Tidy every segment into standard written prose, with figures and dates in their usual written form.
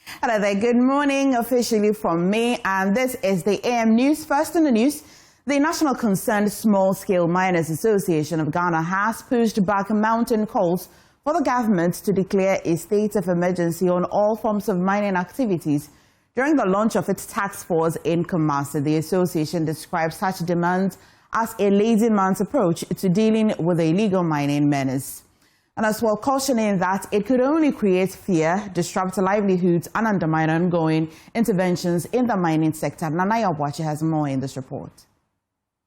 Hello there, good morning officially from me, and this is the AM News. First in the news, the National Concerned Small Scale Miners Association of Ghana has pushed back mountain calls for the government to declare a state of emergency on all forms of mining activities. During the launch of its task force in Kumasi, the association described such demands as a lazy man's approach to dealing with the illegal mining menace, and as well cautioning that it could only create fear, disrupt livelihoods, and undermine ongoing interventions in the mining sector. Nanaya Wachi has more in this report.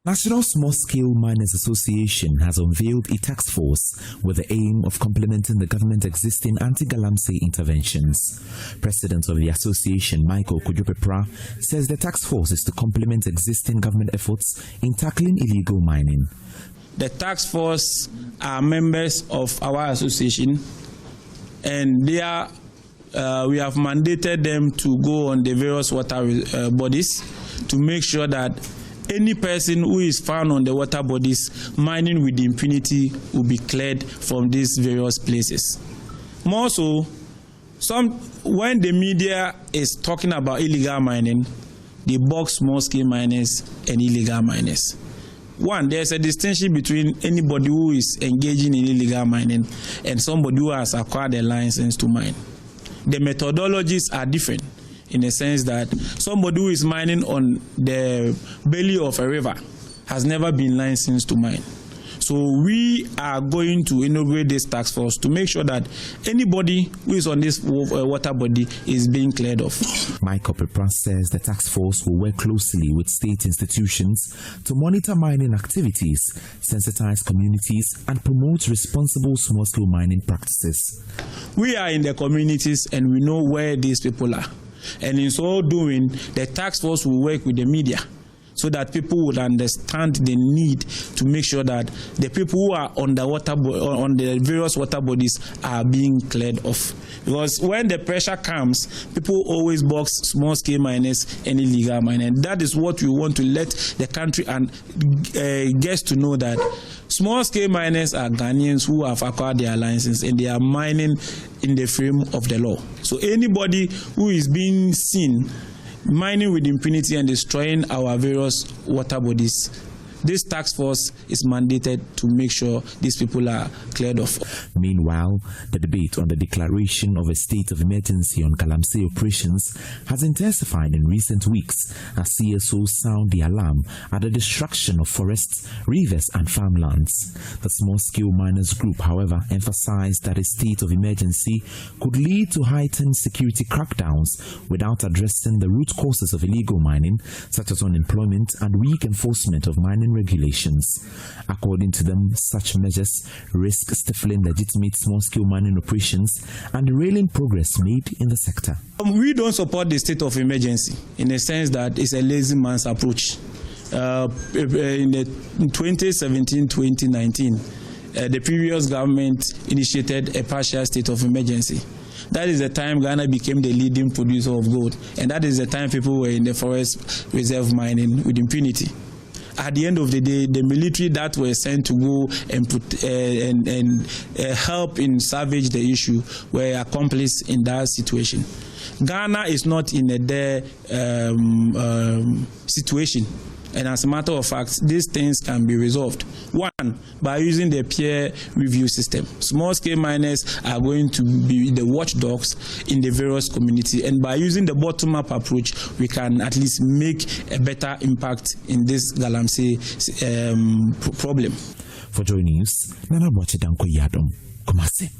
National Small Scale Miners Association has unveiled a task force with the aim of complementing the government's existing anti-Galamsey interventions. President of the association, Michael Kokode-Nwamase, says the task force is to complement existing government efforts in tackling illegal mining. The task force are members of our association, and we have mandated them to go on the various water bodies to make sure that any person who is found on the water bodies mining with impunity will be cleared from these various places. More so, when the media is talking about illegal mining, they box small-scale miners and illegal miners. One, there's a distinction between anybody who is engaging in illegal mining and somebody who has acquired a license to mine. The methodologies are different in the sense that somebody who is mining on the belly of a river has never been licensed to mine. So we are going to inaugurate this task force to make sure that anybody who is on this water body is being cleared off. Michael Kokode-Nwamase says the task force will work closely with state institutions to monitor mining activities, sensitize communities, and promote responsible small-scale mining practices. We are in the communities and we know where these people are. And in so doing, the task force will work with the media so that people would understand the need to make sure that the people who are on the various water bodies are being cleared off. Because when the pressure comes, people always box small-scale miners and illegal miners. And that is what we want to let the country and guests to know, that small-scale miners are Ghanaians who have acquired their license and they are mining in the frame of the law. So anybody who is being seen mining with impunity and destroying our various water bodies, this task force is mandated to make sure these people are cleared off. Meanwhile, the debate on the declaration of a state of emergency on Galamsey operations has intensified in recent weeks as CSOs sound the alarm at the destruction of forests, rivers, and farmlands. The small-scale miners group, however, emphasized that a state of emergency could lead to heightened security crackdowns without addressing the root causes of illegal mining, such as unemployment and weak enforcement of mining regulations. According to them, such measures risk stifling legitimate small-scale mining operations and derailing progress made in the sector. We don't support the state of emergency in the sense that it's a lazy man's approach. In 2017-2019, the previous government initiated a partial state of emergency. That is the time Ghana became the leading producer of gold, and that is the time people were in the forest reserve mining with impunity. At the end of the day, the military that were sent to go and help in salvage the issue were accomplices in that situation. Ghana is not in a dire situation. And as a matter of fact, these things can be resolved. One, by using the peer review system. Small-scale miners are going to be the watchdogs in the various communities. And by using the bottom-up approach, we can at least make a better impact in this Galamsey problem. For JoyNews, Nana Bochedanko-Yadom, Kumasi.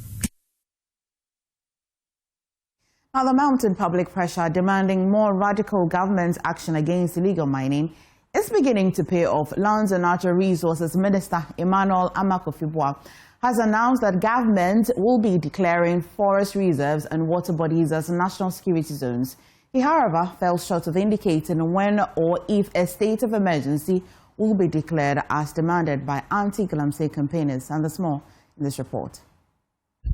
Now, the mounting public pressure demanding more radical government action against illegal mining is beginning to pay off. Lands and Natural Resources Minister Emmanuel Amakofi-Boa has announced that government will be declaring forest reserves and water bodies as national security zones. He, however, fell short of indicating when or if a state of emergency will be declared as demanded by anti-Galamsey campaigners. And there's more in this report.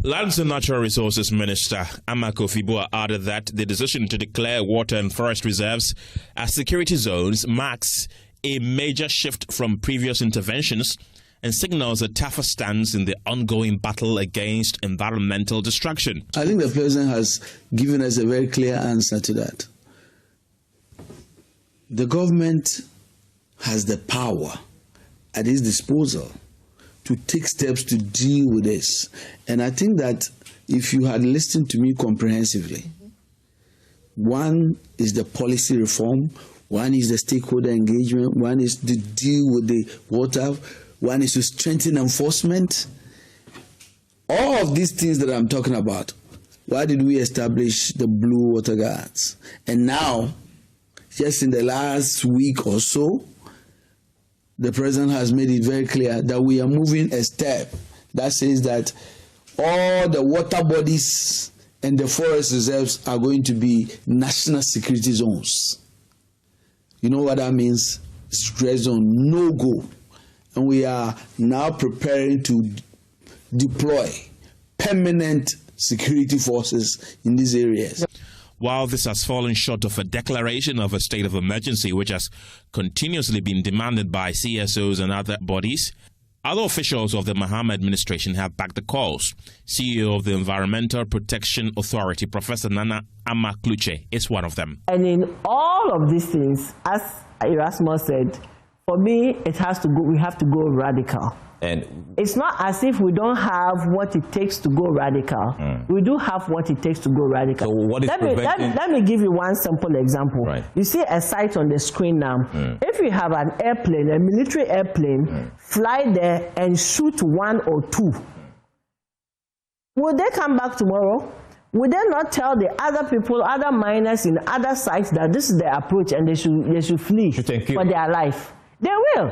Lands and Natural Resources Minister Amakofi-Boa added that the decision to declare water and forest reserves as security zones marks a major shift from previous interventions and signals a tougher stance in the ongoing battle against environmental destruction. I think the President has given us a very clear answer to that. The government has the power at its disposal to take steps to deal with this. And I think that if you had listened to me comprehensively, one is the policy reform, one is the stakeholder engagement, one is to deal with the water, one is to strengthen enforcement. All of these things that I'm talking about, why did we establish the Blue Water Guards? And now, just in the last week or so, the President has made it very clear that we are moving a step that says that all the water bodies and the forest reserves are going to be national security zones. You know what that means? Stress zone, no go. And we are now preparing to deploy permanent security forces in these areas. While this has fallen short of a declaration of a state of emergency, which has continuously been demanded by CSOs and other bodies, other officials of the Mahama administration have backed the calls. CEO of the Environmental Protection Authority, Professor Nana Ama-Kluche, is one of them. And in all of these things, as Erasmus said, for me, it has to go. We have to go radical. And it's not as if we don't have what it takes to go radical. We do have what it takes to go radical. So what is let me give you one simple example. Right. You see a site on the screen now. If you have an airplane, a military airplane, fly there and shoot one or two, will they come back tomorrow? Will they not tell the other people, other miners in other sites that this is their approach and they should flee for their life? They will.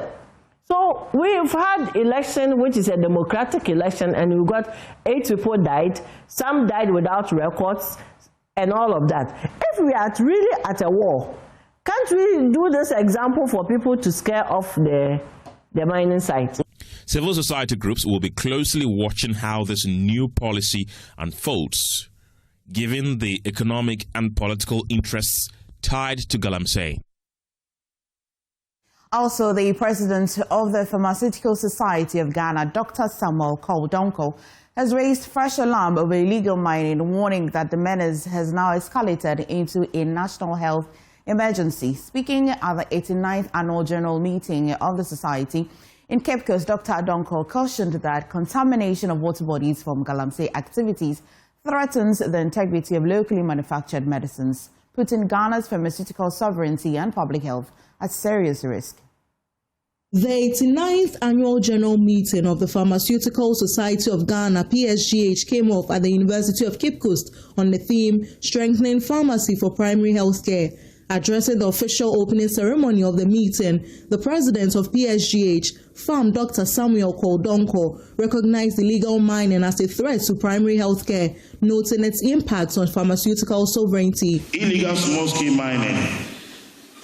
So we've had election, which is a democratic election, and we got 8 people died. Some died without records and all of that. If we are really at a war, can't we do this example for people to scare off the mining site? Civil society groups will be closely watching how this new policy unfolds, given the economic and political interests tied to Galamsey. Also, the president of the Pharmaceutical Society of Ghana, Dr. Samuel Kokode-Nwamase, has raised fresh alarm over illegal mining, warning that the menace has now escalated into a national health emergency. Speaking at the 89th annual general meeting of the society in Cape Coast, Dr. Kokode-Nwamase cautioned that contamination of water bodies from Galamsey activities threatens the integrity of locally manufactured medicines, putting Ghana's pharmaceutical sovereignty and public health at serious risk. The 89th Annual General Meeting of the Pharmaceutical Society of Ghana, PSGH, came off at the University of Cape Coast on the theme, Strengthening Pharmacy for Primary Health Care. Addressing the official opening ceremony of the meeting, the president of PSGH, Pharm Dr. Samuel Kokode-Nwamase, recognized illegal mining as a threat to primary health care, noting its impacts on pharmaceutical sovereignty. Illegal small-scale mining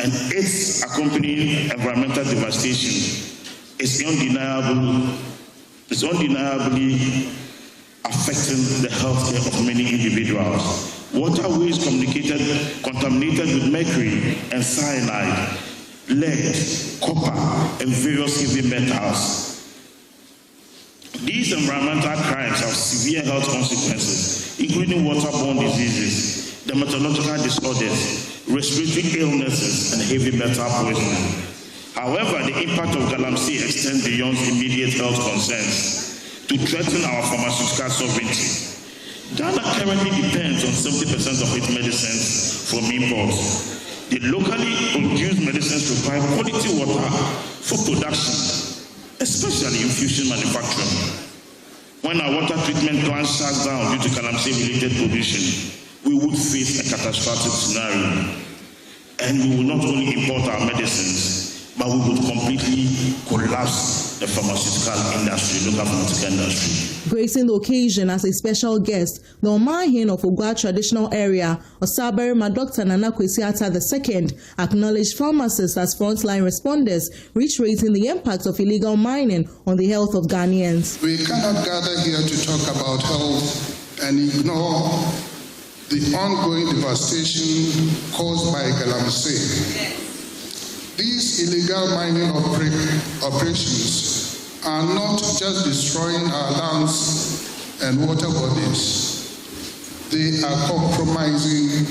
and its accompanying environmental devastation is undeniably affecting the health care of many individuals. Waterways contaminated with mercury and cyanide, lead, copper, and various heavy metals. These environmental crimes have severe health consequences, including waterborne diseases, dermatological disorders, respiratory illnesses, and heavy metal poisoning. However, the impact of Galamsey extends beyond immediate health concerns to threaten our pharmaceutical sovereignty. Ghana currently depends on 70% of its medicines from imports. The locally produced medicines provide quality water for production, especially infusion manufacturing. When our water treatment plant shuts down due to Galamsey-related pollution, we would face a catastrophic scenario. And we will not only import our medicines, but we would completely collapse the pharmaceutical industry, local pharmaceutical industry. Gracing the occasion as a special guest, the Omahin of Ogwa traditional area, Osaberima Dr. Nana Kwesi-Atta II, acknowledged pharmacists as frontline responders, reiterating the impact of illegal mining on the health of Ghanaians. We cannot gather here to talk about health and ignore the ongoing devastation caused by Galamsey. These illegal mining operations are not just destroying our lands and water bodies, they are compromising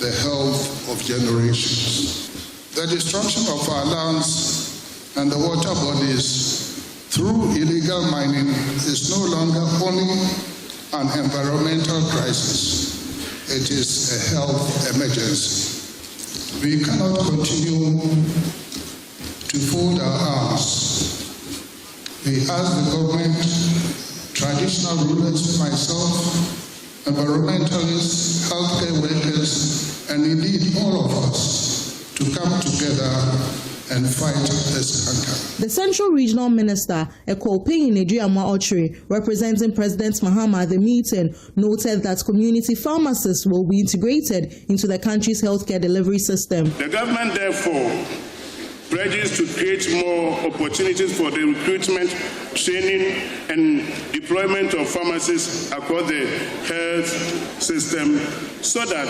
the health of generations. The destruction of our lands and the water bodies through illegal mining is no longer only an environmental crisis, it is a health emergency. We cannot continue to fold our arms. We ask the government, traditional rulers, myself, environmentalists, healthcare workers, and indeed all of us to come together and fight this canker. The Central Regional Minister, JoyNews, representing President Mahama at the meeting, noted that community pharmacists will be integrated into the country's healthcare delivery system. The government, therefore, pledges to create more opportunities for the recruitment, training, and deployment of pharmacists across the health system so that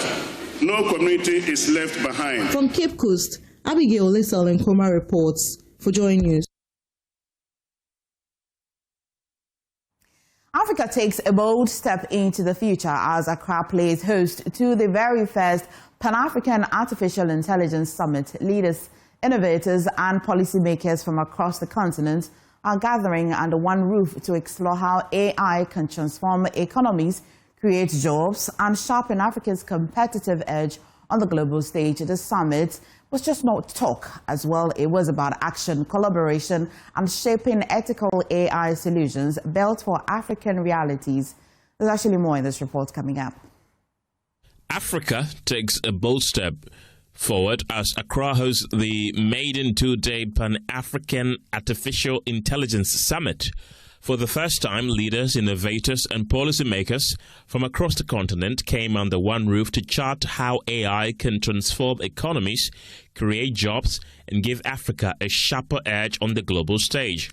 no community is left behind. From Cape Coast, Abigail Lissel and Koma reports for JoyNews. Africa takes a bold step into the future as Accra plays host to the very first Pan-African Artificial Intelligence Summit. Leaders, innovators and policymakers from across the continent are gathering under one roof to explore how AI can transform economies, create jobs and sharpen Africa's competitive edge on the global stage. The summit was just not talk as well. It was about action, collaboration and shaping ethical AI solutions built for African realities. There's actually more in this report coming up. Africa takes a bold step forward as Accra hosts the maiden two-day Pan-African Artificial Intelligence Summit. For the first time, leaders, innovators and policymakers from across the continent came under one roof to chart how AI can transform economies, create jobs and give Africa a sharper edge on the global stage.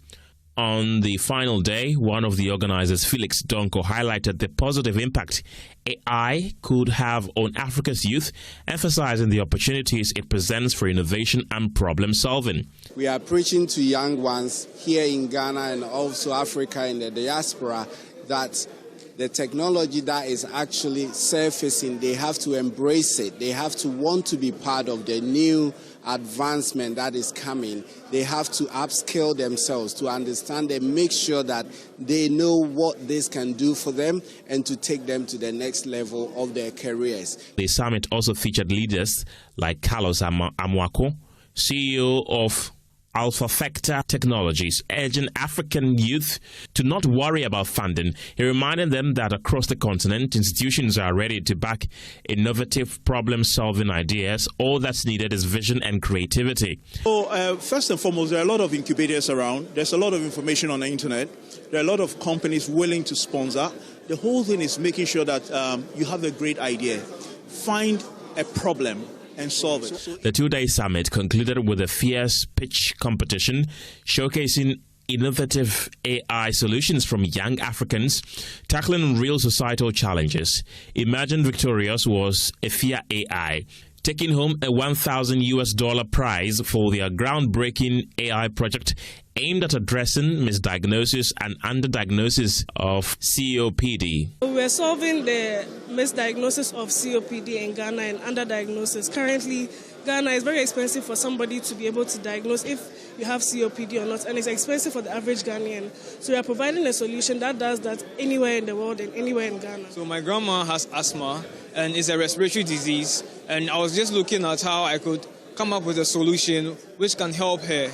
On the final day, one of the organizers, Felix Donko, highlighted the positive impact AI could have on Africa's youth, emphasizing the opportunities it presents for innovation and problem solving. We are preaching to young ones here in Ghana and also Africa in the diaspora that the technology that is actually surfacing, they have to embrace it. They have to want to be part of the new advancement that is coming. They have to upskill themselves to understand and make sure that they know what this can do for them and to take them to the next level of their careers. The summit also featured leaders like Carlos Amwako, CEO of Alpha Factor Technologies, urging African youth to not worry about funding. He reminded them that across the continent, institutions are ready to back innovative problem-solving ideas. All that's needed is vision and creativity. So, first and foremost, there are a lot of incubators around. There's a lot of information on the internet. There are a lot of companies willing to sponsor. The whole thing is making sure that you have a great idea. Find a problem and solve it. The two-day summit concluded with a fierce pitch competition showcasing innovative AI solutions from young Africans tackling real societal challenges. Emerging victorious was Efia AI, taking home a $1,000 prize for their groundbreaking AI project aimed at addressing misdiagnosis and underdiagnosis of COPD. We're solving the misdiagnosis of COPD in Ghana and underdiagnosis. Currently, Ghana is very expensive for somebody to be able to diagnose if you have COPD or not, and it's expensive for the average Ghanaian. So we are providing a solution that does that anywhere in the world and anywhere in Ghana. So my grandma has asthma and it's a respiratory disease, and I was just looking at how I could come up with a solution which can help her.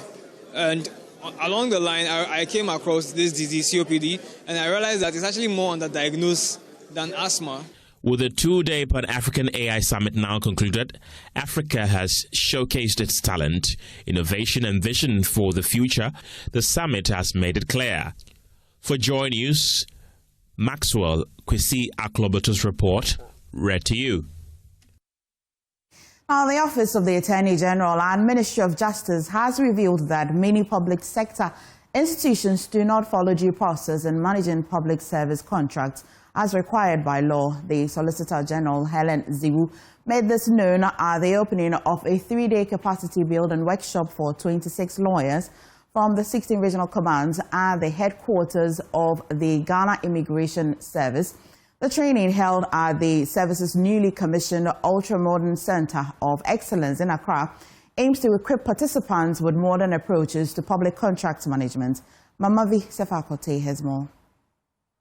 And along the line, I came across this disease, COPD, and I realized that it's actually more underdiagnosed than asthma. With the two-day Pan-African AI Summit now concluded, Africa has showcased its talent, innovation and vision for the future. The summit has made it clear. For JoyNews, Maxwell Kwesi Akloboto's report, read to you. Now, the Office of the Attorney General and Ministry of Justice has revealed that many public sector institutions do not follow due process in managing public service contracts as required by law. The Solicitor General, Helen Ziwu, made this known at the opening of a 3-day capacity building workshop for 26 lawyers from the 16 regional commands at the headquarters of the Ghana Immigration Service. The training held at the service's newly commissioned ultra-modern Center of Excellence in Accra aims to equip participants with modern approaches to public contract management. Mamavi Sefakote has more.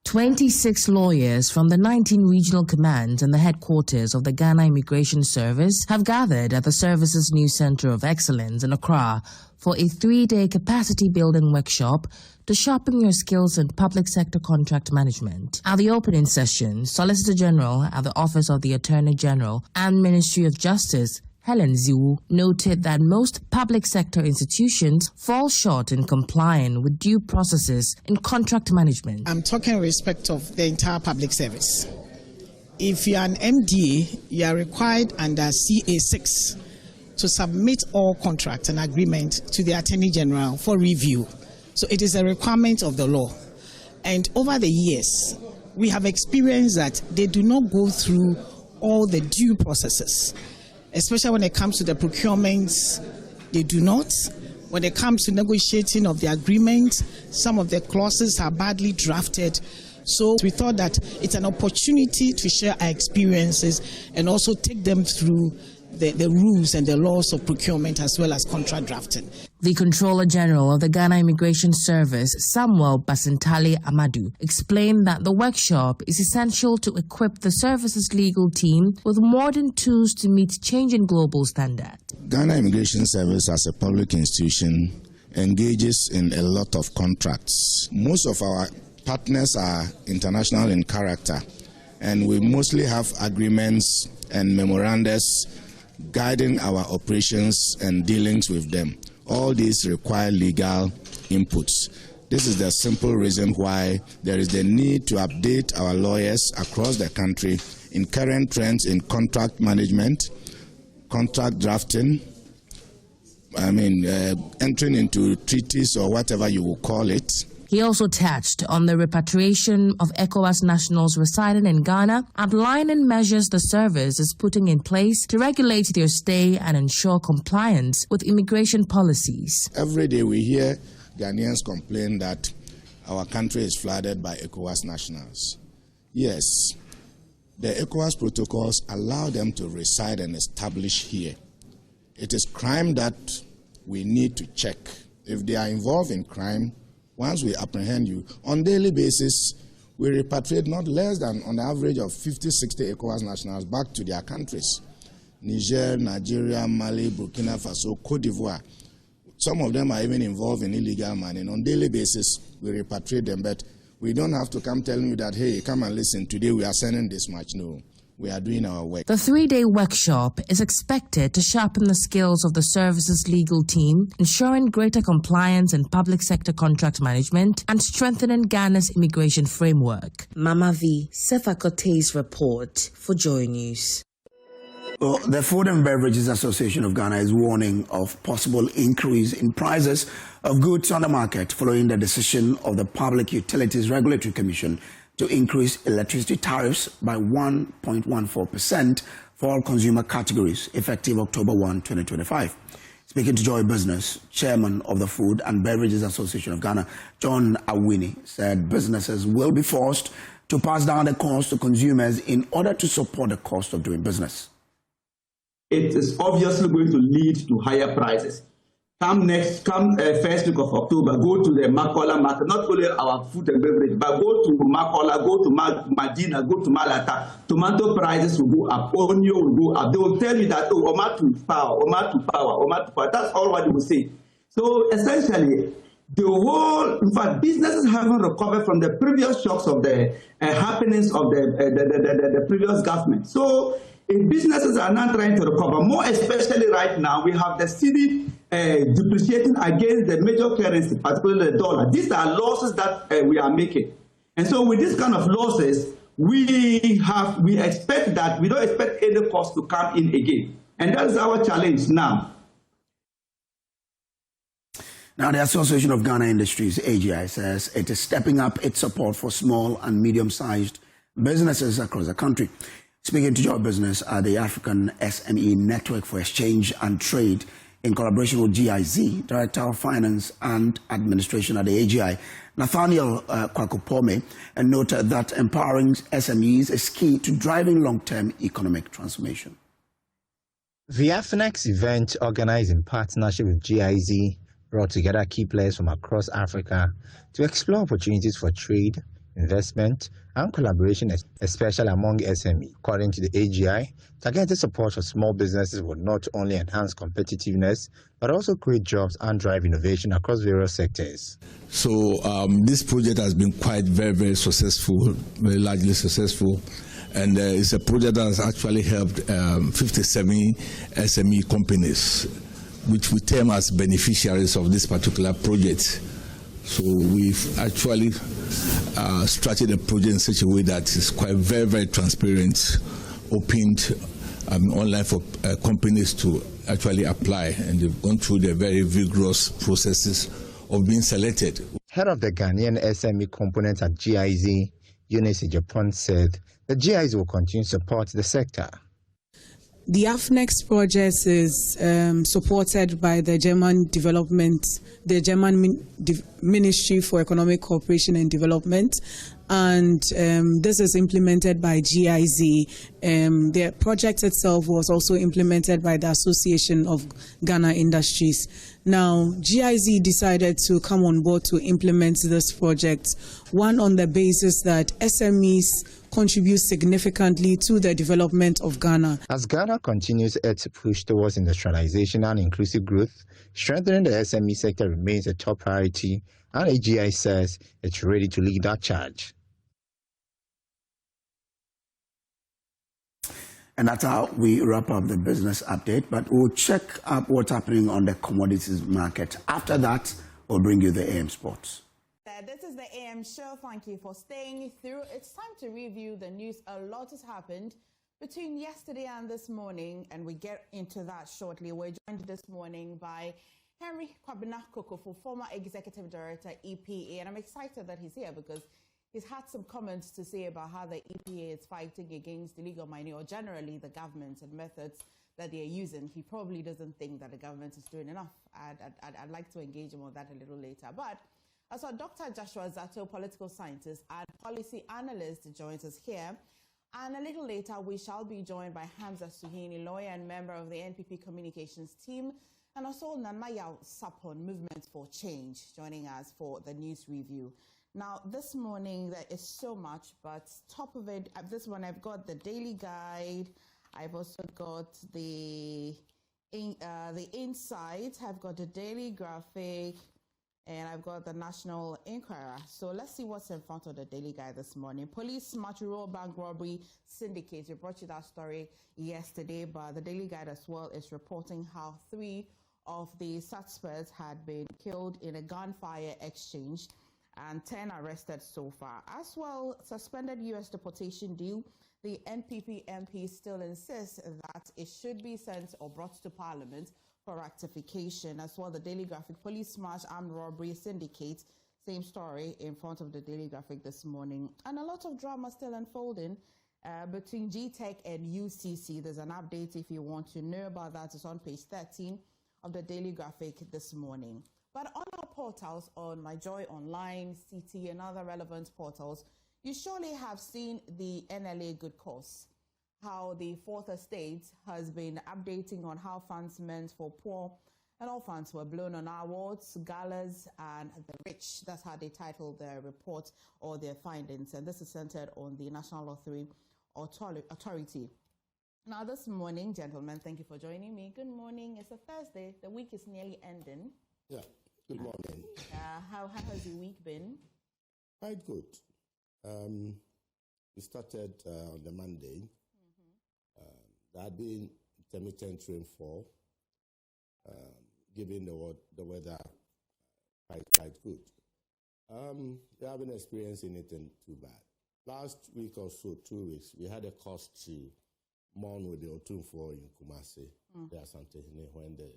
26 lawyers from the 19 regional commands and the headquarters of the Ghana Immigration Service have gathered at the service's new Center of Excellence in Accra for a 3-day capacity building workshop to sharpen your skills in public sector contract management. At the opening session, Solicitor General at the Office of the Attorney General and Ministry of Justice, Helen Ziwu, noted that most public sector institutions fall short in complying with due processes in contract management. I'm talking in respect of the entire public service. If you are an MDA, you are required under CA6 to submit all contracts and agreements to the Attorney General for review. So it is a requirement of the law. And over the years, we have experienced that they do not go through all the due processes. Especially when it comes to the procurements, they do not. When it comes to negotiating of the agreement, some of the clauses are badly drafted. So we thought that it's an opportunity to share our experiences and also take them through the rules and the laws of procurement as well as contract drafting. The Controller General of the Ghana Immigration Service, Samuel Basintali Amadu, explained that the workshop is essential to equip the service's legal team with modern tools to meet changing global standards. Ghana Immigration Service as a public institution engages in a lot of contracts. Most of our partners are international in character, and we mostly have agreements and memorandums guiding our operations and dealings with them. All these require legal inputs. This is the simple reason why there is the need to update our lawyers across the country in current trends in contract management, contract drafting, entering into treaties or whatever you will call it. He also touched on the repatriation of ECOWAS nationals residing in Ghana, outlining measures the service is putting in place to regulate their stay and ensure compliance with immigration policies. Every day we hear Ghanaians complain that our country is flooded by ECOWAS nationals. Yes, the ECOWAS protocols allow them to reside and establish here. It is crime that we need to check. If they are involved in crime, once we apprehend you, on daily basis, we repatriate not less than on average of 50, 60 ECOWAS nationals back to their countries. Niger, Nigeria, Mali, Burkina Faso, Cote d'Ivoire. Some of them are even involved in illegal mining. On daily basis, we repatriate them, but we don't have to come telling you that, hey, come and listen, today we are sending this much. No. We are doing our work. The 3-day workshop is expected to sharpen the skills of the service's legal team, ensuring greater compliance in public sector contract management and strengthening Ghana's immigration framework. Mama V. Sefakote's report for JoyNews. Well, the Food and Beverages Association of Ghana is warning of possible increase in prices of goods on the market following the decision of the Public Utilities Regulatory Commission to increase electricity tariffs by 1.14% for all consumer categories effective October 1, 2025. Speaking to Joy Business, Chairman of the Food and Beverages Association of Ghana, John Awini, said businesses will be forced to pass down the cost to consumers in order to support the cost of doing business. It is obviously going to lead to higher prices. Come first week of October, go to the Makola market, not only our food and beverage, but go to Makola, go to Madina, go to Malata. Tomato prices will go up, onion will go up. They will tell you that, oh, Oma to power, Oma to power, Oma to power. That's all what they will say. So essentially, the whole, in fact, businesses haven't recovered from the previous shocks of the happenings of the previous government. So if businesses are not trying to recover, more especially right now, we have the cedi depreciating against the major currency, particularly the dollar. These are losses that we are making. And so with this kind of losses, we expect that we don't expect any cost to come in again. And that is our challenge now. Now, the Association of Ghana Industries, AGI, says it is stepping up its support for small and medium-sized businesses across the country. Speaking to Joy Business at the African SME Network for Exchange and Trade in collaboration with GIZ, Director of Finance and Administration at the AGI, Nathaniel Kwakupome, and noted that empowering SMEs is key to driving long-term economic transformation. The AFNEX event, organized in partnership with GIZ, brought together key players from across Africa to explore opportunities for trade, investment, and collaboration, especially among SMEs. According to the AGI, targeted support for small businesses would not only enhance competitiveness, but also create jobs and drive innovation across various sectors. So this project has been very successful, very largely successful. And it's a project that has actually helped 57 SME companies, which we term as beneficiaries of this particular project. So we've actually structured the project in such a way that it's quite very transparent, opened online for companies to actually apply, and they've gone through the very vigorous processes of being selected. Head of the Ghanaian SME component at GIZ, Eunice Japan, said the GIZ will continue to support the sector. The AFNEX project is supported by the German Ministry for Economic Cooperation and Development, and this is implemented by GIZ. The project itself was also implemented by the Association of Ghana Industries. Now, GIZ decided to come on board to implement this project, one on the basis that SMEs contribute significantly to the development of Ghana. As Ghana continues its push towards industrialization and inclusive growth, strengthening the SME sector remains a top priority, and AGI says it's ready to lead that charge. And that's how we wrap up the business update, but we'll check up what's happening on the commodities market. After that, we'll bring you the AM Sports. This is the AM show. Thank you for staying through. It's time to review the news. A lot has happened between yesterday and this morning, and we get into that shortly. We're joined this morning by Henry Kwabena Kokofo, former Executive Director, EPA, and I'm excited that he's here because he's had some comments to say about how the EPA is fighting against illegal mining, or generally the government and methods that they're using. He probably doesn't think that the government is doing enough. I'd like to engage him on that a little later. But also, Dr. Joshua Zato, political scientist and policy analyst, joins us here. And a little later, we shall be joined by Hamza Suhini, lawyer and member of the NPP communications team, and also Nanaya Sapon, Movement for Change, joining us for the news review. Now, this morning, there is so much, but top of it, this one, I've got the daily guide. I've also got the insights. I've got the daily graphic, and I've got the National Inquirer. So let's see what's in front of the daily guide this morning. Police smash rural bank robbery syndicate. We brought you that story yesterday, but the daily guide as well is reporting how 3 of the suspects had been killed in a gunfire exchange, and 10 arrested so far. As well, suspended U.S. deportation deal. The NPP MP still insists that it should be sent or brought to Parliament for ratification. As well, the Daily Graphic, police smash armed robbery syndicate. Same story in front of the Daily Graphic this morning. And a lot of drama still unfolding between GTech and UCC. There's an update if you want to know about that. It's on page 13 of the Daily Graphic this morning. But on our portals, on My Joy Online, CT, and other relevant portals, you surely have seen the NLA Good Cause, how the Fourth Estate has been updating on how funds meant for poor and all funds were blown on awards, galas, and the rich. That's how they titled their report or their findings. And this is centered on the National Lottery Authority. Now, this morning, gentlemen, thank you for joining me. Good morning. It's a Thursday. The week is nearly ending. Yeah, good morning. How has your week been? Quite good. We started on the Monday. There had been intermittent rainfall, giving the weather quite good. We haven't experienced anything too bad. Last week or so, 2 weeks, we had a cause to mourn with the Otumfo in Kumasi. There's something when the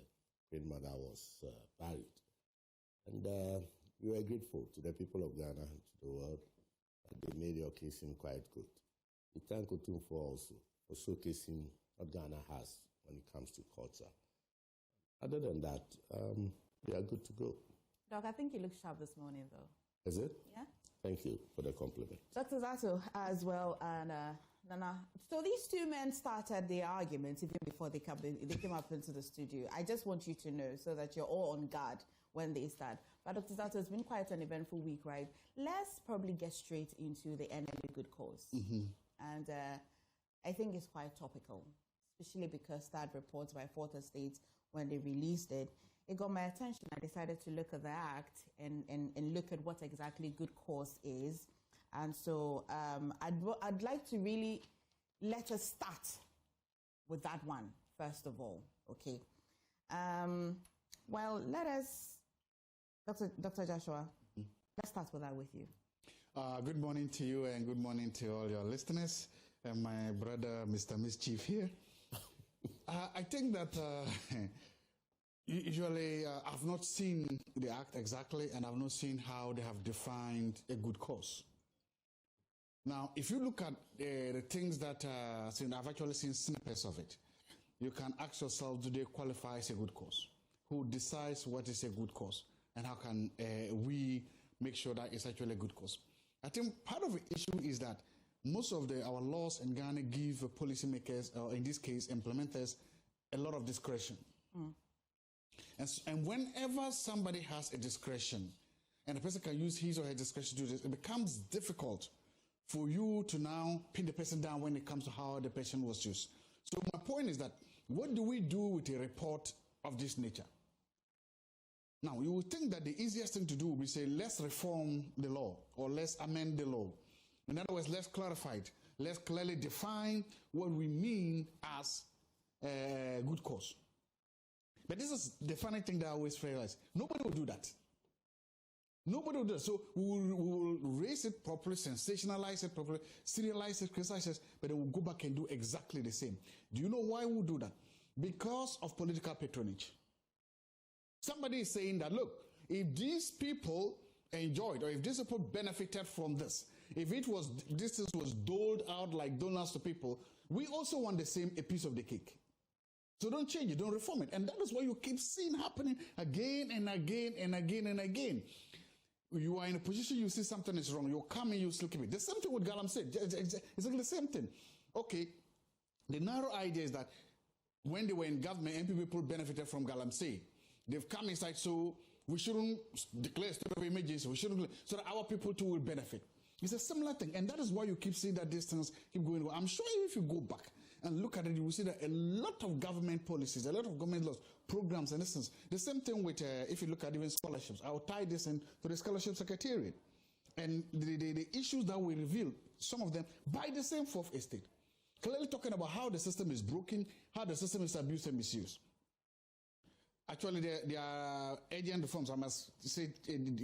Queen Mother was buried. And we were grateful to the people of Ghana and to the world that they made the occasion quite good. We thank Otumfo also for showcasing what Ghana has when it comes to culture. Other than that, we are good to go. Doc, I think you look sharp this morning, though. Is it? Yeah. Thank you for the compliment. Dr. Zato as well, and Nana. So these two men started the argument even before they came up into the studio. I just want you to know so that you're all on guard when they start. But Dr. Zato, it's been quite an eventful week, right? Let's probably get straight into the NLA good cause. And I think it's quite topical, especially because that report by Fourth Estate, when they released it, it got my attention. I decided to look at the act and look at what exactly good cause is. And so I'd like to really let us start with that one, first of all, okay? Well, let us, Dr. Joshua, let's start with that with you. Good morning to you and good morning to all your listeners and my brother, Mr. Mischief here. I think that usually I've not seen the act exactly, and I've not seen how they have defined a good cause. Now, if you look at the things that I've actually seen snippets of it, you can ask yourself, do they qualify as a good cause? Who decides what is a good cause? And how can we make sure that it's actually a good cause? I think part of the issue is that most of our laws in Ghana give policymakers, or in this case, implementers, a lot of discretion. And whenever somebody has a discretion, and a person can use his or her discretion to do this, it becomes difficult for you to now pin the person down when it comes to how the person was used. So my point is that, what do we do with a report of this nature? Now, you would think that the easiest thing to do would be say, let's reform the law, or let's amend the law. In other words, let's clarify it. Let's clearly define what we mean as a good cause. But this is the funny thing that I always realize. Nobody will do that. Nobody will do that. So we will raise it properly, sensationalize it properly, serialize it, criticize it, but then we'll go back and do exactly the same. Do you know why we'll do that? Because of political patronage. Somebody is saying that, look, if these people enjoyed, or if these people benefited from this, if this was doled out like donuts to people, we also want the same a piece of the cake. So don't change it, don't reform it. And that is what you keep seeing happening again and again and again and again. You are in a position, you see something is wrong, you come and you still keep it. The same thing with Galamsey, exactly the same thing. Okay, the narrow idea is that when they were in government, MP people benefited from Galamsey. They've come inside, so we shouldn't declare state of emergency, we shouldn't, so that our people too will benefit. It's a similar thing, and that is why you keep seeing that these things keep going on. I'm sure if you go back and look at it, you will see that a lot of government policies, a lot of government laws, programs, and instance. The same thing with, if you look at even scholarships, I'll tie this in to the scholarship secretariat. And the issues that we reveal, some of them, by the same Fourth Estate. Clearly talking about how the system is broken, how the system is abused and misused. Actually, there are urgent reforms. I must say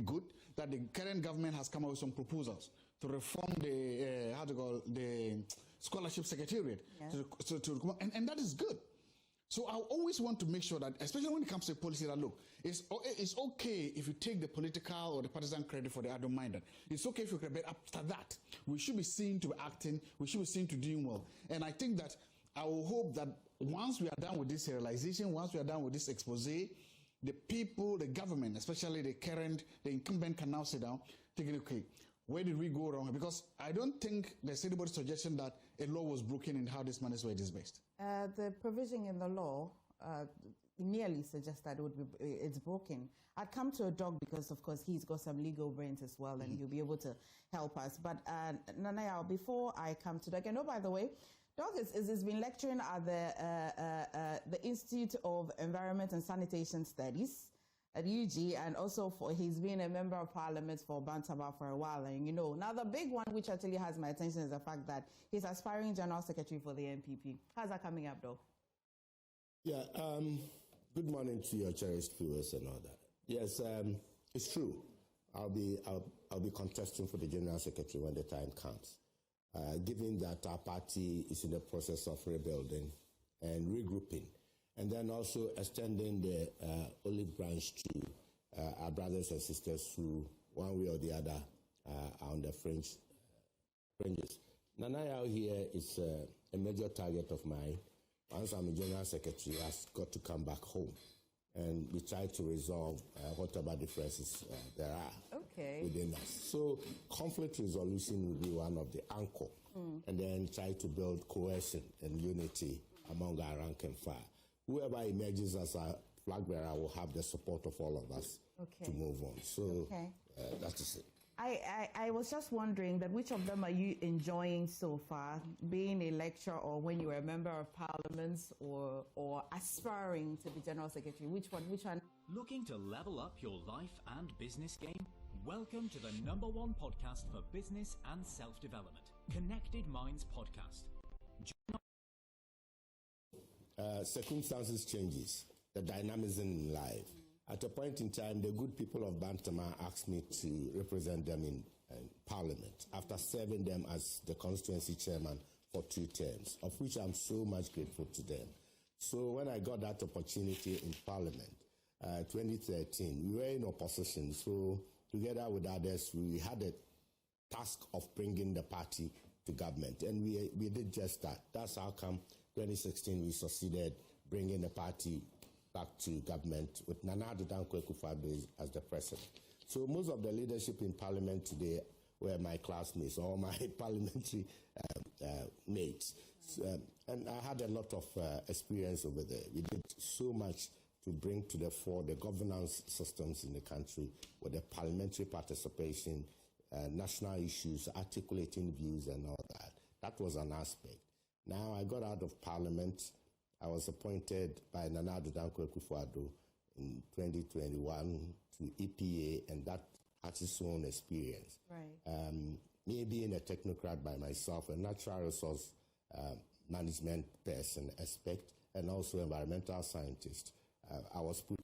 good that the current government has come up with some proposals to reform the scholarship secretariat. Yeah. And that is good. So I always want to make sure that, especially when it comes to policy, that look, it's okay if you take the political or the partisan credit for that. I don't mind that. It's okay if you credit, but after that, we should be seen to be acting, we should be seen to doing well. And I think that I will hope that once we are done with this serialization, once we are done with this expose, the people, the government, especially the incumbent can now sit down, thinking, okay, where did we go wrong? Because I don't think there's anybody's suggestion that a law was broken in how this money were disbursed. The provision in the law merely suggests that it's broken. I'd come to a Doc because, of course, he's got some legal brains as well, and he'll be able to help us. But Nanaya, before I come to Doc, and oh, by the way, Doc has been lecturing at the Institute of Environment and Sanitation Studies at UG, and also he's been a member of Parliament for Bantaba for a while. And now the big one which actually has my attention is the fact that he's aspiring General Secretary for the NPP. How's that coming up, Doc? Yeah, good morning to your cherished viewers and all that. Yes, it's true. I'll be contesting for the General Secretary when the time comes. Given that our party is in the process of rebuilding and regrouping, and then also extending the olive branch to our brothers and sisters who, one way or the other, are on the fringes. Nanaya here is a major target of mine. Once I'm a General Secretary, has got to come back home and we try to resolve whatever differences there are within us. So conflict resolution will be one of the anchor, and then try to build cohesion and unity among our rank and file. Whoever emerges as a flag bearer will have the support of all of us to move on. So that is it. I was just wondering that which of them are you enjoying so far, being a lecturer or when you were a member of parliament or aspiring to be general secretary? Which one? Looking to level up your life and business game? Welcome to the #1 podcast for business and self-development, Connected Minds Podcast. Circumstances changes, the dynamism in life. At a point in time, the good people of Bantama asked me to represent them in Parliament after serving them as the constituency chairman for 2 terms, of which I'm so much grateful to them. So when I got that opportunity in Parliament, 2013, we were in opposition. So together with others, we had a task of bringing the party to government, and we did just that. That's how come 2016 we succeeded bringing the party back to government with Nana Addo Dankwa Akufo-Addo as the president. So most of the leadership in Parliament today were my classmates or my parliamentary mates. And I had a lot of experience over there. We did so much to bring to the fore the governance systems in the country with the parliamentary participation, national issues, articulating views and all that. That was an aspect. Now I got out of Parliament. I was appointed by Nana Addo Dankwa Akufo-Addo in 2021 to EPA, and that has its own experience. Right. Me being a technocrat by myself, a natural resource management person aspect, and also environmental scientist, I was put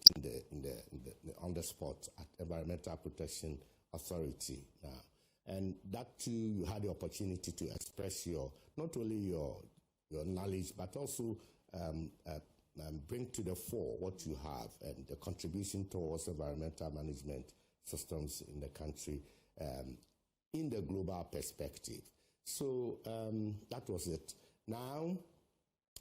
on the spot at Environmental Protection Authority now. And that too, you had the opportunity to express not only your knowledge, but also bring to the fore what you have and the contribution towards environmental management systems in the country in the global perspective. So that was it. Now,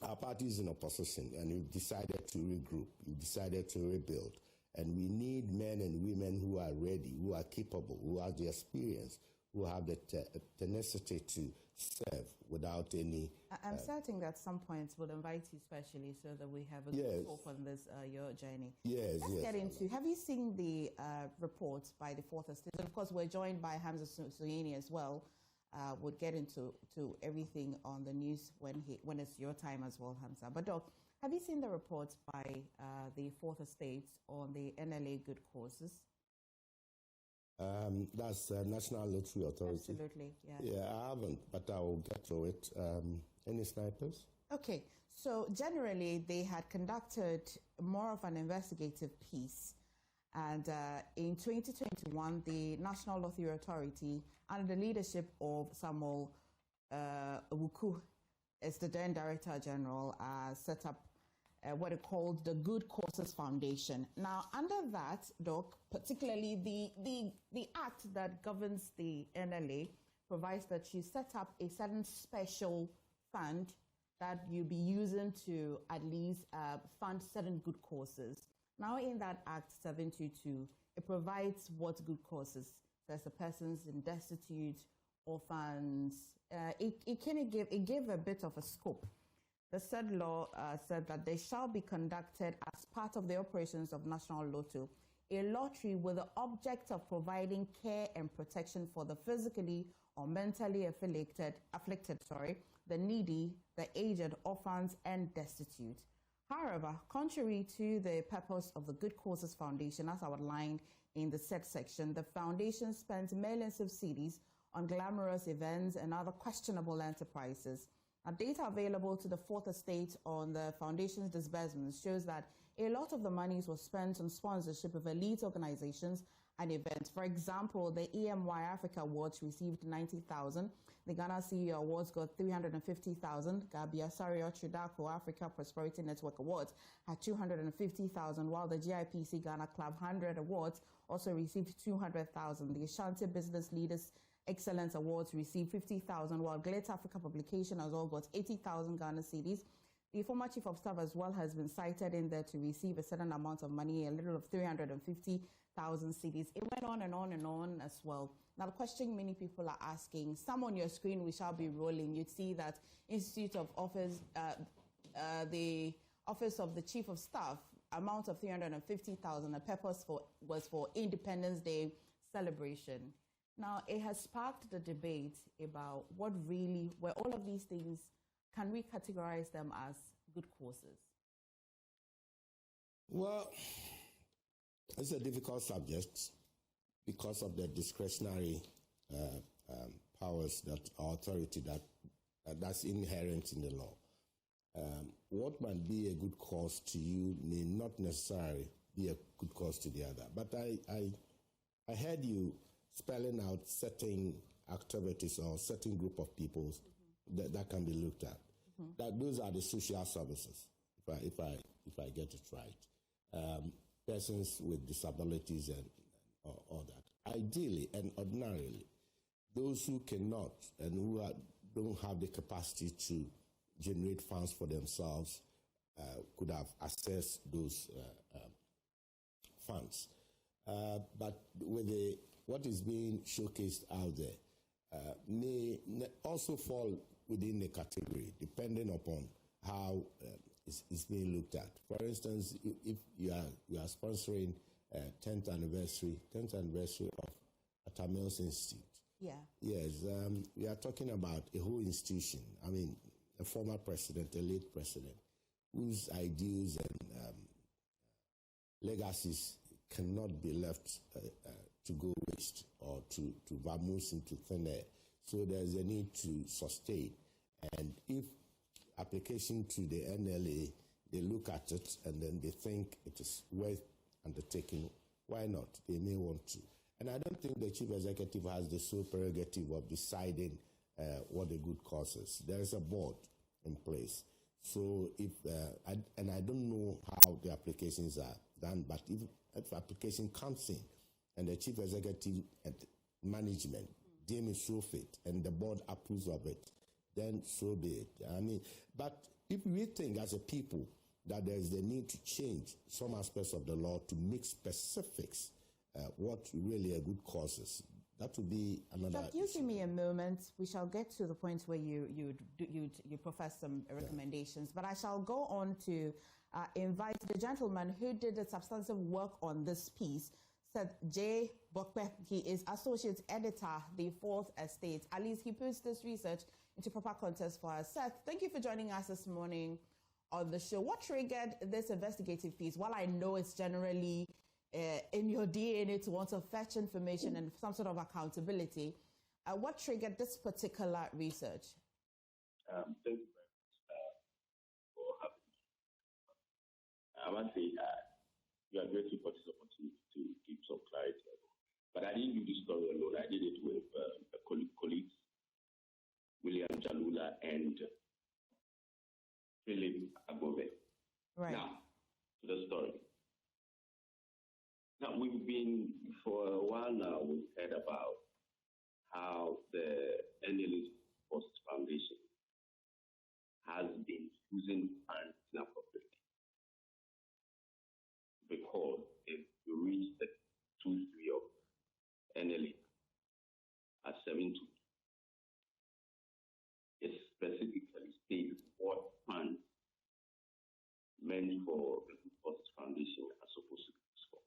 our party is in opposition, and we've decided to regroup, we've decided to rebuild, and we need men and women who are ready, who are capable, who have the experience, who have the tenacity to serve without any... I'm certain that at some point we'll invite you specially so that we have a good talk on this, your journey. Let's get into, have you seen the report by the Fourth Estate? And of course, we're joined by Hamza Suyeni as well. We'll get into everything on the news when it's your time as well, Hamza. But Doc, have you seen the report by the Fourth Estate on the NLA good causes? That's National Lottery Authority. Absolutely, yeah. Yeah, I haven't, but I will get to it. Any snipers? Okay, so generally they had conducted more of an investigative piece. And in 2021, the National Lottery Authority, under the leadership of Samuel Wuku, as the then Director General, set up what it called the Good Causes Foundation. Now, under that, Doc, particularly the act that governs the NLA provides that you set up a certain special fund that you'll be using to at least fund certain good causes. Now, in that Act 722, it provides what good causes. There's the persons in destitute, orphans. It gave a bit of a scope. The said law said that they shall be conducted as part of the operations of National Lotto, a lottery with the object of providing care and protection for the physically or mentally afflicted, the needy, the aged, orphans, and destitute. However, contrary to the purpose of the Good Causes Foundation, as outlined in the said section, the foundation spends millions of cedis on glamorous events and other questionable enterprises. Now, data available to the Fourth Estate on the foundation's disbursements shows that a lot of the monies was spent on sponsorship of elite organizations and events. For example, the EMY Africa Awards received 90,000. The Ghana CEO Awards got 350,000. Gabia Sario Tridako Africa Prosperity Network Awards had 250,000, while the GIPC Ghana Club 100 Awards also received 200,000. The Ashanti Business Leaders Excellence Awards received 50,000, while Great Africa Publication has all got 80,000 Ghana cedis. The former chief of staff as well has been cited in there to receive a certain amount of money, a little of 350,000 cedis. It went on and on and on as well. Now, the question many people are asking, some on your screen we shall be rolling. You'd see that Institute of Office, the Office of the Chief of Staff, amount of 350,000, the purpose was for Independence Day celebration. Now, it has sparked the debate about what really, were all of these things, can we categorize them as good causes? Well, it's a difficult subject because of the discretionary powers that authority that's inherent in the law. What might be a good cause to you may not necessarily be a good cause to the other. But I heard you spelling out certain activities or certain group of people that can be looked at. That those are the social services, if I get it right. Persons with disabilities and all that. Ideally and ordinarily, those who cannot and who don't have the capacity to generate funds for themselves could have accessed those funds. But with what is being showcased out there may also fall within the category, depending upon how it's being looked at. For instance, if we are sponsoring 10th anniversary of Atamil's Institute. Yeah. Yes, we are talking about a whole institution. I mean, a former president, a late president, whose ideals and legacies cannot be left to go waste or to vamoose into thin air. So there's a need to sustain. And if application to the NLA, they look at it and then they think it is worth undertaking, why not? They may want to. And I don't think the chief executive has the sole prerogative of deciding what a good cause is. There is a board in place. So if, and I don't know how the applications are done, but if application comes in and the chief executive and management deem it so fit and the board approves of it, then so be it. I mean, but if we think as a people that there is the need to change some aspects of the law to make specifics what really a good cause is, that would be another Jack, you give me a moment. We shall get to the point where you profess some recommendations, but I shall go on to invite the gentleman who did the substantive work on this piece, Seth J. Bokpe. He is associate editor, The Fourth Estate. At least he puts this research into proper context for us. Seth, thank you for joining us this morning on the show. What triggered this investigative piece? While I know it's generally in your DNA to want to fetch information and some sort of accountability, what triggered this particular research? Thank you very much for having me. I must say you are grateful for this opportunity to give some clarity. But I didn't do this story alone. I did it with colleagues, William Jalula and Philip Agove. Right. Now, to the story. Now, we've been, for a while now, we've heard about how the NLA Post Foundation has been using funds inappropriately. Because if you read the 2-3 of NLA at 7.2, it specifically states what funds meant for the Post Foundation are supposed to be used for.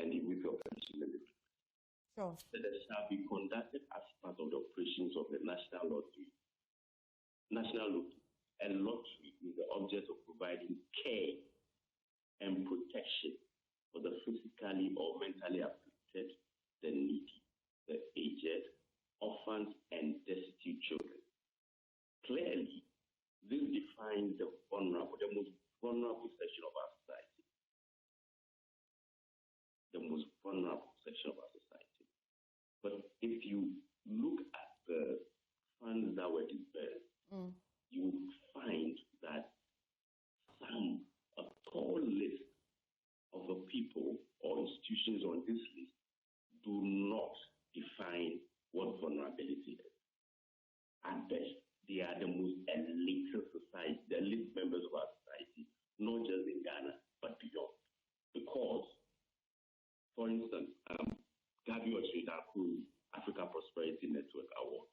And with your permission, let me read. Sure. That it shall be conducted as part of the operations of the National Lottery. And lottery with the object of providing care and protection for the physically or mentally afflicted, the needy, the aged, orphans, and destitute children. Clearly, this defines the most vulnerable section of our society. The most vulnerable section of our society. But if you look at the funds that were disbursed, you will find that a tall list of the people or institutions on this list do not define what vulnerability is. At best, they are the most elite society, the elite members of our society, not just in Ghana, but beyond. Because, for instance, Gov't Africa Prosperity Network Awards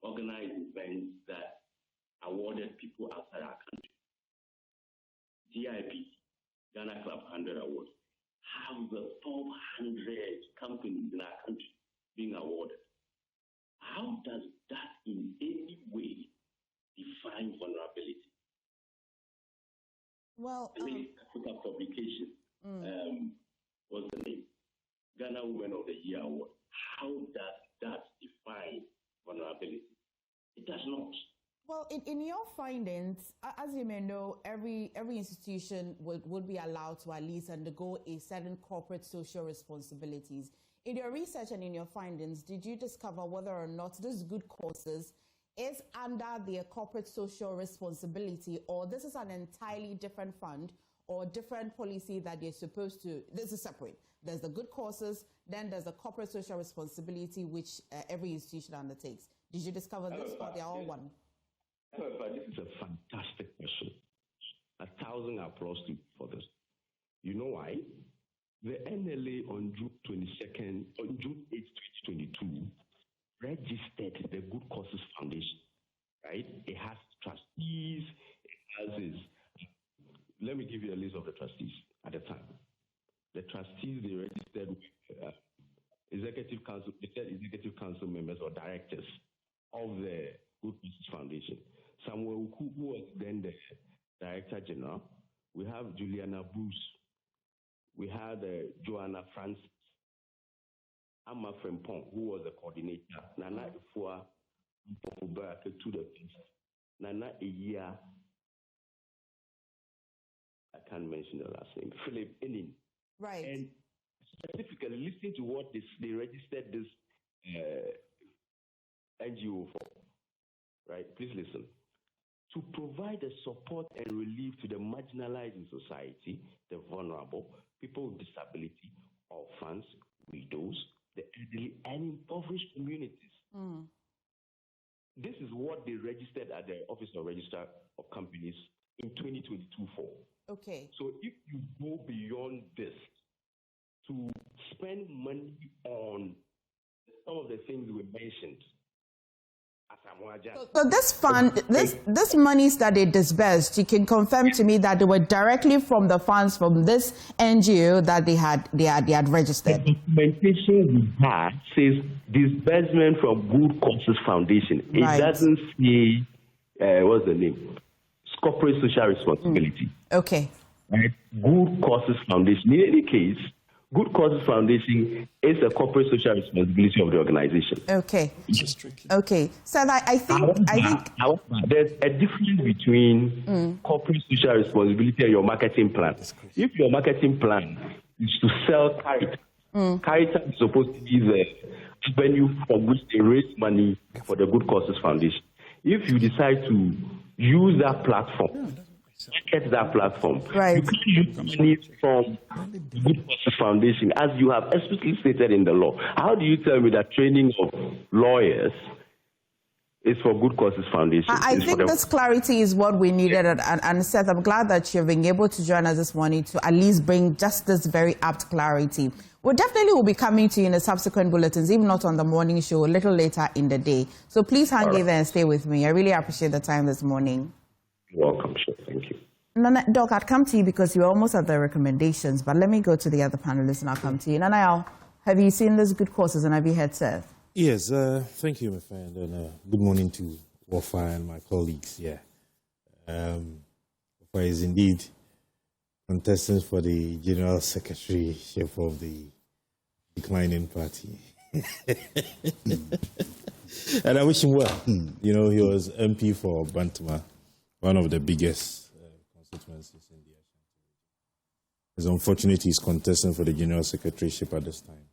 organized events that awarded people outside our country. GIP, Ghana Club 100 Awards, have the top 100 companies in our country being awarded. How does that in any way define vulnerability? Well, Africa Publication, what's the name? Ghana Women of the Year Award. How does that define vulnerability? It does not. Well, in your findings, as you may know, every institution would be allowed to at least undergo a certain corporate social responsibilities. In your research and in your findings, did you discover whether or not this good causes is under their corporate social responsibility, or this is an entirely different fund or different policy that they're supposed to? This is separate. There's the good causes, then there's the corporate social responsibility, which every institution undertakes. Did you discover this, or they're all one? However, this is a fantastic question. 1,000 applause to you for this. You know why? The NLA on June 8, 2022, registered the Good Causes Foundation, right? It has trustees, it has this. Let me give you a list of the trustees at the time. The trustees, they registered executive council members or directors of the Good Causes Foundation. Samuel who was then the Director General. We have Juliana Bruce. We had Joanna Francis. Amma Frempong, who was the coordinator. Nana Ifua to the east. Nana Eya. I can't mention the last name. Philip Enin. Right. And specifically, listen to what they registered this NGO for. Right? Please listen. To provide the support and relief to the marginalized in society, the vulnerable, people with disability, orphans, widows, the elderly, and impoverished communities. This is what they registered at the Office of Registrar of Companies in 2022 for. Okay. So if you go beyond this to spend money on some of the things we mentioned, so this fund, this monies that they disbursed, you can confirm to me that they were directly from the funds from this NGO that they had registered. The documentation we had says disbursement from Good Causes Foundation. It doesn't say what's the name? Corporate social responsibility. Okay. Right? Good Causes Foundation. In any case, Good Causes Foundation is a corporate social responsibility of the organization. Okay. Okay. So I think there's a difference between corporate social responsibility and your marketing plan. If your marketing plan is to sell Caritas, Caritas is supposed to be the venue from which they raise money for the Good Causes Foundation. If you decide to use that platform, market that platform, you can use money from the Good Causes Foundation, as you have explicitly stated in the law. How do you tell me that training of lawyers is for Good Causes Foundation? I think this clarity is what we needed, and Seth, I'm glad that you've been able to join us this morning to at least bring just this very apt clarity. We definitely will be coming to you in the subsequent bulletins, even not on the morning show, a little later in the day. So please hang in there and stay with me. I really appreciate the time this morning. You're welcome, sure. Thank you. Nana, Doc, I'd come to you because you're almost at the recommendations, but let me go to the other panelists and I'll come to you. Nana, have you seen those Good Causes and have you heard Seth? Yes, thank you, my friend, and good morning to Wafa and my colleagues. Yeah, Wafa is indeed contestant for the General Secretaryship of the declining party. And I wish him well. You know, he was MP for Bantama, one of the biggest constituencies in the Ashanti. It's unfortunate he's contesting for the General Secretaryship at this time.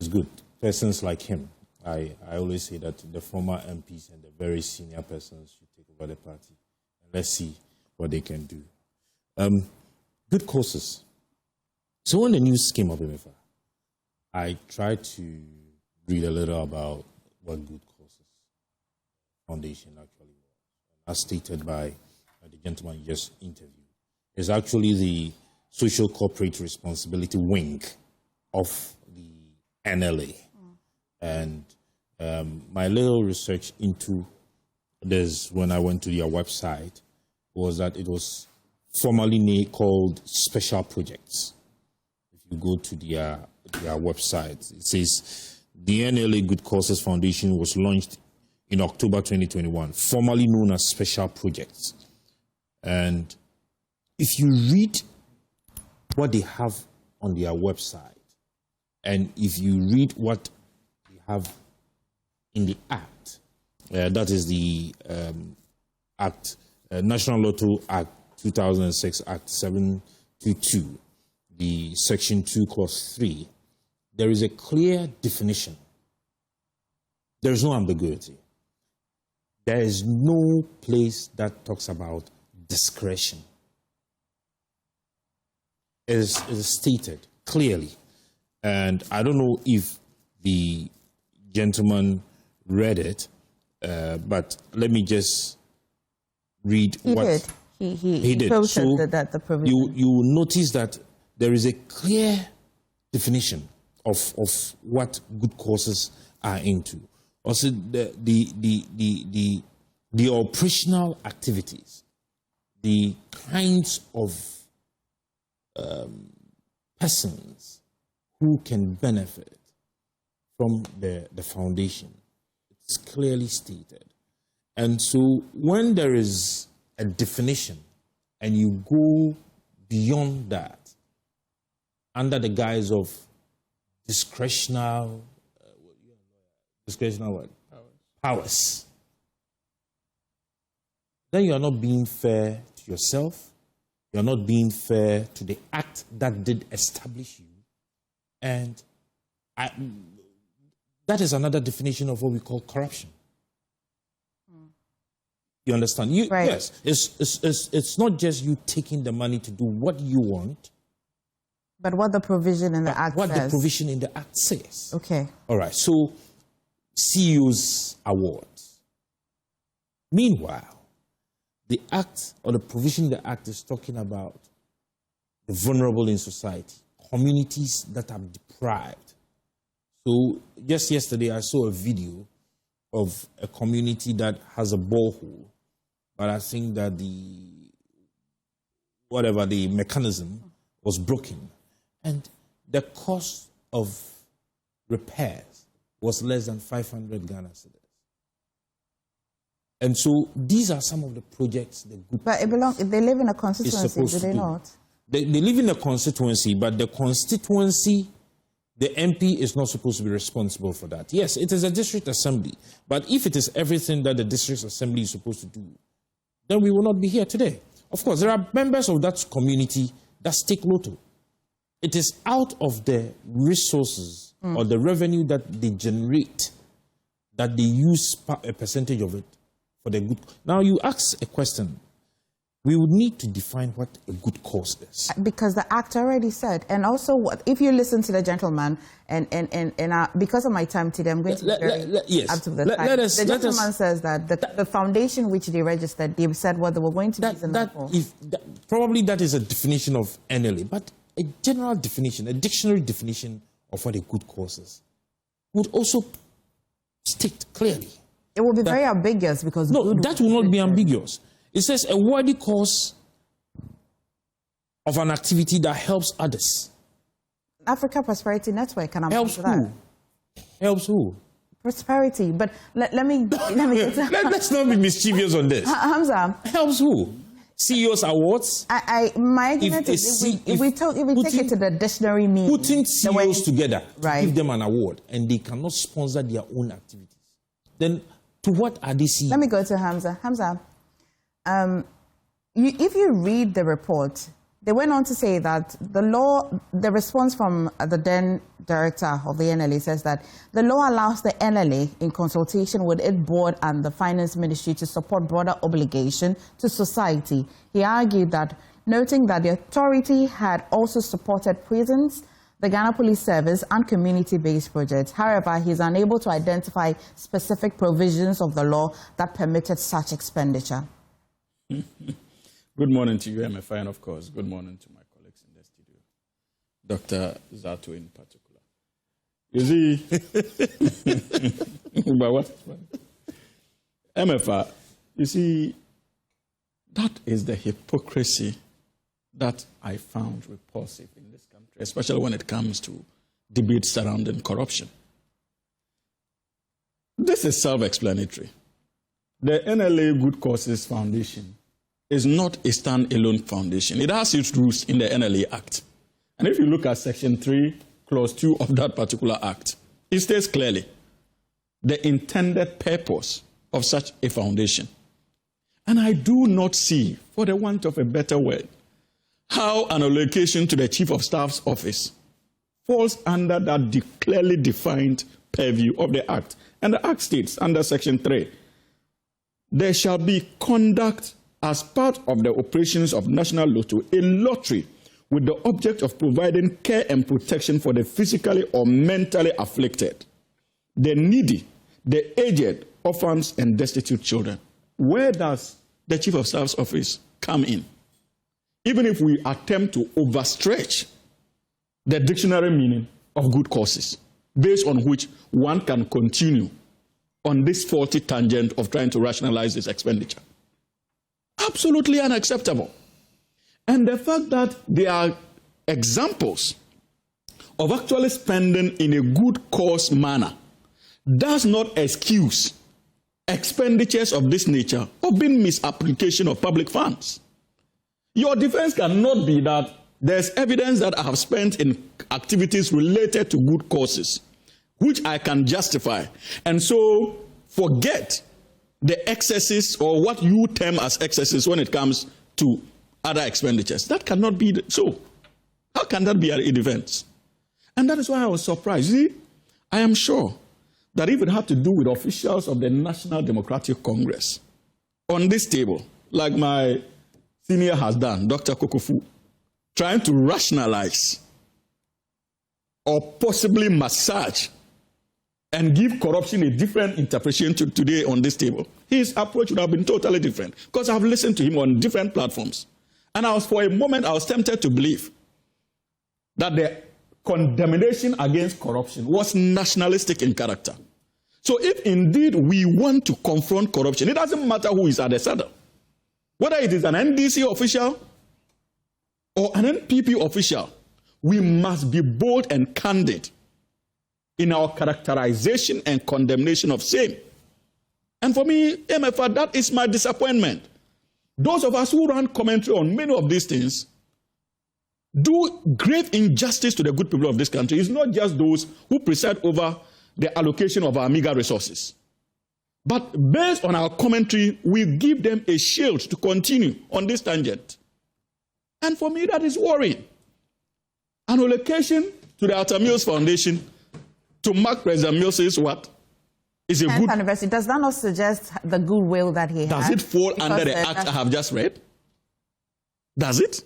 It's good. Persons like him, I always say that the former MPs and the very senior persons should take over the party. And let's see what they can do. Good causes. So when the news came up in I tried to read a little about what good causes Foundation actually was, as stated by the gentleman you just interviewed, is actually the social corporate responsibility wing of the NLA. And my little research into this when I went to their website was that it was formerly called Special Projects. If you go to their website, it says the NLA Good Causes Foundation was launched in October 2021, formerly known as Special Projects. And if you read what they have on their website, and if you read what they have in the Act, that is the Act, National Lotto Act 2006, Act 722, the Section 2, Clause 3, there is a clear definition. There is no ambiguity. There is no place that talks about discretion. It is stated clearly. And I don't know if the gentleman read it, but let me just read what he did. So that the provision. You will notice that there is a clear definition of what good causes are into. Also, the operational activities, the kinds of persons who can benefit from the foundation. It's clearly stated. And so when there is a definition and you go beyond that, under the guise of discretional powers, then you are not being fair to yourself. You are not being fair to the act that did establish you. And that is another definition of what we call corruption. You understand? Right. Yes, it's not just you taking the money to do what you want, but what the provision in the Act what says. the provision in the Act says. Okay. All right, so CEO's awards. Meanwhile, the Act or the provision in the Act is talking about the vulnerable in society, communities that are deprived. So just yesterday I saw a video of a community that has a borehole, but I think that the mechanism was broken. And the cost of repairs was less than 500 Ghana cedis. And so these are some of the projects the good. But they live in a constituency, do they not? They live in a constituency, but the constituency, the MP is not supposed to be responsible for that. Yes, it is a district assembly, but if it is everything that the district assembly is supposed to do, then we will not be here today. Of course, there are members of that community that stake lotto. It is out of the resources or the revenue that they generate that they use a percentage of it for the good. Now, you ask a question. We would need to define what a good cause is. Because the Act already said. And also, if you listen to the gentleman, and because of my time today, I'm going to be very up to the time. The gentleman says that the foundation which they registered, they said what they were going to be. Probably that is a definition of NLA, but a general definition, a dictionary definition of what a good cause is, would also state clearly. It will be very ambiguous because... No, that will not be ambiguous. It says a worthy cause of an activity that helps others. Africa Prosperity Network, can I helps that? Helps who? Prosperity. But let me let's not be mischievous on this. Hamza. Helps who? CEO's awards? My argument is if we take it to the dictionary meaning... Putting CEOs together to give them an award and they cannot sponsor their own activities, then to what are they CEOs? Let me go to Hamza. Hamza. If you read the report, they went on to say that the response from the then director of the NLA says that the law allows the NLA, in consultation with its board and the finance ministry, to support broader obligation to society. He argued that, noting that the authority had also supported prisons, the Ghana Police Service, and community-based projects. However, he is unable to identify specific provisions of the law that permitted such expenditure. Good morning to you, MFI, and of course, good morning to my colleagues in the studio, Dr. Zato in particular. You see, but what? MFI, you see, that is the hypocrisy that I found repulsive in this country, especially when it comes to debates surrounding corruption. This is self-explanatory. The NLA Good Causes Foundation is not a stand-alone foundation. It has its roots in the NLA Act. And if you look at Section 3, Clause 2 of that particular act, it states clearly the intended purpose of such a foundation. And I do not see, for the want of a better word, how an allocation to the Chief of Staff's office falls under that clearly defined purview of the Act. And the Act states, under Section 3, there shall be conduct as part of the operations of National Lotto, a lottery with the object of providing care and protection for the physically or mentally afflicted, the needy, the aged, orphans, and destitute children. Where does the Chief of Staff's office come in? Even if we attempt to overstretch the dictionary meaning of good causes, based on which one can continue on this faulty tangent of trying to rationalize this expenditure. Absolutely unacceptable. And the fact that there are examples of actually spending in a good cause manner does not excuse expenditures of this nature or being misapplication of public funds. Your defense cannot be that there's evidence that I have spent in activities related to good causes, which I can justify, and so forget the excesses or what you term as excesses when it comes to other expenditures. That cannot be so. How can that be a defense? And that is why I was surprised. See, I am sure that if it had to do with officials of the National Democratic Congress on this table, like my senior has done, Dr. Kokofu, trying to rationalize or possibly massage and give corruption a different interpretation to today on this table, his approach would have been totally different, because I've listened to him on different platforms. And for a moment, I was tempted to believe that the condemnation against corruption was nationalistic in character. So if indeed we want to confront corruption, it doesn't matter who is at the saddle. Whether it is an NDC official or an NPP official, we must be bold and candid in our characterization and condemnation of same. And for me, MFR, that is my disappointment. Those of us who run commentary on many of these things do grave injustice to the good people of this country. It's not just those who preside over the allocation of our meager resources. But based on our commentary, we give them a shield to continue on this tangent. And for me, that is worrying. An allocation to the Alta Mills Foundation to mark President Mills' what? Is a 10th good anniversary. Does that not suggest the goodwill that he has? Does it fall under the act I have just read? Does it?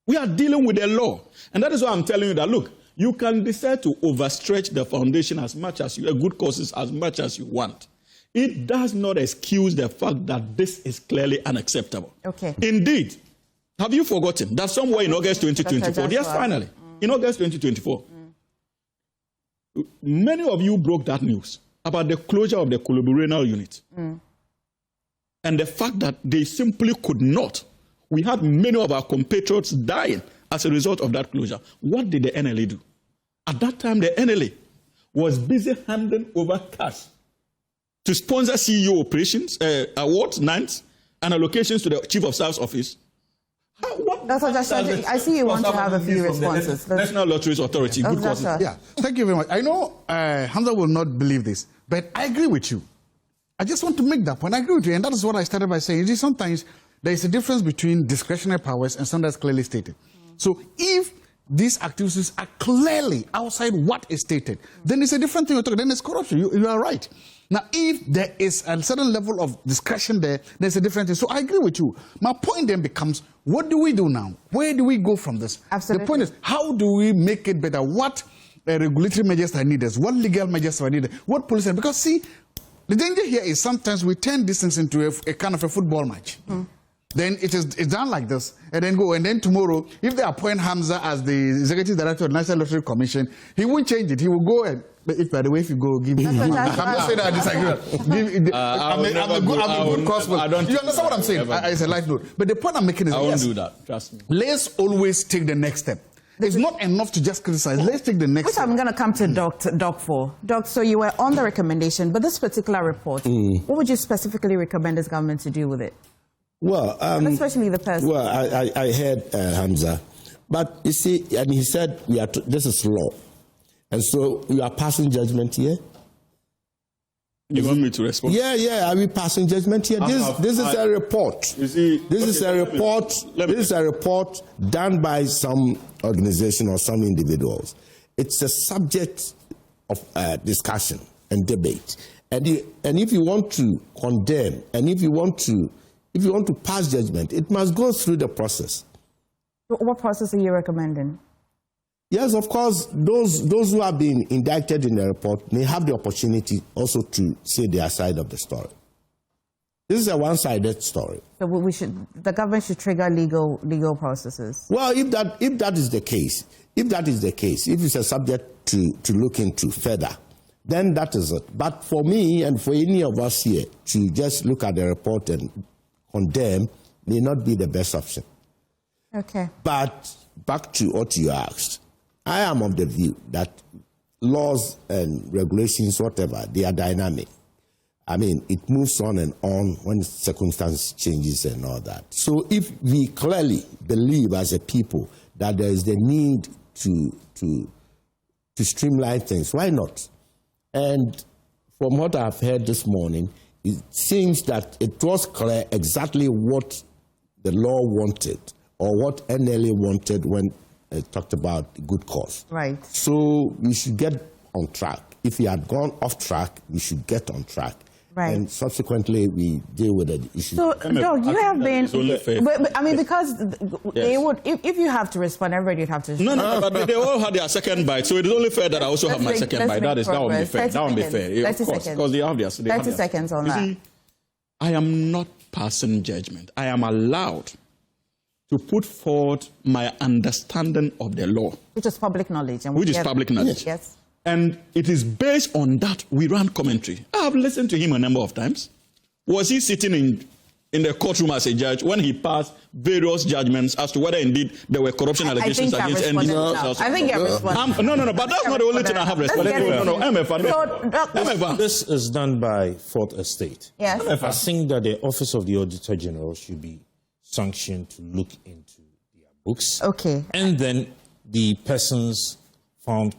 We are dealing with the law. And that is why I'm telling you that, look, you can decide to overstretch the foundation as much as you, good causes as much as you want. It does not excuse the fact that this is clearly unacceptable. Okay. Indeed, have you forgotten that somewhere in August 2024, yes, finally, in August 2024, many of you broke that news about the closure of the Kolobu unit. And the fact that they simply could not. We had many of our compatriots dying as a result of that closure. What did the NLA do? At that time, the NLA was busy handing over cash to sponsor CEO operations, awards, nights, and allocations to the Chief of Staff's office. I see you want to have a few responses. National Lotteries Authority. Good causes. Yeah, thank you very much. I know Hamza will not believe this, but I agree with you. I just want to make that point. I agree with you, and that is what I started by saying. You see, sometimes there is a difference between discretionary powers and something that's clearly stated. So if these activities are clearly outside what is stated, then it's a different thing. Then it's corruption. You are right. Now, if there is a certain level of discretion there, there's a different thing. So I agree with you. My point then becomes, what do we do now? Where do we go from this? Absolutely. The point is, how do we make it better? What regulatory measures are needed? What legal measures are needed? What policy? Because see, the danger here is sometimes we turn this things into a kind of a football match. Then it's done like this, and then go. And then tomorrow, if they appoint Hamza as the executive director of the National Lottery Commission, he won't change it. He will go and, if by the way, if you go, give me. I'm not saying that I disagree. I'm a good gospel. You understand what I'm saying? It's a life note. But the point I'm making is, I won't do that. Trust me. Let's always take the next step. It's not enough to just criticize. Let's take the next step. I'm going to come to Doc for. Doc, so you were on the recommendation, but this particular report, what would you specifically recommend this government to do with it? Well, especially the person. Well, I heard Hamza, but you see, and he said this is law, and so you are passing judgment here. You want me to respond? Yeah. Are we passing judgment here? This is a report. You see, this is a report. This is a report done by some organization or some individuals. It's a subject of discussion and debate. And if you want to condemn, and if you want to pass judgment, it must go through the process. What process are you recommending? Yes, of course, those who have been indicted in the report may have the opportunity also to say their side of the story. This is a one-sided story. So the government should trigger legal processes. Well, if that is the case, if it's a subject to look into further, then that is it. But for me and for any of us here to just look at the report and condemn may not be the best option. Okay. But back to what you asked, I am of the view that laws and regulations, whatever, they are dynamic. I mean, it moves on and on when circumstances changes and all that. So if we clearly believe as a people that there is the need to streamline things, why not? And from what I've heard this morning, it seems that it was clear exactly what the law wanted or what NLA wanted when it talked about good cause. Right. So we should get on track. If we had gone off track, we should get on track. Right. And subsequently, we deal with the issue. So, Doug, you have been... But, I mean, because they would... If you have to respond, everybody would have to respond. No, but they all had their second bite, so it is only fair that I also have my second bite. That would be fair. That would be fair. Yeah, of course, because they have their... 30 seconds on that. See, I am not passing judgment. I am allowed to put forward my understanding of the law. Which is public knowledge. Which is public knowledge. Yes. And it is based on that we run commentary. I have listened to him a number of times. Was he sitting in the courtroom as a judge when he passed various judgments as to whether indeed there were corruption allegations against NDC? I think you have responded. No, but that's not the only thing I have responded to. This is done by Fourth Estate. Yes. I think that the Office of the Auditor General should be sanctioned to look into their books. Okay. And then the persons found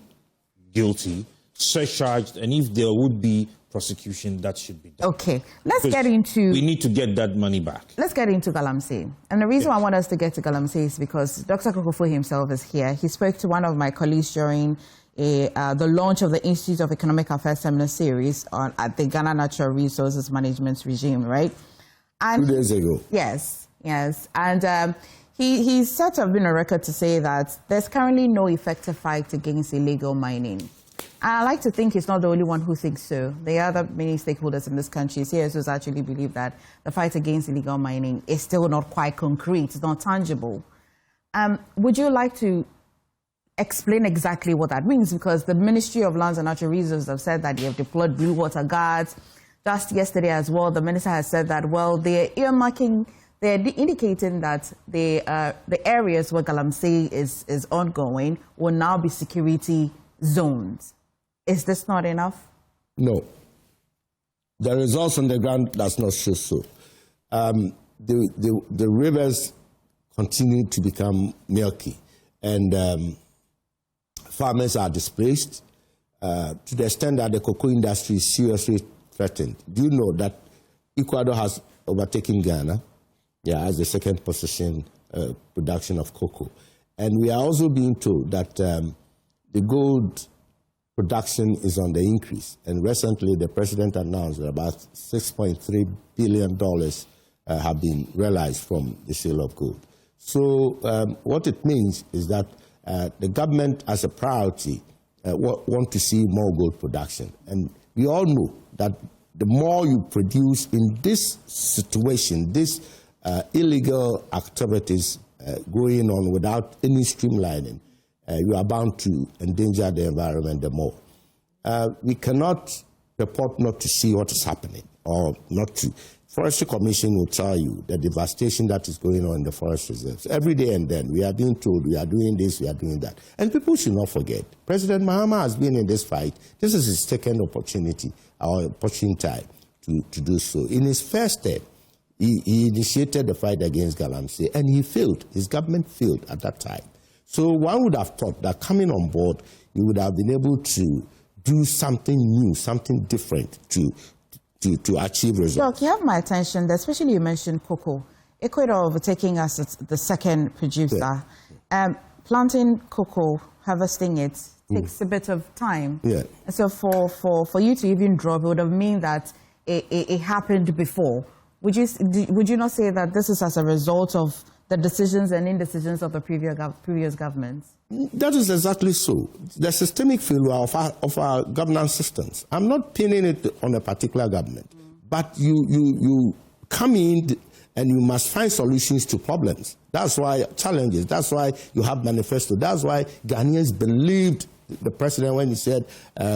guilty, surcharged, and if there would be prosecution, that should be done. Okay. Let's get into... We need to get that money back. Let's get into Galamsey. And the reason I want us to get to Galamsey is because Dr. Kokofo himself is here. He spoke to one of my colleagues during the launch of the Institute of Economic Affairs Seminar Series at the Ghana Natural Resources Management Regime, right? And 2 days ago. Yes. And he said to have been on record to say that there's currently no effective fight against illegal mining. And I like to think he's not the only one who thinks so. There are other many stakeholders in this country, CSOs actually believe that the fight against illegal mining is still not quite concrete, it's not tangible. Would you like to explain exactly what that means? Because the Ministry of Lands and Natural Resources have said that they have deployed blue water guards. Just yesterday as well, the minister has said that, well, they're earmarking... They're indicating that the areas where Galamsey is ongoing will now be security zones. Is this not enough? No. The results on the ground does not show so. The rivers continue to become milky, and farmers are displaced to the extent that the cocoa industry is seriously threatened. Do you know that Ecuador has overtaken Ghana? Yeah, as the second position production of cocoa. And we are also being told that the gold production is on the increase. And recently, the president announced that about $6.3 billion have been realized from the sale of gold. So what it means is that the government, as a priority, want to see more gold production. And we all know that the more you produce in this situation, this illegal activities going on without any streamlining, you are bound to endanger the environment the more. We cannot purport not to see what is happening or not to. Forestry Commission will tell you the devastation that is going on in the forest reserves. Every day and then, we are being told we are doing this, we are doing that. And people should not forget, President Mahama has been in this fight. This is his second opportunity, our opportune time to do so. In his first step, he initiated the fight against Galamsey, and he failed. His government failed at that time. So one would have thought that coming on board, he would have been able to do something new, something different to achieve results. Doc, you have my attention, especially you mentioned cocoa. Ecuador overtaking us as the second producer. Yeah. Planting cocoa, harvesting it, takes a bit of time. Yeah. So for you to even drop, it would have mean that it happened before. Would you not say that this is as a result of the decisions and indecisions of the previous governments? That is exactly so. The systemic failure of our governance systems. I'm not pinning it on a particular government, but you come in and you must find solutions to problems. That's why challenges, that's why you have manifesto, that's why Ghanaians believed the president when he said,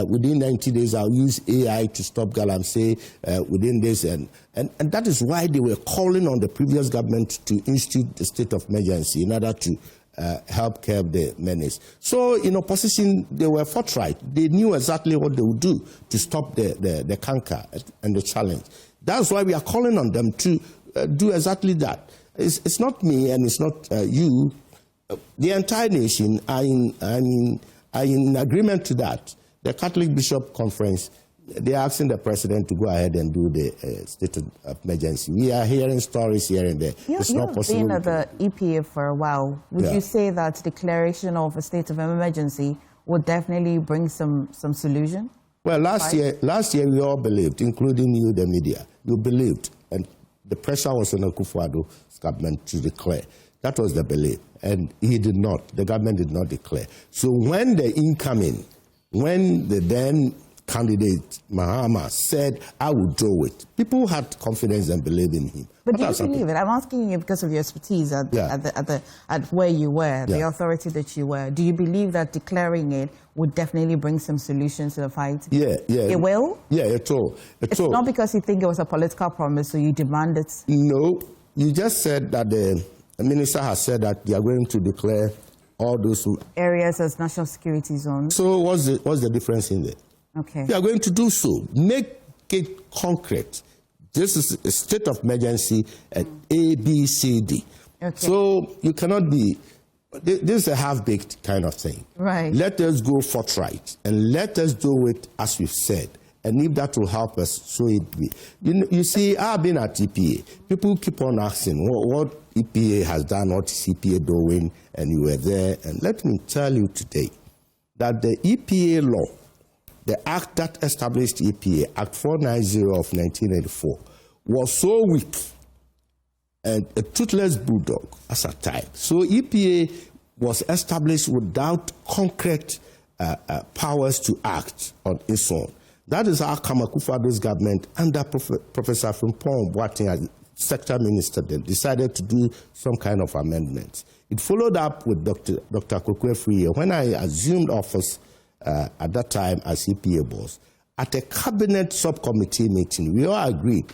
within 90 days I'll use AI to stop Galamsey within this. And that is why they were calling on the previous government to institute the state of emergency in order to help curb the menace. So in opposition, they were forthright. They knew exactly what they would do to stop the canker and the challenge. That's why we are calling on them to do exactly that. It's not me and it's not you. The entire nation are in agreement to that. The Catholic Bishop Conference, they are asking the president to go ahead and do the state of emergency. We are hearing stories here and there. It's not possible. You've been at the EPA for a while. Would you say that declaration of a state of emergency would definitely bring some solution? Well, last year we all believed, including you, the media. You believed, and the pressure was on Akufo-Addo's government to declare. That was the belief, and he did not. The government did not declare. So when the then candidate, Mahama, said, I will do it, people had confidence and believed in him. But do you believe it? I'm asking you because of your expertise at where you were, the authority that you were. Do you believe that declaring it would definitely bring some solutions to the fight? Yeah. It will? Yeah, it will. It's not because you think it was a political promise, so you demand it? No. You just said that the minister has said that they are going to declare all those areas as national security zones. So what's the difference in there? Okay. They are going to do so. Make it concrete. This is a state of emergency at A, B, C, D. Okay. So you cannot be. This is a half-baked kind of thing. Right. Let us go forthright and let us do it as we've said. And if that will help us, so it be. You see, I've been at EPA. People keep on asking what EPA has done, what is EPA doing, and you were there. And let me tell you today that the EPA law, the act that established EPA, Act 490 of 1984, was so weak and a toothless bulldog as a type. So EPA was established without concrete powers to act on its own. That is how Akufo-Addo's government, under Professor Frimpong Boateng as sector minister, then decided to do some kind of amendments. It followed up with Dr. Kokode-Nwamase when I assumed office at that time as EPA boss. At a cabinet subcommittee meeting, we all agreed,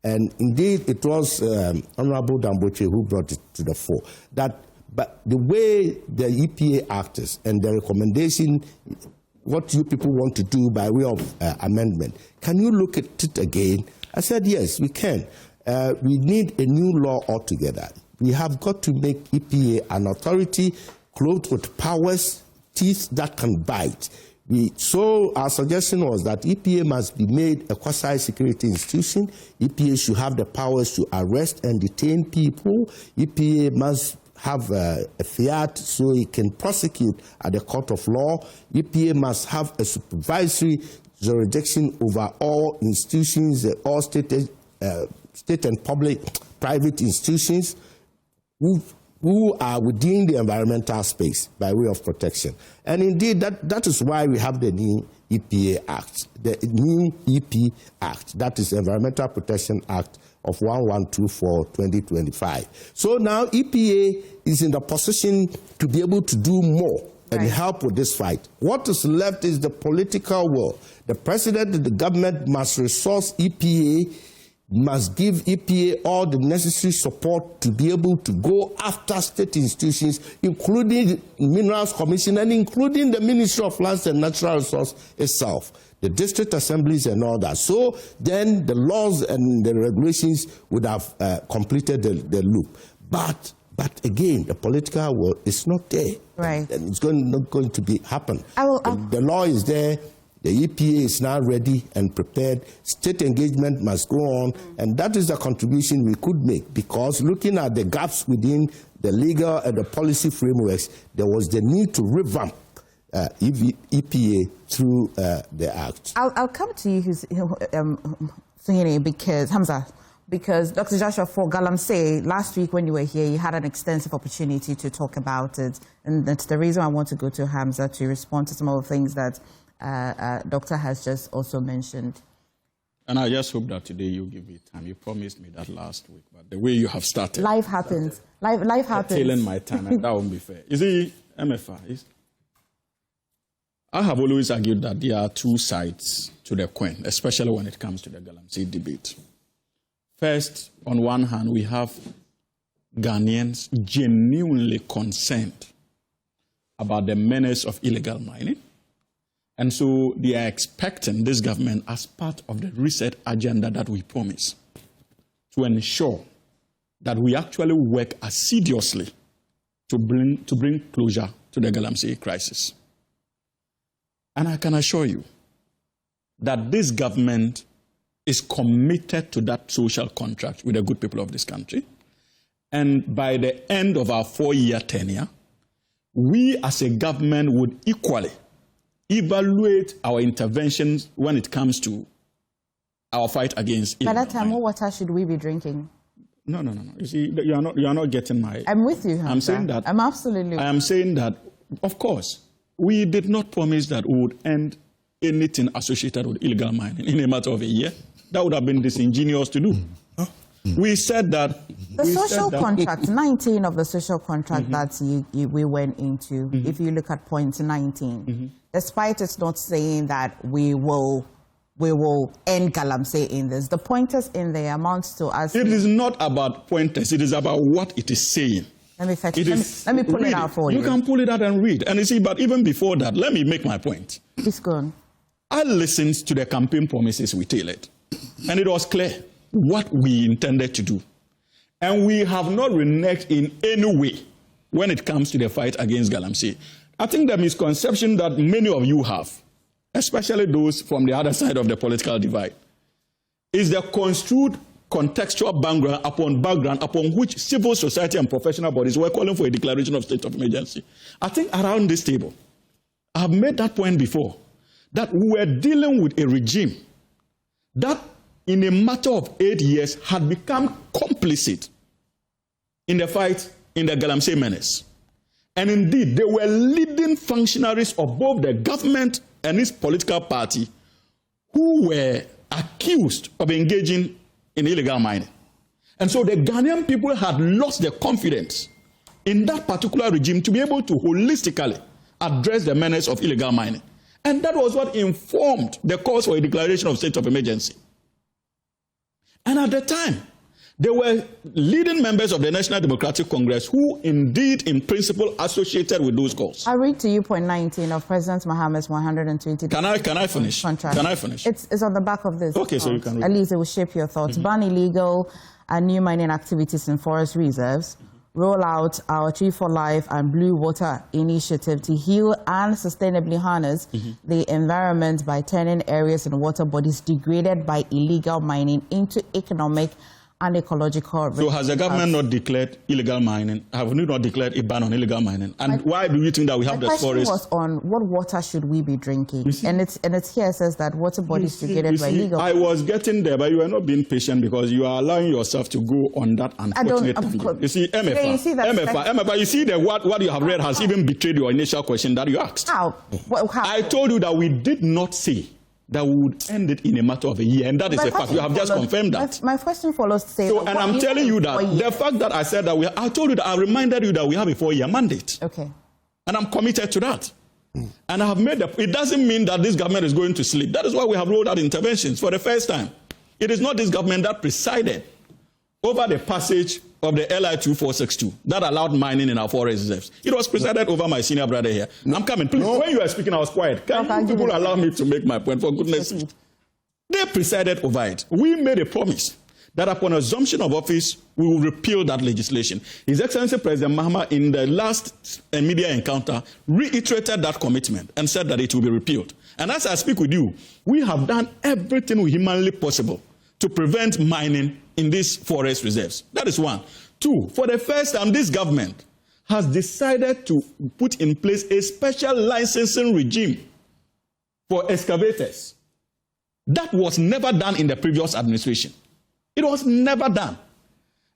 and indeed it was Honorable Damboche who brought it to the fore, that but the way the EPA actors and the recommendation, what you people want to do by way of amendment, can you look at it again? I said, yes, we can. We need a new law altogether. We have got to make EPA an authority clothed with powers, teeth that can bite. So our suggestion was that EPA must be made a quasi-security institution. EPA should have the powers to arrest and detain people. EPA must have a fiat so it can prosecute at the court of law. EPA must have a supervisory jurisdiction over all institutions, all state and private institutions who are within the environmental space by way of protection. And indeed, that is why we have the new EPA Act, the new EP Act, that is Environmental Protection Act of 1124/2025. So now EPA is in the position to be able to do more and help with this fight. What is left is the political will. The president and the government must resource EPA, must give EPA all the necessary support to be able to go after state institutions, including the Minerals Commission and including the Ministry of Lands and Natural Resources itself, the district assemblies and all that. So then the laws and the regulations would have completed the loop. But again, the political will is not there. Right. And it's not going to happen. The law is there. The EPA is now ready and prepared. State engagement must go on, and that is the contribution we could make, because looking at the gaps within the legal and the policy frameworks, there was the need to revamp EPA through the Act. I'll come to you, Sunyini, because Hamza, because Dr. Joshua, for Galamsey, last week when you were here, you had an extensive opportunity to talk about it, and that's the reason I want to go to Hamza to respond to some of the things that Doctor has just also mentioned. And I just hope that today you give me time. You promised me that last week, but the way you have started. Life happens. Life happens. Tailing my time, and that won't be fair. You see, MFR, I have always argued that there are two sides to the coin, especially when it comes to the Galamsey debate. First, on one hand, we have Ghanaians genuinely concerned about the menace of illegal mining. And so they are expecting this government, as part of the reset agenda that we promise, to ensure that we actually work assiduously to bring closure to the Galamsey crisis. And I can assure you that this government is committed to that social contract with the good people of this country. And by the end of our 4-year tenure, we as a government would equally evaluate our interventions when it comes to our fight against illegal By that time, what water should we be drinking? No. You see, you are not getting my... I'm with you, Hamza. I'm saying that... I'm absolutely... I am saying that, of course, we did not promise that we would end anything associated with illegal mining in a matter of a year. That would have been disingenuous to do. We said that... The social contract, 19 of the social contract that we went into, if you look at point 19, despite it's not saying that we will end Galamsey in this, the pointers in there amounts to us... It is not about pointers, it is about what it is saying. Let me fetch it. Let me pull it out for you. You can pull it out and read. And you see, but even before that, let me make my point. Please go on. I listened to the campaign promises we tailored, and it was clear what we intended to do. And we have not reneged in any way when it comes to the fight against Galamsey. I think the misconception that many of you have, especially those from the other side of the political divide, is the construed contextual background upon which civil society and professional bodies were calling for a declaration of state of emergency. I think around this table, I have made that point before, that we were dealing with a regime that in a matter of 8 years had become complicit in the fight in the Galamsey menace. And indeed, they were leading functionaries of both the government and its political party who were accused of engaging in illegal mining. And so the Ghanaian people had lost their confidence in that particular regime to be able to holistically address the menace of illegal mining. And that was what informed the calls for a declaration of state of emergency. And at the time, there were leading members of the National Democratic Congress who indeed, in principle, associated with those calls. I read to you point 19 of President Mohammed's 120 Can I finish? Contract. Can I finish? It's on the back of this. Okay, so you can read. At least it will shape your thoughts. Ban illegal and new mining activities in forest reserves. Roll out our Tree for Life and Blue Water initiative to heal and sustainably harness the environment by turning areas and water bodies degraded by illegal mining into economic and ecological risk. So has the government not declared illegal mining? Have we not declared a ban on illegal mining? And why do you think that we have the forest? The question was on what water should we be drinking? And it's here says that water bodies regulated by legal. I was getting there, but you are not being patient because you are allowing yourself to go on that unfortunate tangent. You see, MFA, you see that what you have read has even betrayed your initial question that you asked. How? I told you that we did not say that we would end it in a matter of a year, and that is a fact. You have just confirmed that. My question follows to say. So, and I'm telling you that the fact that I said that I told you that I reminded you that we have a 4-year mandate. Okay. And I'm committed to that. And I have made it doesn't mean that this government is going to sleep. That is why we have rolled out interventions for the first time. It is not this government that presided over the passage of the LI 2462 that allowed mining in our forest reserves. It was presided over my senior brother here. I'm coming. Please, when you were speaking, I was quiet. Can people allow me to make my point, for goodness sake? They presided over it. We made a promise that upon assumption of office, we will repeal that legislation. His Excellency President Mahama, in the last media encounter, reiterated that commitment and said that it will be repealed. And as I speak with you, we have done everything humanly possible to prevent mining in these forest reserves. That is one. Two, for the first time, this government has decided to put in place a special licensing regime for excavators. That was never done in the previous administration. It was never done.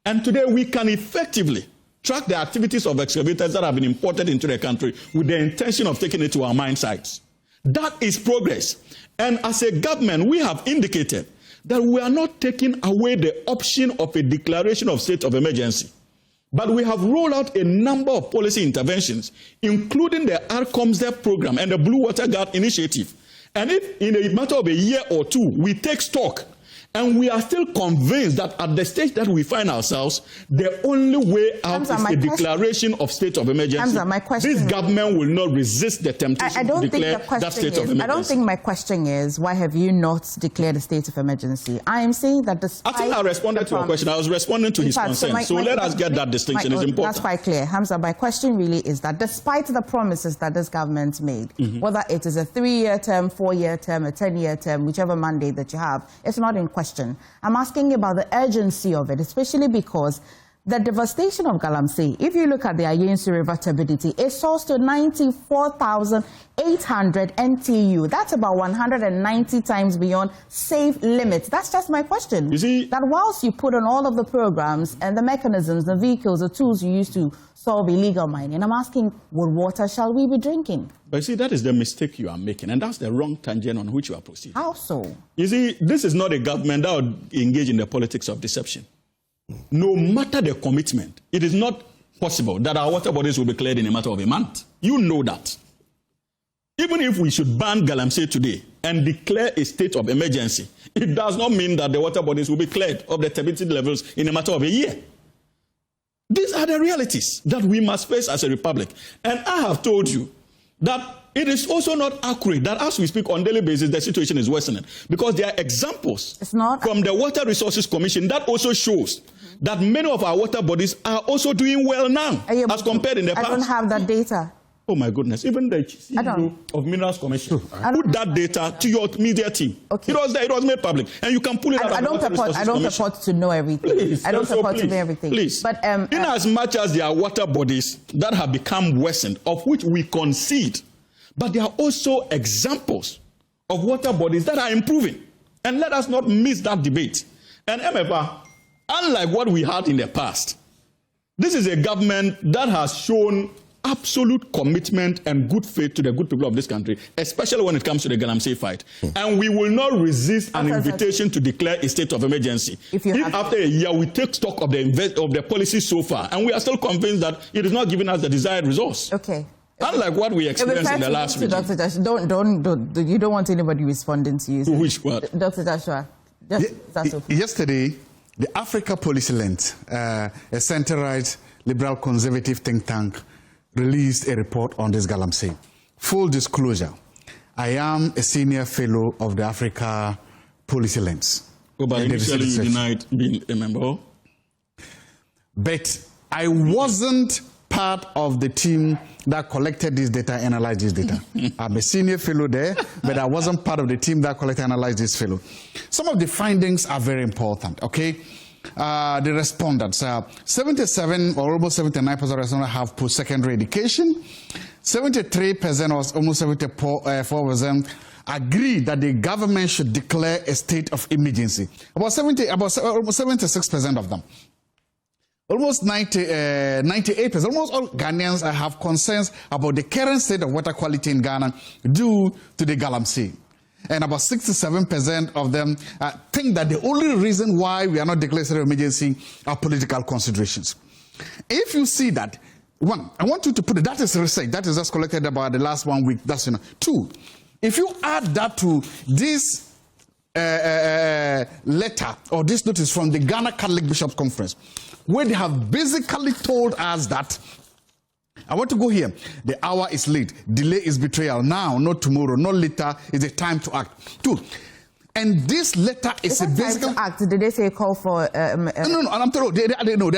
And today we can effectively track the activities of excavators that have been imported into the country with the intention of taking it to our mine sites. That is progress. And as a government, we have indicated that we are not taking away the option of a declaration of state of emergency. But we have rolled out a number of policy interventions, including the ARCOMSDEP program and the Blue Water Guard initiative. And if in a matter of a year or two, we take stock, and we are still convinced that at the stage that we find ourselves, the only way out is a declaration of state of emergency. This government will not resist the temptation to declare that state of emergency. I don't think my question is, why have you not declared a state of emergency? I am saying that despite... I think I responded to your question. I was responding to his concern. So let us get that distinction. It's important. That's quite clear. Hamza, my question really is that despite the promises that this government made, whether it is a 3-year term, 4-year term, a 10-year term, whichever mandate that you have, it's not in question. I'm asking about the urgency of it, especially because the devastation of Galamsey, if you look at the Ayensi River turbidity, it soars to 94,800 NTU. That's about 190 times beyond safe limits. That's just my question. You see, that whilst you put on all of the programs and the mechanisms, the vehicles, the tools you use to solve illegal mining, I'm asking, what water shall we be drinking? But you see, that is the mistake you are making, and that's the wrong tangent on which you are proceeding. How so? You see, this is not a government that would engage in the politics of deception. No matter the commitment, it is not possible that our water bodies will be cleared in a matter of a month. You know that. Even if we should ban Galamsey today and declare a state of emergency, it does not mean that the water bodies will be cleared of the turbidity levels in a matter of a year. These are the realities that we must face as a republic. And I have told you that it is also not accurate that as we speak on a daily basis, the situation is worsening. Because there are examples from the Water Resources Commission that also shows that many of our water bodies are also doing well now as compared in the past. I don't have that data. Oh my goodness, even the CEO of Minerals Commission put that data to your media team. Okay. It was there, it was made public. And you can pull it out I don't purport to know everything. Please, I don't purport to know everything. Please. But in as much as there are water bodies that have become worsened, of which we concede, but there are also examples of water bodies that are improving. And let us not miss that debate. And MFA, unlike what we had in the past, this is a government that has shown absolute commitment and good faith to the good people of this country, especially when it comes to the Galamsey fight. And we will not resist an invitation to declare a state of emergency. If after a year we take stock of the policy so far, and we are still convinced that it is not giving us the desired results. Okay. Unlike what we experienced in the last week. Dr. Joshua, you don't want anybody responding to you. To which word? Dr. Joshua. Yesterday, the Africa Policy Lens, a center-right liberal conservative think tank, released a report on this Galamsey. Full disclosure, I am a senior fellow of the Africa Policy Lens. Oh, but initially you denied being a member? But I wasn't part of the team that collected this data, analyzed this data. I'm a senior fellow there, but I wasn't part of the team that collected, analyzed this fellow. Some of the findings are very important, okay? the respondents. 77 or almost 79% of respondents have post-secondary education. 73% or almost 74% agree that the government should declare a state of emergency. Almost 76% of them. Almost 98%, almost all Ghanaians have concerns about the current state of water quality in Ghana due to the Galamsey. And about 67% of them think that the only reason why we are not declaring a state of emergency are political considerations. If you see that, one, I want you to put it, that is research, that is just collected about the last 1 week, that's, you know. Two, if you add that to this letter or this notice from the Ghana Catholic Bishops' Conference, where they have basically told us that, I want to go here, the hour is late, delay is betrayal, now, not tomorrow, not later, is the time to act. Two, and this letter is a basic act. Did they say a call for? No, I'm told they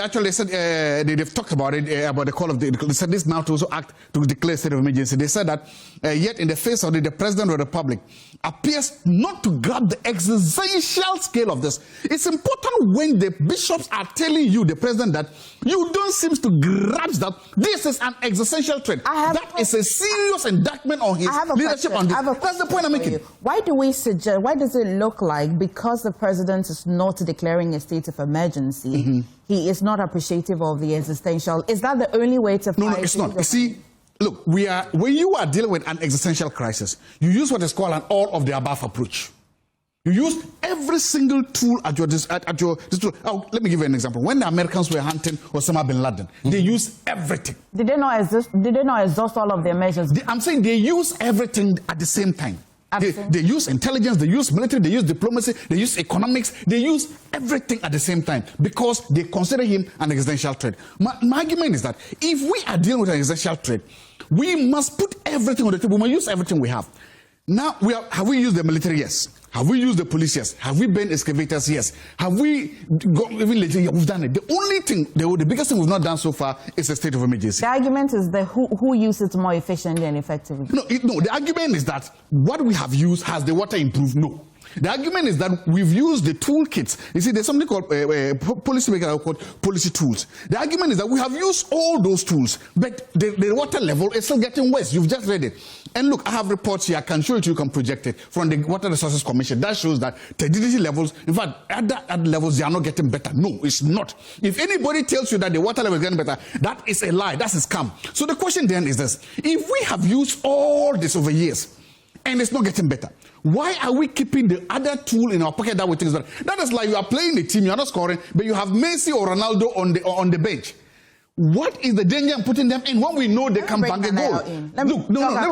actually said they've talked about it about the call of they said this now to also act to declare state of emergency. They said that yet in the face of the president of the republic appears not to grab the existential scale of this. It's important when the bishops are telling you, the president, that you don't seem to grasp that this is an existential threat. That is a serious indictment on his leadership. That's the point I'm making. Why do we suggest? Why does it look like because the president is not declaring a state of emergency, he is not appreciative of the existential? Is that the only way to fight? No, it's not. You see, look, when you are dealing with an existential crisis, you use what is called an all of the above approach. You use every single tool at your disposal. Oh, let me give you an example. When the Americans were hunting Osama bin Laden, they used everything. Did they not exhaust all of their measures? I'm saying they use everything at the same time. They use intelligence, they use military, they use diplomacy, they use economics, they use everything at the same time because they consider him an existential threat. My argument is that if we are dealing with an existential threat, we must put everything on the table. We must use everything we have. Now, have we used the military? Yes. Have we used the police? Yes. Have we burned excavators? Yes. Have we got even legit? Yeah, we've done it. The only thing, the biggest thing we've not done so far is a state of emergency. The argument is that who uses it more efficiently and effectively? No, the argument is that what we have used, has the water improved? No. The argument is that we've used the toolkits. You see, there's something called policy tools. The argument is that we have used all those tools, but the water level is still getting worse. You've just read it. And look, I have reports here. I can show it to you. You can project it from the Water Resources Commission. That shows that turbidity levels, in fact, at levels, they are not getting better. No, it's not. If anybody tells you that the water level is getting better, that is a lie. That's a scam. So the question then is this. If we have used all this over years, and it's not getting better, why are we keeping the other tool in our pocket that we think is better? That is like you are playing the team, you are not scoring, but you have Messi or Ronaldo on the bench. What is the danger in putting them in when we know they can bang a goal? Let me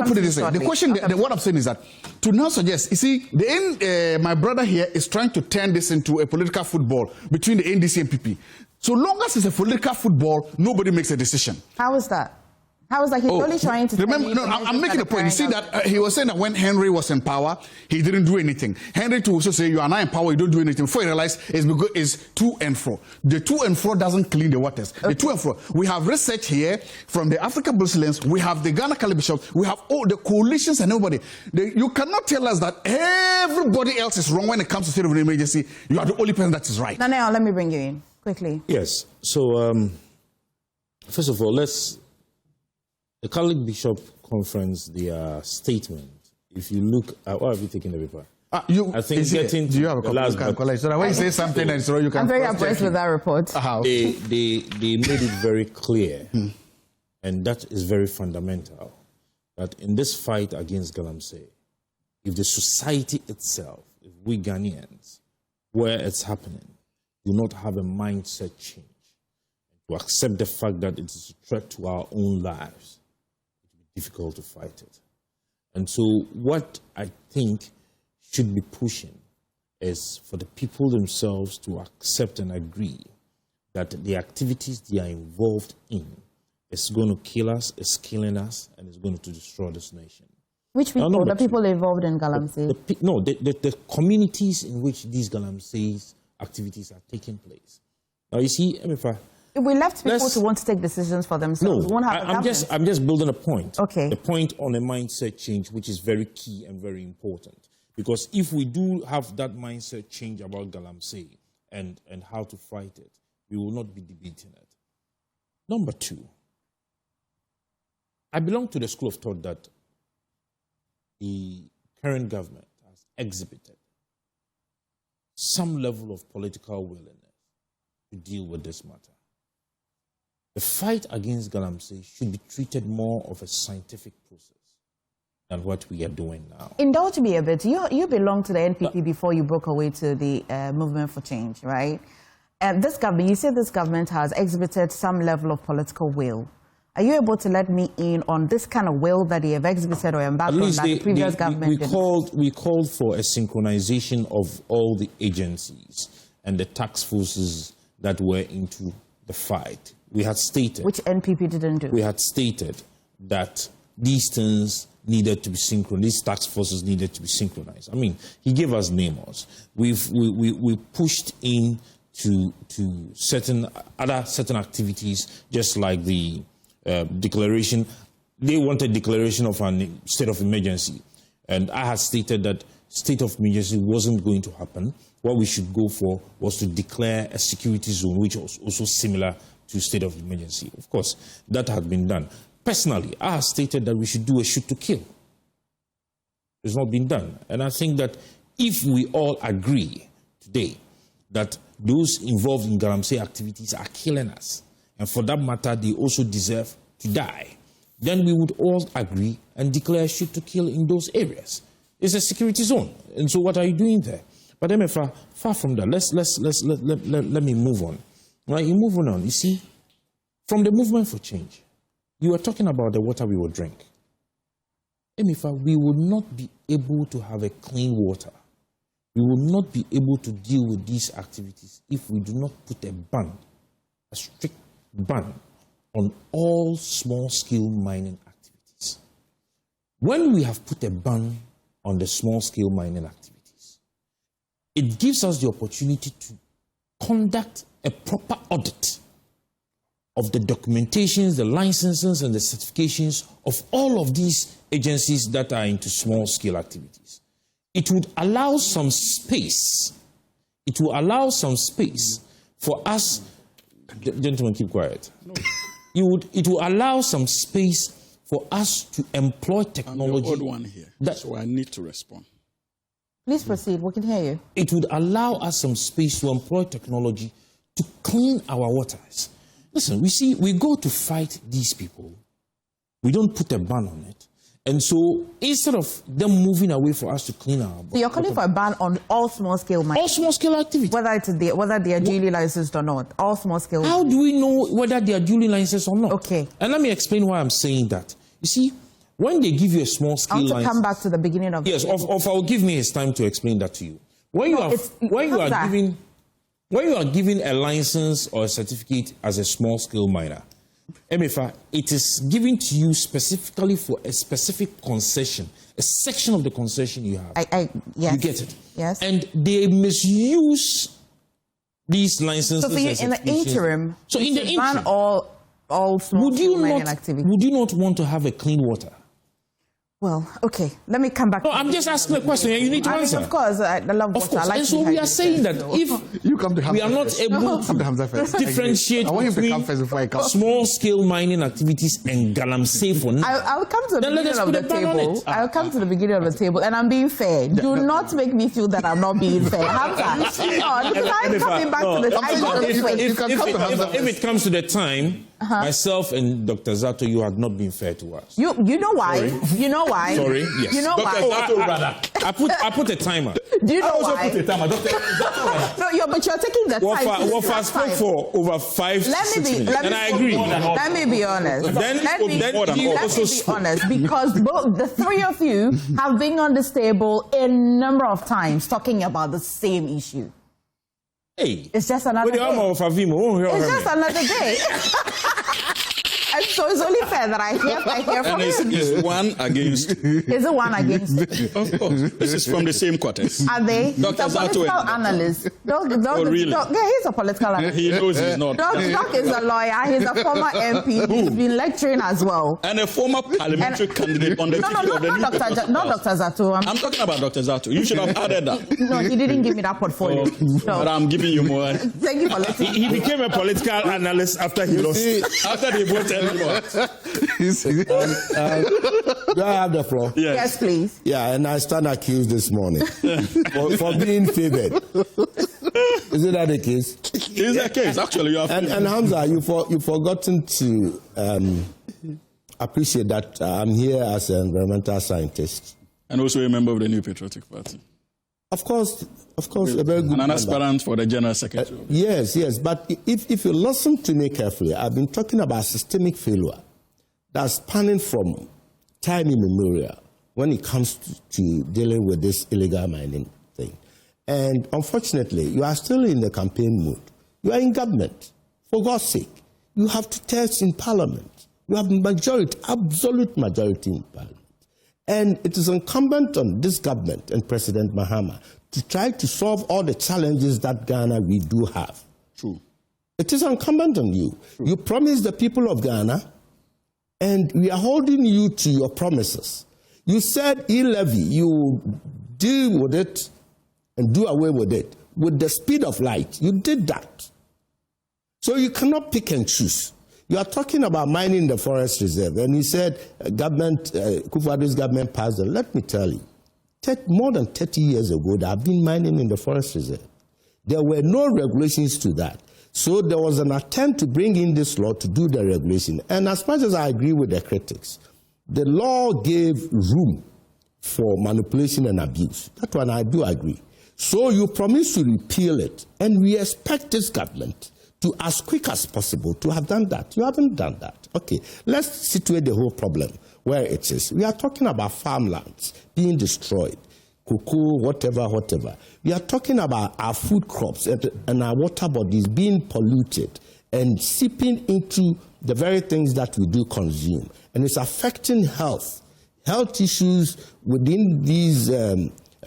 put it this way. The question, what I'm saying is that to now suggest, you see, my brother here is trying to turn this into a political football between the NDC and PP. So long as it's a political football, nobody makes a decision. How is that? How is that? He's only trying to... Remember, I'm making a point. You see that he was saying that when Henry was in power, he didn't do anything. Henry too also say, you are now in power, you don't do anything. Before he realized it's to and fro. The to and fro doesn't clean the waters. Okay. The to and fro. We have research here from the African Muslims. We have the Ghana Catholic Bishops. We have all the coalitions and everybody. You cannot tell us that everybody else is wrong when it comes to state of emergency. You are the only person that is right. Now, let me bring you in quickly. Yes. So, first of all, the Catholic Bishop Conference, their statement, if you look at what have you taken the paper? I think getting do you have a copy? So when you say something and so you can... I'm very impressed with that report. They made it very clear, and that is very fundamental, that in this fight against Galamsey, if the society itself, if we Ghanaians, where it's happening, do not have a mindset change, to accept the fact that it is a threat to our own lives, difficult to fight it. And so what I think should be pushing is for the people themselves to accept and agree that the activities they are involved in is going to kill us, is killing us, and is going to destroy this nation. Which people? The people involved in Galamsey? The communities in which these Galamsey activities are taking place. Now you see, if we left people to want to take decisions for themselves, we won't have I'm just building a point. Okay. A point on a mindset change, which is very key and very important. Because if we do have that mindset change about Galamsey, and how to fight it, we will not be debating it. Number two, I belong to the school of thought that the current government has exhibited some level of political willingness to deal with this matter. The fight against Galamsey should be treated more of a scientific process than what we are doing now. Indulge me a bit. You belong to the NPP before you broke away to the Movement for Change, right? And this government, you said this government has exhibited some level of political will. Are you able to let me in on this kind of will that they have exhibited or embarked on that the previous government did? We called for a synchronization of all the agencies and the task forces that were into the fight. We had stated... Which NPP didn't do. We had stated that these things needed to be synchronized. These task forces needed to be synchronized. I mean, he gave us names. We pushed in to certain activities, just like the declaration. They wanted declaration of a state of emergency. And I had stated that state of emergency wasn't going to happen. What we should go for was to declare a security zone, which was also similar to state of emergency. Of course, that had been done. Personally, I have stated that we should do a shoot to kill. It's not been done. And I think that if we all agree today that those involved in Galamsey activities are killing us, and for that matter, they also deserve to die, then we would all agree and declare a shoot to kill in those areas. It's a security zone. And so what are you doing there? But then far from that, let me move on. Right, you move on. You see, from the Movement for Change, you were talking about the water we will drink. Emifa, we will not be able to have a clean water. We will not be able to deal with these activities if we do not put a ban, a strict ban, on all small-scale mining activities. When we have put a ban on the small-scale mining activities, it gives us the opportunity to conduct a proper audit of the documentations, the licenses, and the certifications of all of these agencies that are into small-scale activities. It would allow some space. It will allow some space for us. Gentlemen, keep quiet. No. It will allow some space for us to employ technology. I'm the odd one here, so I need to respond. Please proceed. We can hear you. It would allow us some space to employ technology to clean our waters. Listen, we go to fight these people. We don't put a ban on it. And so instead of them moving away for us to clean our So you're calling for a ban on all small-scale mining? All small-scale activities. Whether they are duly licensed or not. All small-scale. How do we know whether they are duly licensed or not? Okay. And let me explain why I'm saying that. You see, when they give you a small-scale license... I want to come back to the beginning of... Yes, I'll give me his time to explain that to you. When you are given a license or a certificate as a small-scale miner, MFA, it is given to you specifically for a specific concession, a section of the concession you have. Yes. You get it? Yes. And they misuse these licenses. So in the interim, ban all small-scale mining activities. Would you not want to have a clean water? Well, okay, let me come back. No, I'm just asking a question and you need to answer. Of course, I love water. Of course. And so we are saying that if you come to we are not able to differentiate between small-scale mining activities and Galamsey for now, I'll come to the beginning of the table. I'll come to the beginning of the table, and I'm being fair. Do not make me feel that I'm not being fair. Hamza, I'm coming back to the table. If it comes to the time, myself and Dr. Zato, you have not been fair to us. You know why? You know why? Sorry, yes. You know Dr. why? I put a timer. Do you know why? I also put a timer. No, but you're taking the time. Wafa spoke for over 5 to 6 minutes, and I agree. Let me be honest. Let me be honest, because the three of you have been on this table a number of times talking about the same issue. Hey, it's just another day. It's just another day. And so it's only fair that I hear from him. It's one against. Is it one against? Of course. This is from the same quarters. Are they? Dr. He's a political analyst. Really? He's a political analyst. He knows he's not. Doc is a lawyer. He's a former MP. He's been lecturing as well. And a former parliamentary candidate on the ticket of the new not Dr. Zato. I'm talking about Dr. Zato. You should have added that. No, he didn't give me that portfolio. But I'm giving you more. Thank you for letting me. He became a political analyst after he lost. After they voted him out. Do I have the floor? Yes, please. Yeah, and I stand accused this morning for being favored. Is it that the case? It's the case. Actually, you have. And Hamza, you've forgotten to appreciate that I'm here as an environmental scientist. And also a member of the New Patriotic Party. Of course, a very good and an aspirant for the General Secretary. Yes, but if you listen to me carefully, I've been talking about systemic failure that's spanning from time immemorial when it comes to dealing with this illegal mining thing. And unfortunately, you are still in the campaign mode. You are in government. For God's sake, you have to test in Parliament. You have majority, absolute majority in Parliament. And it is incumbent on this government and President Mahama to try to solve all the challenges that Ghana we do have. True. It is incumbent on you. True. You promised the people of Ghana, and we are holding you to your promises. You said e-levy, you deal with it and do away with it with the speed of light. You did that. So you cannot pick and choose. You are talking about mining the forest reserve, and you said Kufuor's government passed it. Let me tell you, more than 30 years ago, they have been mining in the forest reserve. There were no regulations to that. So there was an attempt to bring in this law to do the regulation. And as much as I agree with the critics, the law gave room for manipulation and abuse. That one I do agree. So you promised to repeal it, and we expect this government to, as quick as possible, to have done that. You haven't done that. Okay, let's situate the whole problem where it is. We are talking about farmlands being destroyed, cocoa, whatever. We are talking about our food crops and our water bodies being polluted and seeping into the very things that we do consume. And it's affecting health. Health issues within these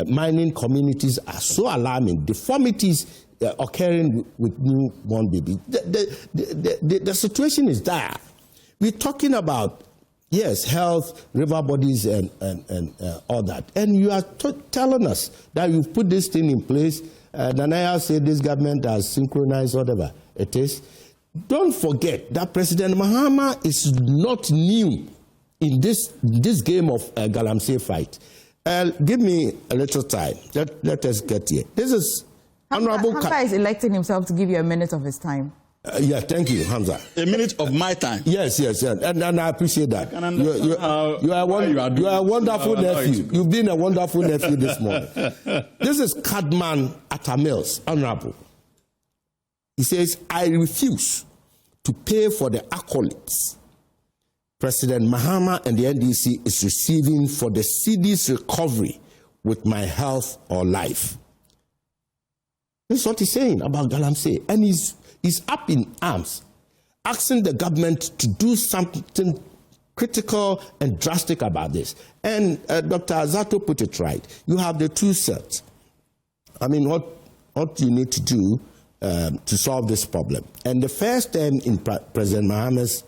mining communities are so alarming. Deformities occurring with newborn baby. The situation is dire. We're talking about, yes, health, river bodies, and all that. And you are telling us that you've put this thing in place. Nanaya said this government has synchronized whatever it is. Don't forget that President Mahama is not new in this game of Galamsey fight. Give me a little time. Let us get here. This is Honorable Hamza is electing himself to give you a minute of his time. Yeah, thank you, Hamza. A minute of my time. Yes, and I appreciate that. You are a wonderful nephew. You've been a wonderful nephew this morning. This is Cadman Atamils, Honorable. He says, I refuse to pay for the accolades President Mahama and the NDC is receiving for the city's recovery with my health or life. This is what he's saying about Galamsey. And he's up in arms, asking the government to do something critical and drastic about this. And Dr. Zato put it right. You have the two sets. I mean, what you need to do to solve this problem. And the first term in President Mahama's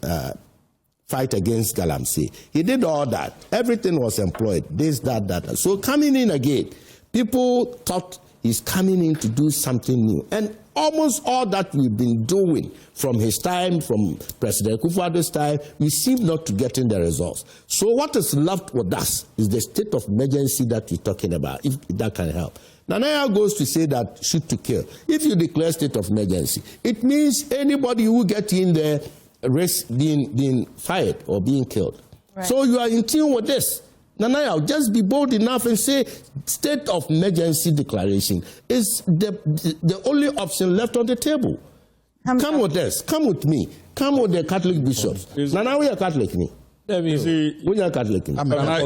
fight against Galamsey, he did all that. Everything was employed, this, that. So coming in again, people thought he's coming in to do something new. And almost all that we've been doing from his time, from President Kufuor's time, we seem not to get in the results. So what is left with us is the state of emergency that we're talking about, if that can help. Nanaya goes to say that shoot to kill. If you declare state of emergency, it means anybody who gets in there risks being fired or being killed. Right. So you are in tune with this. Nanaya, just be bold enough and say state of emergency declaration is the only option left on the table. Come with us. Come with me. Come with the Catholic bishops. Nanaya, we are Catholic. You see, when you're Catholic, can I?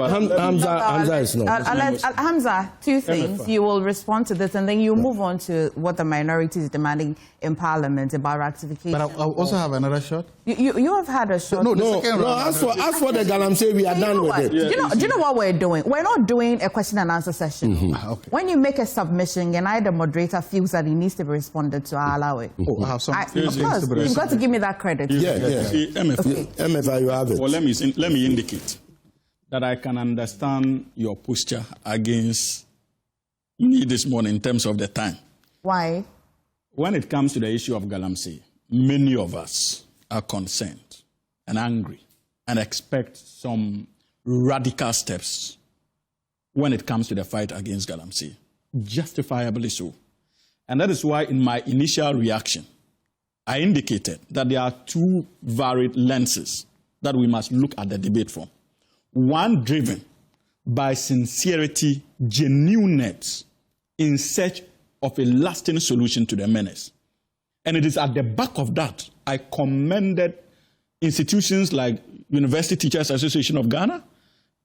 Hamza is not. Hamza, two things. You will respond to this, and then you move on to what the minority is demanding in Parliament about ratification. But I also have another shot. You have had a shot. No. As for the Galamsey, we are done with it. Do you know what we're doing? We're not doing a question and answer session. Okay. When you make a submission, and the moderator feels that it needs to be responded to, I allow it. I have some. Of course, you've got to give me that credit. Yeah. See, MFA, you have it. Well, let me indicate that I can understand your posture against me this morning in terms of the time. Why? When it comes to the issue of Galamsey, many of us are concerned and angry and expect some radical steps when it comes to the fight against Galamsey, justifiably so. And that is why in my initial reaction, I indicated that there are two varied lenses that we must look at the debate from. One driven by sincerity, genuineness in search of a lasting solution to the menace. And it is at the back of that I commended institutions like University Teachers Association of Ghana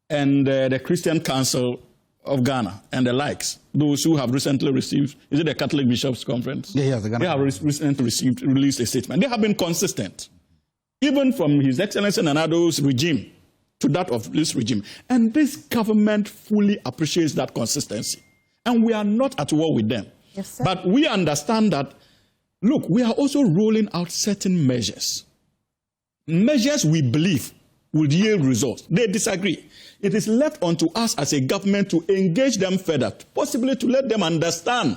and the Christian Council of Ghana and the likes, those who have recently received, is it the Catholic Bishops' Conference? They have recently released a statement. They have been consistent, even from His Excellency Nanado's regime to that of this regime. And this government fully appreciates that consistency. And we are not at war with them. Yes, sir. But we understand that, look, we are also rolling out certain measures. Measures we believe will yield results. They disagree. It is left unto us as a government to engage them further, possibly to let them understand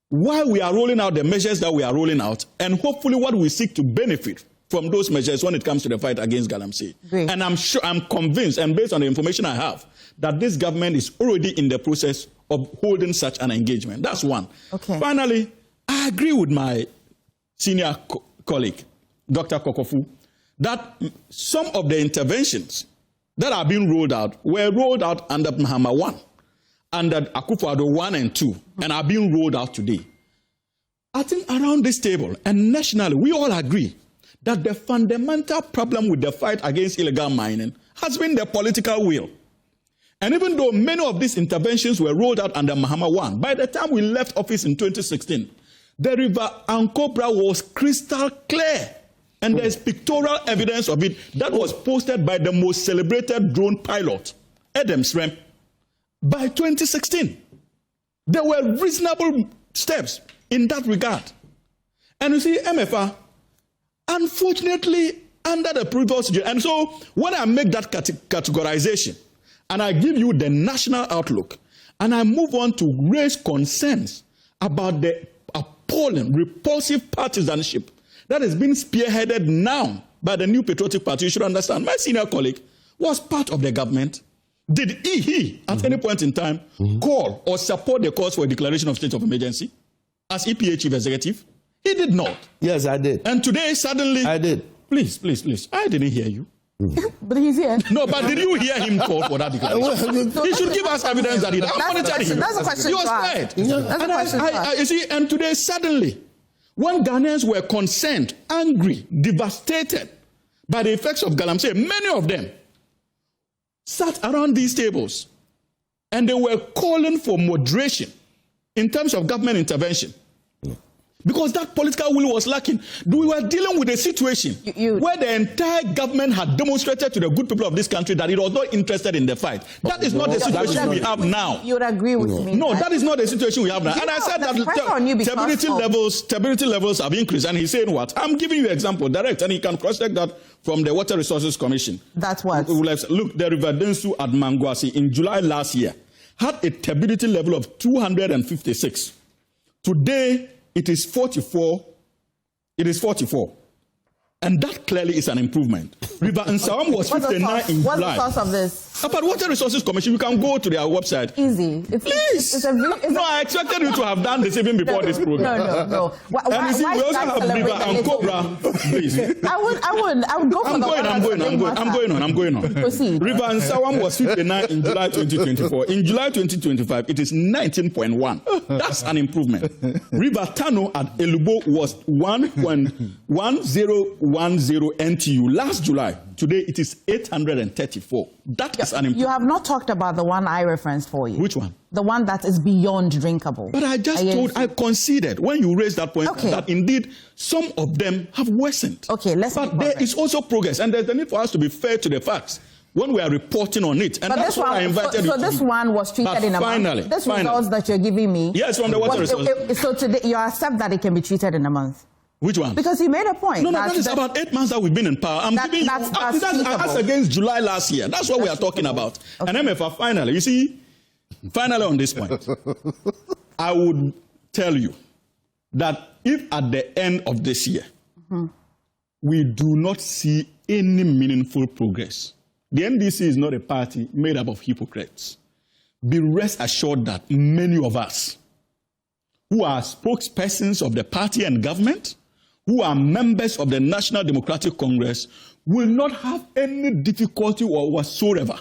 why we are rolling out the measures that we are rolling out, and hopefully what we seek to benefit from those measures when it comes to the fight against Galamsey. And I'm convinced, and based on the information I have, that this government is already in the process of holding such an engagement. That's one. Okay. Finally, I agree with my senior colleague, Dr. Kokofu, that some of the interventions that are being rolled out were rolled out under Mahama 1, under Akufo-Addo 1 and 2, and are being rolled out today. I think around this table and nationally, we all agree that the fundamental problem with the fight against illegal mining has been the political will. And even though many of these interventions were rolled out under Mahama 1, by the time we left office in 2016, the river Ankobra was crystal clear. And there's pictorial evidence of it that was posted by the most celebrated drone pilot, Adam Srem, by 2016. There were reasonable steps in that regard. And you see, MFA, unfortunately, under the previous, and so when I make that categorization, and I give you the national outlook, and I move on to raise concerns about the appalling, repulsive partisanship that is being spearheaded now by the new patriotic party. You should understand, my senior colleague was part of the government. Did he at any point in time, call or support the cause for a declaration of state of emergency as EPA chief executive? He did not. Yes, I did. And today, suddenly... I did. Please. I didn't hear you. But he's here. No, but did you hear him call for that declaration? He should give us evidence that he did. I'm monitoring him. That's a question. He was quiet. That's a question. You see, and today, suddenly, when Ghanaians were concerned, angry, devastated by the effects of Galamsey, many of them sat around these tables and they were calling for moderation in terms of government intervention. Because that political will was lacking. We were dealing with a situation where the entire government had demonstrated to the good people of this country that it was not interested in the fight. That is not the situation we have now. You would agree with me. No, that is not the situation we have now. And I said that stability levels have increased. And he's saying what? I'm giving you an example, direct, and he can cross-check that from the Water Resources Commission. That's what? Look, the River Densu at Mangwasi in July last year had a stability level of 256. Today, it is 44. It is 44. And that clearly is an improvement. River Nsawam was 59 in July. What's the source of this? About Water Resources Commission, you can go to their website. Easy. Please. No, I expected you to have done this even before this program. No. And you see, we also have River and Cobra. Please. I would go for I'm going on. Proceed. River and Sawam was 59 in July 2024. In July 2025, it is 19.1. That's an improvement. River Tano at Elubo was 1.1010 NTU last July. Today it is 834. That is an improvement. You have not talked about the one I referenced for you. Which one? The one that is beyond drinkable. But I conceded when you raised that point that indeed some of them have worsened. Okay, but there is also progress, and there's the need for us to be fair to the facts when we are reporting on it. And but that's what I invited you to. So this one was treated in a month. This results that you're giving me. Yes, from the Water Resources. So today you accept that it can be treated in a month. Which one? Because you made a point. No, that is about 8 months that we've been in power. I'm giving you that's against July last year. That's what we are talking about. Okay. And MFA, finally, you see, finally on this point, I would tell you that if at the end of this year, we do not see any meaningful progress, the NDC is not a party made up of hypocrites. Be rest assured that many of us who are spokespersons of the party and government, who are members of the National Democratic Congress, will not have any difficulty or whatsoever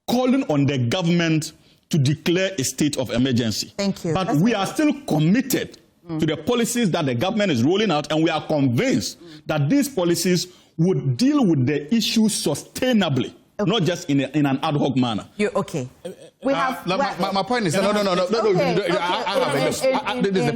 calling on the government to declare a state of emergency. Thank you. But we are still committed to the policies that the government is rolling out, and we are convinced that these policies would deal with the issue sustainably, not just in an ad hoc manner. Okay. We have. My point is, no. This is the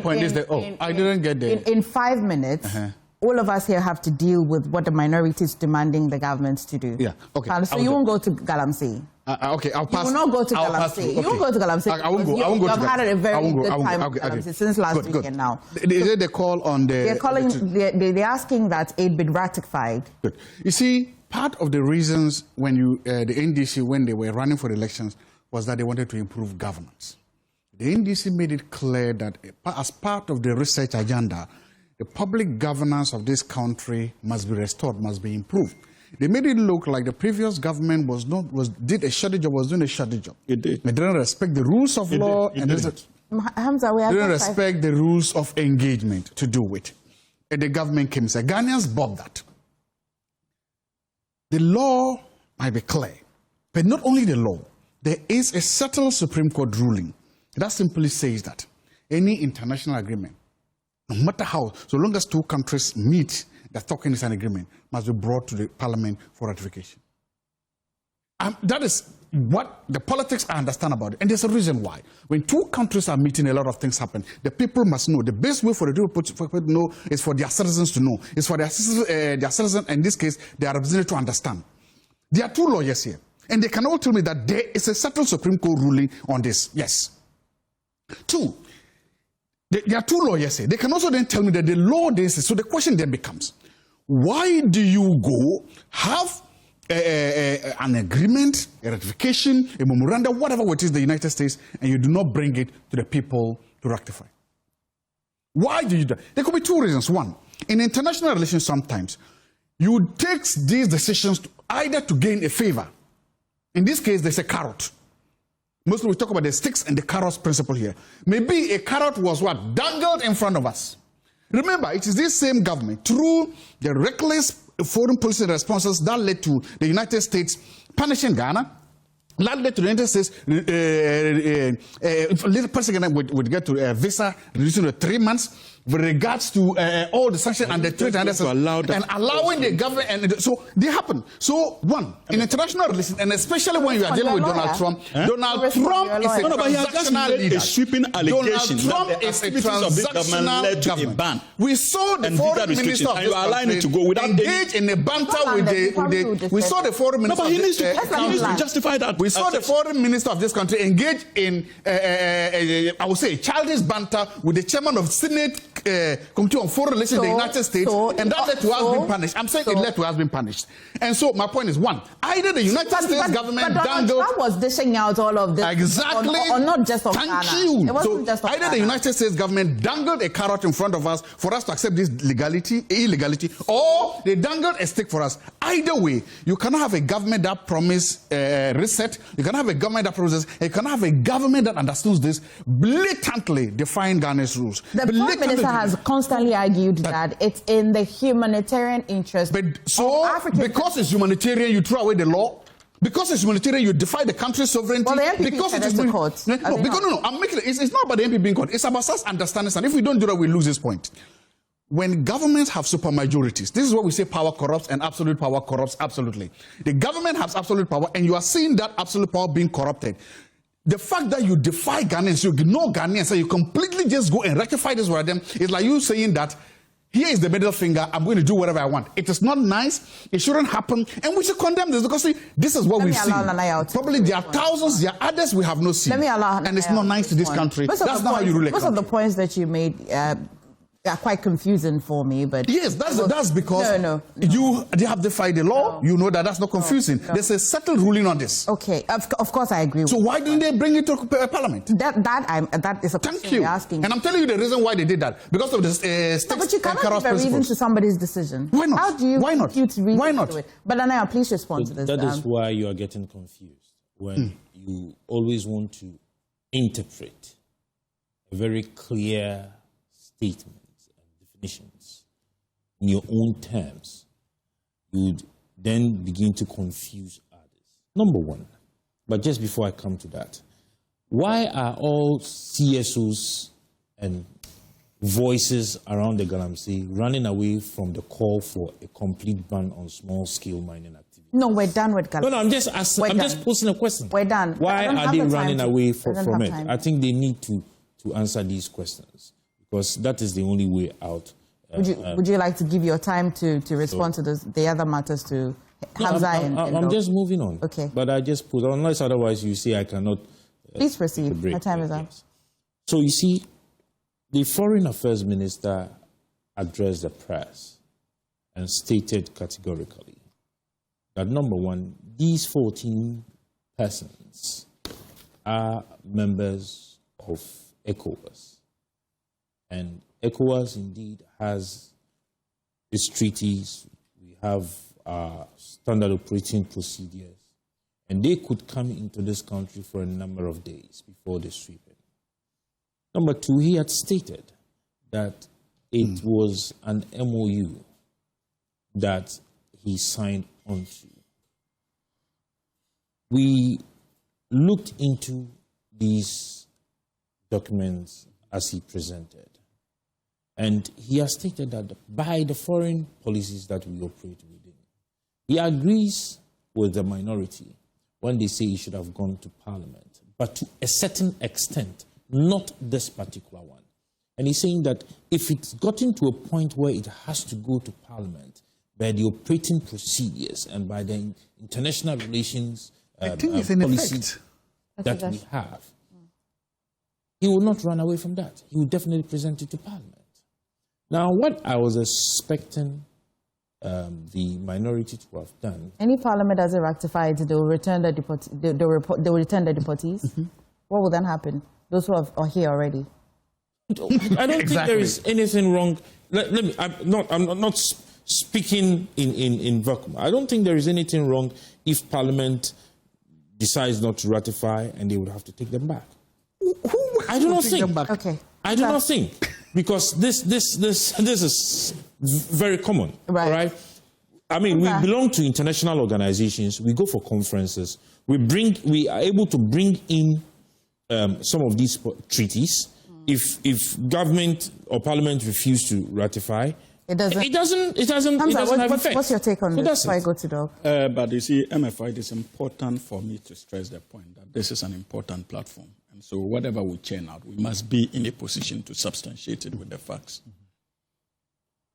point. I didn't get there. In 5 minutes, all of us here have to deal with what the minority is demanding the government to do. Yeah. Okay. So you won't go to Galamsey. Okay, I'll pass. You will not go to Galamsey. You won't go to Galamsey. I won't go. I won't go. You've had a very good time at Galamsey since last weekend now. Is it the call on the? They're calling. They're asking that it be ratified. Good. You see, part of the reasons when the NDC, when they were running for the elections, was that they wanted to improve governance. The NDC made it clear that as part of the research agenda, the public governance of this country must be restored, must be improved. They made it look like the previous government did a shoddy job, was doing a shoddy job. It did. They didn't respect the rules of law and didn't respect the rules of engagement to do it. And the government came and said, Ghanaians bought that. The law might be clear, but not only the law. There is a settled Supreme Court ruling that simply says that any international agreement, no matter how, so long as two countries meet, that talking is an agreement, must be brought to the parliament for ratification. That is what the politics I understand about it. And there's a reason why. When two countries are meeting, a lot of things happen. The people must know. The best way for the people to know is for their citizens to know. It's for their citizens, in this case, their representatives to understand. There are two lawyers here. And they can all tell me that there is a settled Supreme Court ruling on this. Yes. Two, there are two lawyers here. They can also then tell me that the law this is. So the question then becomes, why do you go have an agreement, a ratification, a memorandum, whatever it is, the United States, and you do not bring it to the people to rectify? Why do you do that? There could be two reasons. One, in international relations sometimes, you take these decisions either to gain a favor. In this case, there's a carrot. Mostly we talk about the sticks and the carrots principle here. Maybe a carrot was what? Dangled in front of us. Remember, it is this same government, through the reckless foreign policy responses that led to the United States punishing Ghana, that led to the United States, little person would get to a visa, reducing to 3 months, with regards to all the sanctions and the trade and allowing the government, and so they happen. So one, in international relations, and especially when you are dealing with Donald Trump, Donald Trump is a transactional leader. A sweeping allegation Donald Trump is a transactional government. We saw the foreign minister of this country engage in a banter with the. We saw the foreign minister. No, but he needs to justify that. We saw the foreign minister of this country engage in, I would say, childish banter with the chairman of Senate Committee on Foreign Relations in the United States, and that led to us being punished. I'm saying it led to us being punished. And so my point is, one, either the United States government dangled... Trump was dishing out all of this. Exactly. Or not just of Thank Ghana. you. It wasn't just of either Ghana. the United States government dangled a carrot in front of us for us to accept this illegality, or they dangled a stick for us. Either way, you cannot have a government that promises reset. You cannot have a government that promises. You cannot have a government that understands this, blatantly defying Ghana's rules. The Prime Minister has constantly argued that it's in the humanitarian interest of African... Because it's humanitarian, you throw away the law. Because it's humanitarian, you defy the country's sovereignty. Well, the MPP because said it's to court. I'm making it. It's not about the MPP being court. It's about us understanding. And if we don't do that, we lose this point. When governments have supermajorities, this is what we say power corrupts and absolute power corrupts absolutely. The government has absolute power, and you are seeing that absolute power being corrupted. The fact that you defy Ghanaians, you ignore Ghanaians, and you completely just go and rectify this with them, is like you saying that here is the middle finger, I'm going to do whatever I want. It is not nice, it shouldn't happen, and we should condemn this because see, this is what we've seen. Probably there are thousands, there are others we have not seen. And it's not nice to this country. That's not how you rule a country. Most of the points that you made are quite confusing for me, but... Yes, that's because they have defied the law. You know that's not confusing. There's a settled ruling on this. Okay, of course I agree. So why didn't they bring it to Parliament? That is a question you're asking. And I'm telling you the reason why they did that. Because of the but you cannot give a reason to somebody's decision. Why not? How do you why not? Why not? To it? But Anaya, please respond to this. That is why you are getting confused. When you always want to interpret a very clear statement in your own terms, you would then begin to confuse others. Number one, but just before I come to that, why are all CSOs and voices around the Galamsey running away from the call for a complete ban on small-scale mining activity? No, we're done with Galamsey. No, I'm just posing a question. We're done. Why are they running away from it? I think they need to answer these questions, because that is the only way out. Would you like to give your time to respond to the other matters to Hamza? I'm just moving on. Okay. But I just put, unless otherwise you say I cannot. Please proceed. My time is up. So you see, the Foreign Affairs Minister addressed the press and stated categorically that, number one, these 14 persons are members of ECOWAS. And ECOWAS indeed has its treaties, we have standard operating procedures, and they could come into this country for a number of days before they sweep in. Number two, he had stated that it was an MOU that he signed onto. We looked into these documents as he presented. And he has stated that by the foreign policies that we operate within, he agrees with the minority when they say he should have gone to Parliament, but to a certain extent, not this particular one. And he's saying that if it's gotten to a point where it has to go to Parliament, by the operating procedures and by the international relations policies that we have, he will not run away from that. He will definitely present it to Parliament. Now, what I was expecting the minority to have done... Any Parliament doesn't rectify it, they will return the deportees. What will then happen? Those who are here already. I don't think there is anything wrong. I'm not speaking in vacuum. I don't think there is anything wrong if Parliament decides not to ratify and they would have to take them back. I do not think. Okay. I do not think, because this is very common. Right. All right. I mean, we belong to international organizations. We go for conferences. We are able to bring in some of these treaties. If government or Parliament refuse to ratify, it doesn't have effect. What's your take on this before I go to Doug? But you see, MFI, it is important for me to stress the point that this is an important platform. And so whatever we churn out, we must be in a position to substantiate it with the facts.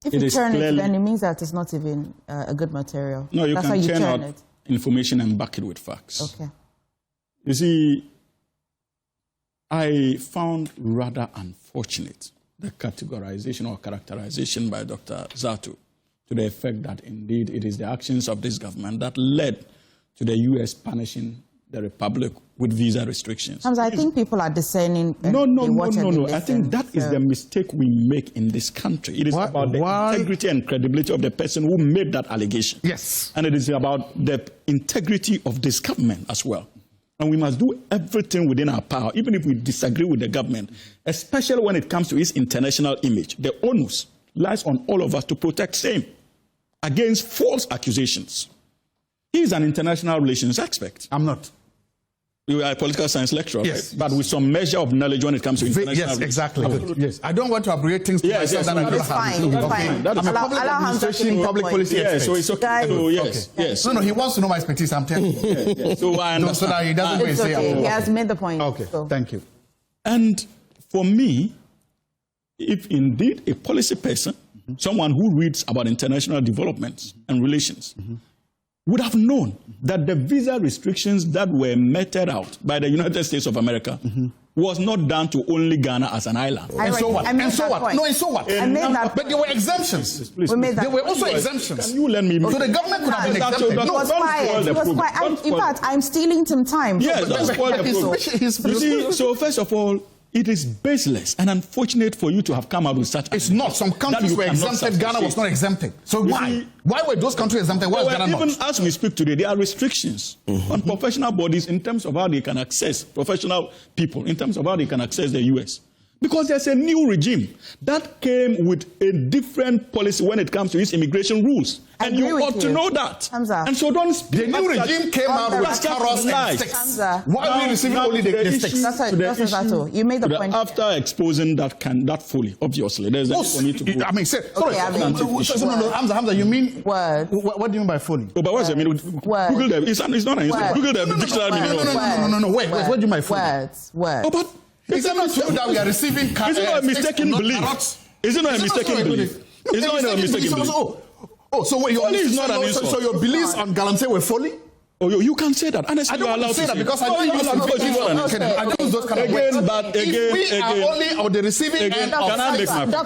If you churn it, then it means that it's not even a good material. No, you can churn out information and back it with facts. Okay. You see, I found rather unfortunate the categorization or characterization by Dr. Zato to the effect that indeed it is the actions of this government that led to the U.S. punishing the Republic with visa restrictions. I think people are discerning. No. I think that is the mistake we make in this country. It is about the integrity and credibility of the person who made that allegation. Yes. And it is about the integrity of this government as well. And we must do everything within our power, even if we disagree with the government, especially when it comes to its international image. The onus lies on all of us to protect same against false accusations. He is an international relations expert. I'm not. You are a political science lecturer, yes, right? But with some measure of knowledge when it comes to international relations. Yes, exactly. Absolutely. Yes. I don't want to abbreviate things to myself that I don't have. Fine. I'm a public administration, public policy expert. Yeah, so it's okay. So, yes, yes. No, he wants to know my expertise, I'm telling you. So I understand. So that he doesn't it's say okay. He has made the point. Okay, thank you. And for me, if indeed a policy person, someone who reads about international developments and relations, would have known that the visa restrictions that were meted out by the United States of America was not done to only Ghana as an island. And so what? And so what? No, and so what? But there were exemptions. There were also exemptions. Can you let me? So the government could have been exempted. He was quiet. In fact, I'm stealing some time. Yes, that's spoil the program. You see, so first of all, it is baseless and unfortunate for you to have come out with such. It's not. Some countries were exempted. Ghana was not exempted. So why? Why were those countries exempted? Why was Ghana not? Even as we speak today, there are restrictions on professional bodies in terms of how they can access professional people, in terms of how they can access the U.S. Because there's a new regime that came with a different policy when it comes to its immigration rules. And you ought to know that. And so don't speak. The new regime came out with carrots and sticks. Why are we receiving only the sticks? You made the point. After exposing that fully, obviously, there's a need for me to go. I mean, Hamza, you mean words? What do you mean by fully? Oh, but what's it mean? Google them. It's not an answer. Google the dictionary meaning. No. Wait. What do you mean by fully? Words. Oh, but is it not true that we are receiving carrots? Is it not a mistaken belief? Is it not a mistaken belief? Is it not a mistaken belief? So your beliefs on Galamsey were folly? Oh, you can say that. Honestly, I don't want to say that because I don't use those kind of words. If we are only on the receiving end of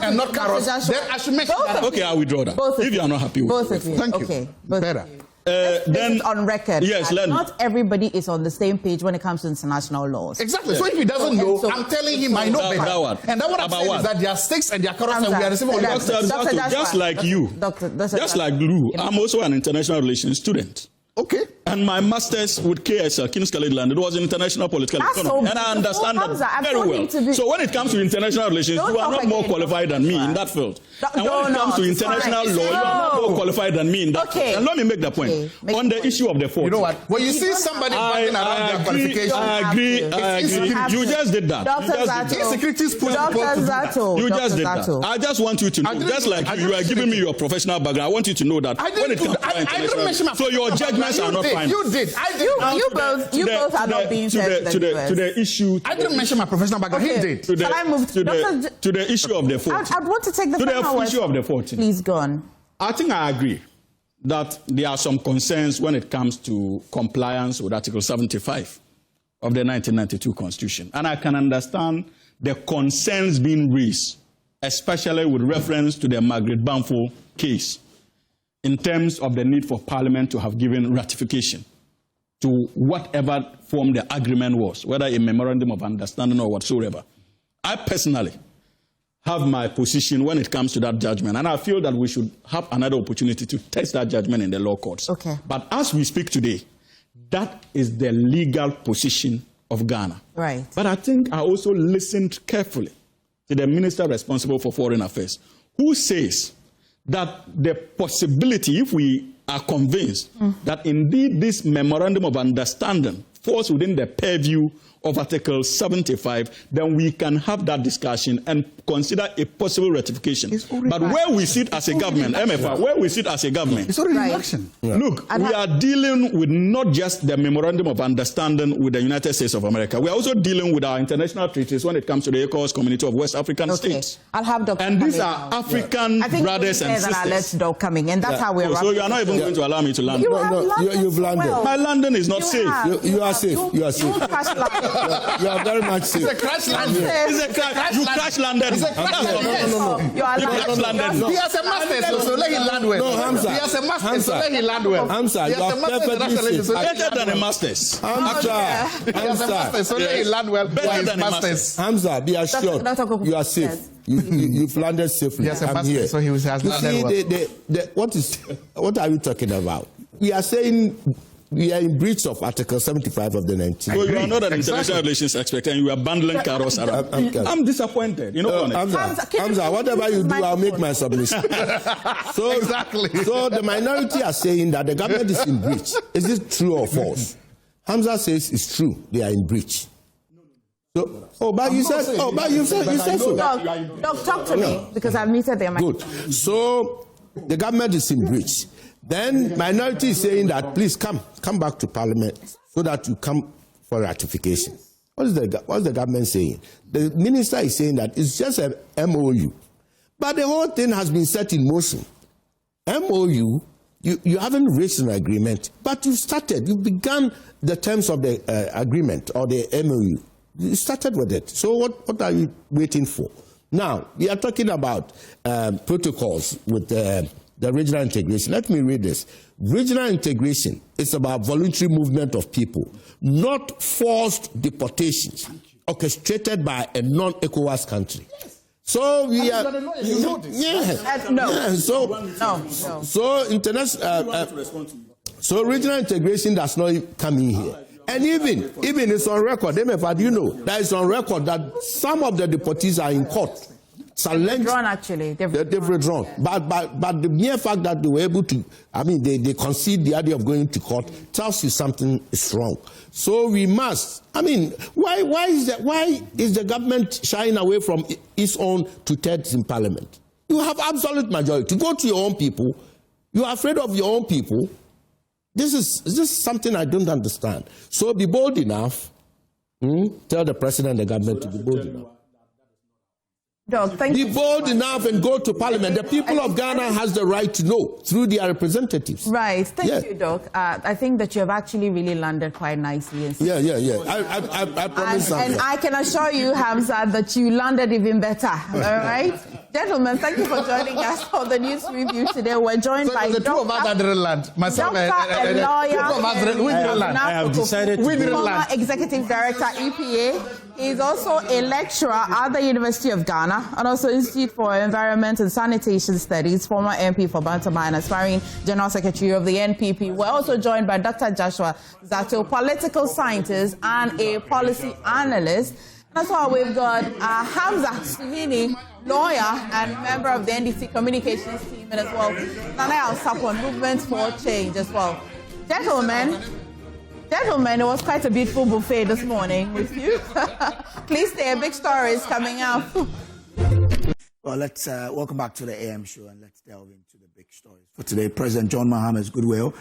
and not carrots, then I should make that. Okay, I withdraw that. If you are not happy with it. Thank you. Better. Then on record, yes, not everybody is on the same page when it comes to international laws. Exactly. So if he doesn't know, I'm telling him I know better. And then what I'm saying is that there are sticks and there are carrots and we are receiving only just like you, just like Lou, I'm also an international relations student. Okay. And my master's with KSL, King's College London, it was international political economy. And I understand that very well. So when it comes to international relations, you are not more qualified than me in that field. And when it comes to international law, you are not more qualified than me in that field. And let me make the point. On the issue of the 40. You know what? When you see somebody fighting around their qualifications, I agree. You just did that. You just did that. I just want you to know, just like you are giving me your professional background, I want you to know that when it comes to international, so your judgments are not final. You did. I did. You both are not being fair to the issue. I didn't mention my professional background. He did. Shall I move to the issue of the 14? I'd want to take the issue of the 14. Please go on. I think I agree that there are some concerns when it comes to compliance with Article 75 of the 1992 Constitution. And I can understand the concerns being raised, especially with reference to the Margaret Bamfo case, in terms of the need for Parliament to have given ratification to whatever form the agreement was, whether a memorandum of understanding or whatsoever. I personally have my position when it comes to that judgment, and I feel that we should have another opportunity to test that judgment in the law courts. Okay. But as we speak today, that is the legal position of Ghana. Right. But I think I also listened carefully to the minister responsible for foreign affairs, who says that the possibility, if we are convinced that indeed this memorandum of understanding falls within the purview of Article 75, then we can have that discussion and consider a possible ratification. But where we sit as a government, MFR, where we sit as a government, it's already in action. Yeah. Look, we are dealing with not just the memorandum of understanding with the United States of America. We are also dealing with our international treaties when it comes to the ECOWAS community of West African states. I'll have Dr. And these are African brothers and sisters. I'll let Doc coming, and that's how we're. So you are not even going to allow me to land. You've landed. My landing is not safe. You are safe. You are safe. You are very much safe. It's a crash landing. You crash landed. It's a crash landing. No. You are landed. He has a master, so let him land well. No, Hamza. He has a master, so let him land well. Hamza, you are perfectly safe. Better than a master's. Hamza, He has a master, so let him land well. Better than a master's. Hamza, be assured, you are safe. You've landed safely. Yes, I'm here. so he has landed well. What are you talking about? We are saying we are in breach of Article 75 of the 19th. So you are not an international relations expert and you are bundling carrots around. I'm disappointed. You know, Hamza, whatever you do, I'll make my submission. So the minority are saying that the government is in breach. Is this true or false? Hamza says it's true. They are in breach. So, but you said so. Doc, talk to me because I've muted them. Good. So the government is in breach. Then minority is saying that please come back to Parliament so that you come for ratification. What's the government saying? The minister is saying that it's just a MOU, but the whole thing has been set in motion. MOU, you haven't reached an agreement, but you've begun the terms of the agreement or the MOU. You started with it. So what are you waiting for? Now, we are talking about protocols with the regional integration. Let me read this. Regional integration is about voluntary movement of people, not forced deportations orchestrated by a non-ECOWAS country. So we are... So international... So regional integration does not come in here. And even it's on record, MFA, do you know, that it's on record that some of the deportees are in court. They've withdrawn, actually. They've withdrawn. But the mere fact that they were able to, they concede the idea of going to court tells you something is wrong. So we must, why is the government shying away from its own two-thirds in Parliament? You have absolute majority. Go to your own people. You are afraid of your own people. This is something I don't understand. So be bold enough. Tell the president and the government to be bold enough. Doc, be bold enough and go to Parliament. The people of Ghana has the right to know through their representatives. Right. Thank you, Doc. I think that you have actually really landed quite nicely. Yeah. I promise something. And I can assure you, Hamza, that you landed even better. All right? Gentlemen, thank you for joining us for the news review today. We're joined by the two of us that didn't land. Myself and lawyer, former Executive Director, EPA. He's also a lecturer at the University of Ghana and also Institute for Environment and Sanitation Studies, former MP for Bantama and aspiring General Secretary of the NPP. We're also joined by Dr. Joshua Zato, political scientist and a policy analyst. That's why we've got Hamza Suhini, lawyer and member of the NDC communications team, and as well, Nana Sapon, Movement for Change as well. Gentlemen, it was quite a beautiful buffet this morning with you. Please stay, big stories coming up. Well, let's welcome back to the AM show and let's delve into the big stories. For today, President John Mahama's goodwill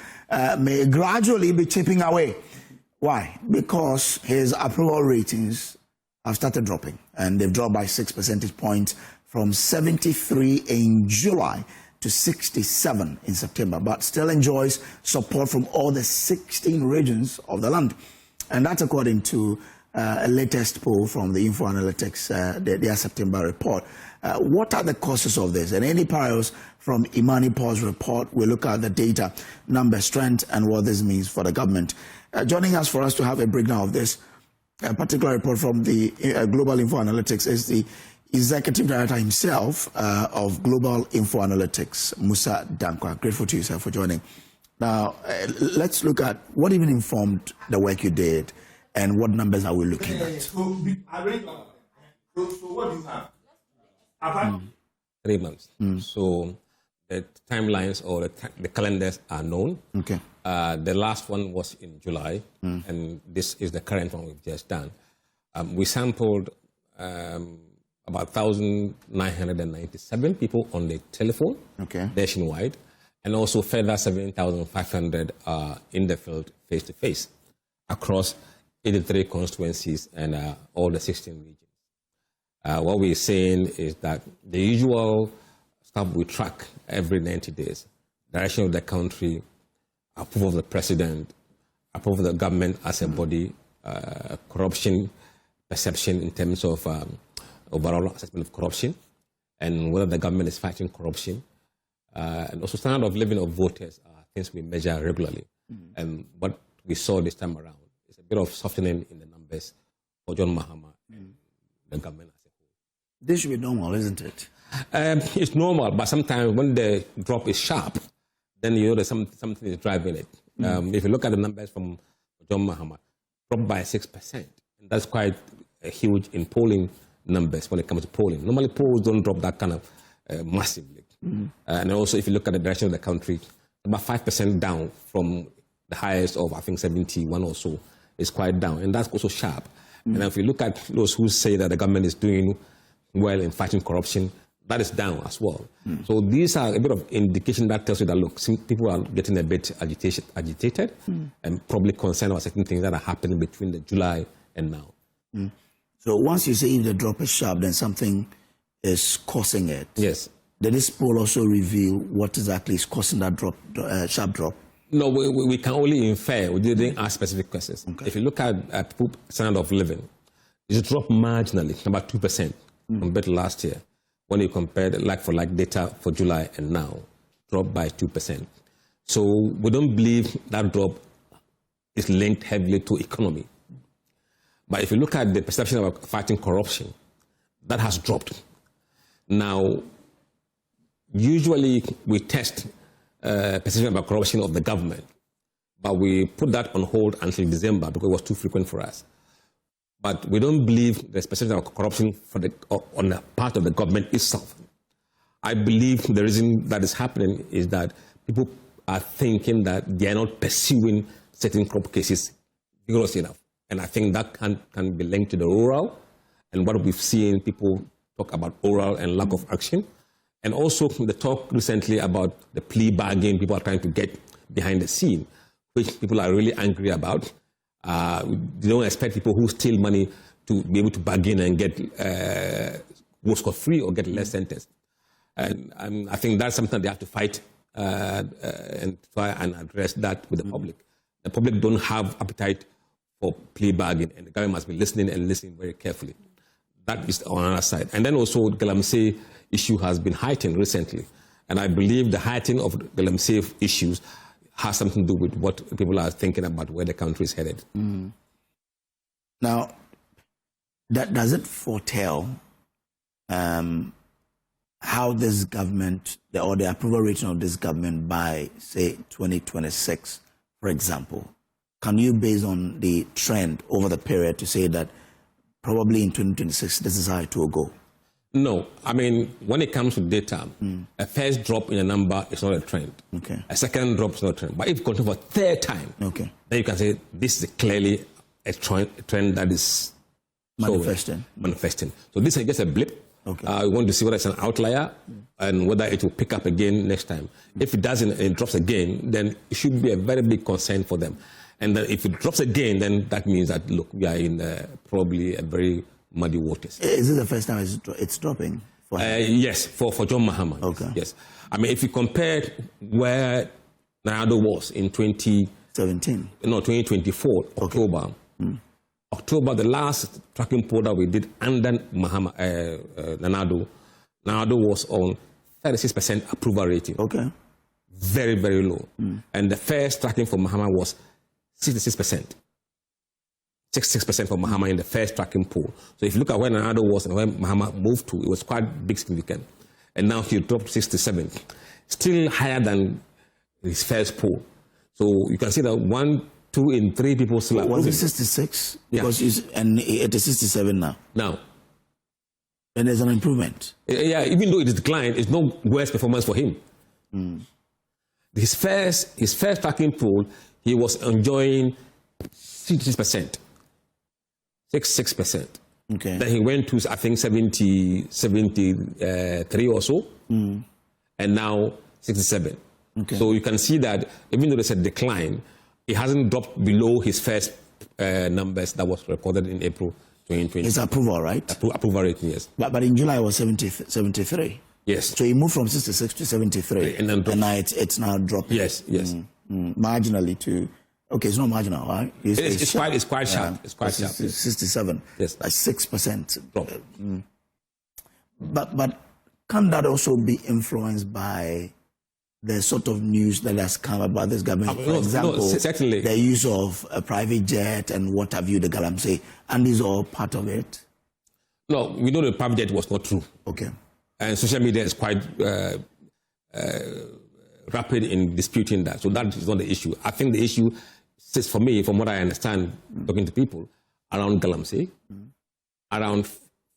may gradually be chipping away. Why? Because his approval ratings have started dropping, and they've dropped by 6 percentage points from 73 in July to 67 in September, but still enjoys support from all the 16 regions of the land. And that's according to a latest poll from the Info Analytics, their September report. What are the causes of this? And any parallels from Imani Paul's report, we look at the data, number, strength, and what this means for the government. Joining us for us to have a breakdown of this, a particular report from the Global Info Analytics is the Executive Director himself of Global Info Analytics, Musa Dankwa. Grateful to you, sir, for joining. Now, let's look at what even informed the work you did and what numbers are we looking at? So what do you have? 3 months. So the timelines or the calendars are known. Okay. The last one was in July, and this is the current one we've just done. We sampled about 1,997 people on the telephone, nationwide, and also further 7,500 in the field face-to-face across 83 constituencies and all the 16 regions. What we're saying is that the usual stuff we track every 90 days, direction of the country, approval of the president, approval of the government as a body, corruption perception in terms of overall assessment of corruption and whether the government is fighting corruption. And also standard of living of voters are things we measure regularly. And what we saw this time around is a bit of softening in the numbers for John Mahama and the government as a whole. This should be normal, isn't it? It's normal, but sometimes when the drop is sharp, then you know that something is driving it. If you look at the numbers from John Mahama, dropped by 6%. And that's quite huge in polling numbers when it comes to polling. Normally, polls don't drop that kind of massively. And also, if you look at the direction of the country, about 5% down from the highest of, I think, 71 or so, is quite down. And that's also sharp. And if you look at those who say that the government is doing well in fighting corruption, that is down as well. So these are a bit of indication that tells you that, look, some people are getting a bit agitated and probably concerned about certain things that are happening between the July and now. So once you say if the drop is sharp, then something is causing it. Yes. Did this poll also reveal what exactly is causing that drop, sharp drop? No, we can only infer. We didn't ask specific questions. If you look at people standard of living, it's dropped marginally, about 2% compared to last year. When you compare the like-for-like data for July and now, dropped by 2%. So we don't believe that drop is linked heavily to economy. But if you look at the perception of fighting corruption, that has dropped. Now, usually we test perception about corruption of the government, but we put that on hold until December because it was too frequent for us. But we don't believe there's perception of corruption on the part of the government itself. I believe the reason that is happening is that people are thinking that they are not pursuing certain corrupt cases vigorously enough. And I think that can be linked to the rural and what we've seen people talk about oral and lack of action. And also the talk recently about the plea bargain people are trying to get behind the scene, which people are really angry about. They don't expect people who steal money to be able to bargain and get go scot-free or get less sentence. And I think that's something they have to fight and try and address that with the public. The public don't have appetite for plea bargain, and the government must be listening and listening very carefully. That is on another side. And then also the Galamsey issue has been heightened recently. And I believe the heightening of Galamsey issues has something to do with what people are thinking about where the country is headed. Now, does it foretell how this government, or the approval rating of this government by, say, 2026, for example? Can you, based on the trend over the period, to say that probably in 2026, this is how it will go? No. I mean, when it comes to data, a first drop in a number is not a trend. Okay. A second drop is not a trend. But if you continue for a third time, then you can say this is clearly a trend that is manifesting. So this is just a blip. We want to see whether it's an outlier and whether it will pick up again next time. If it doesn't and it drops again, then it should be a very big concern for them. And then if it drops again, then that means that, look, we are in probably a very muddy waters. Is this the first time it's dropping? Yes, for John Mahama. Okay. Yes. I mean, if you compare where Narado was in 2024, October. October, the last tracking poll that we did under Mahama, Narado was on 36% approval rating. Okay. Very, very low. And the first tracking for Mahama was 66%. 66% for Mahama in the first tracking poll. So if you look at where Narado was and where Mahama moved to, it was quite big significant. And now he dropped to 67. Still higher than his first poll. So you can see that 1, 2 in 3 people still are Was it 66? Yeah. And it is 67 now. Now. And there's an improvement. Yeah, even though it declined, it's no worse performance for him. His first tracking poll, he was enjoying 66%. 66%. Okay. Then he went to, I think, 73 or so. And now 67. Okay. So you can see that even though there's a decline, it hasn't dropped below his first numbers that was recorded in April 2020. It's approval, right? Approval rating, yes. But in July it was 73. Yes. So he moved from 66 to 73. And then now it's now dropping. Yes, yes. Marginally to Okay, it's not marginal, right? It's quite sharp. It's quite sharp. 67. Yes. Like 6%. Drop. But can that also be influenced by the sort of news that has come about this government? For example, certainly. The use of a private jet and what have you, the Galamsey, and these are all part of it? No, we know the private jet was not true. Okay. And social media is quite rapid in disputing that. So that is not the issue. I think the issue sits for me, from what I understand, talking to people, around Galamsey, around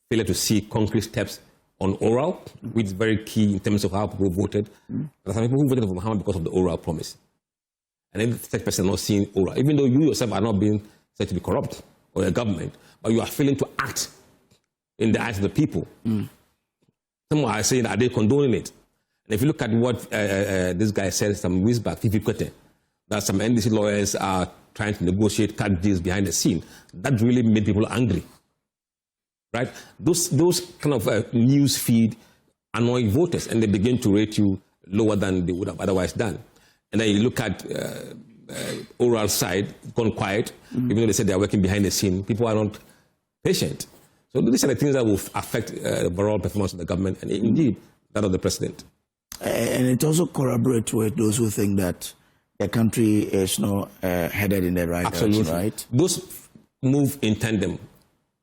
failure to see concrete steps on oral, which is very key in terms of how people voted. There are some people who voted for Muhammad because of the oral promise. And then the third person not seeing oral, even though you yourself are not being said to be corrupt or a government, but you are failing to act in the eyes of the people. Some are saying, are they condoning it? And if you look at what this guy said some weeks back, that some NDC lawyers are trying to negotiate cut deals behind the scene, that really made people angry. Right? Those kind of news feed annoy voters, and they begin to rate you lower than they would have otherwise done. And then you look at oral side, gone quiet, even though they said they are working behind the scene, people are not patient. So these are the things that will affect the overall performance of the government, and indeed that of the president. And it also corroborates with those who think that the country is not headed in the right direction, right? Those move in tandem.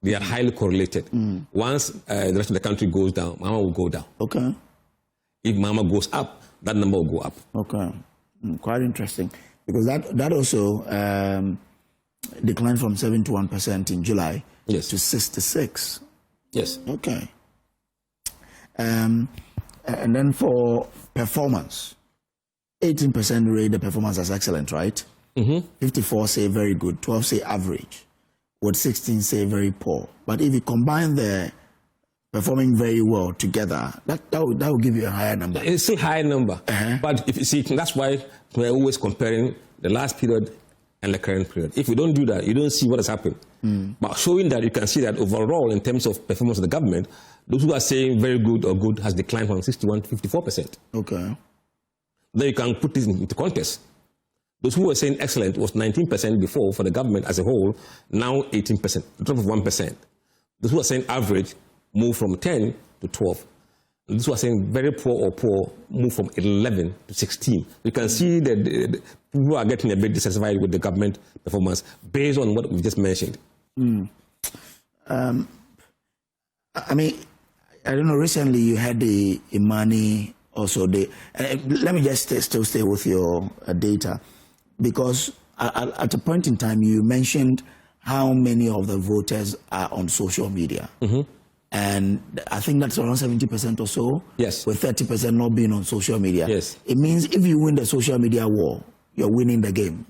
They are highly correlated. Once the rest of the country goes down, Mama will go down. Okay. If Mama goes up, that number will go up. Okay. Quite interesting. Because that also declined from 71% in July to 66%. Yes. Okay. And then for performance, 18% rate the performance as excellent, right? 54 say very good, 12 say average, with 16 say very poor. But if you combine the performing very well together, that will give you a higher number. It's still a higher number. But if you see, that's why we're always comparing the last period and the current period. If you don't do that, you don't see what has happened. But showing that, you can see that overall, in terms of performance of the government, those who are saying very good or good has declined from 61 to 54%. Okay. Then you can put this into context. Those who were saying excellent was 19% before for the government as a whole, now 18%, a drop of 1%. Those who are saying average moved from 10 to 12. And those who are saying very poor or poor moved from 11 to 16. You can see that people are getting a bit dissatisfied with the government performance based on what we just mentioned. I mean, I don't know, recently you had the Imani also. Let me just still stay with your data, because at a point in time you mentioned how many of the voters are on social media. And I think that's around 70% or so. Yes. With 30% not being on social media. Yes. It means if you win the social media war, you're winning the game.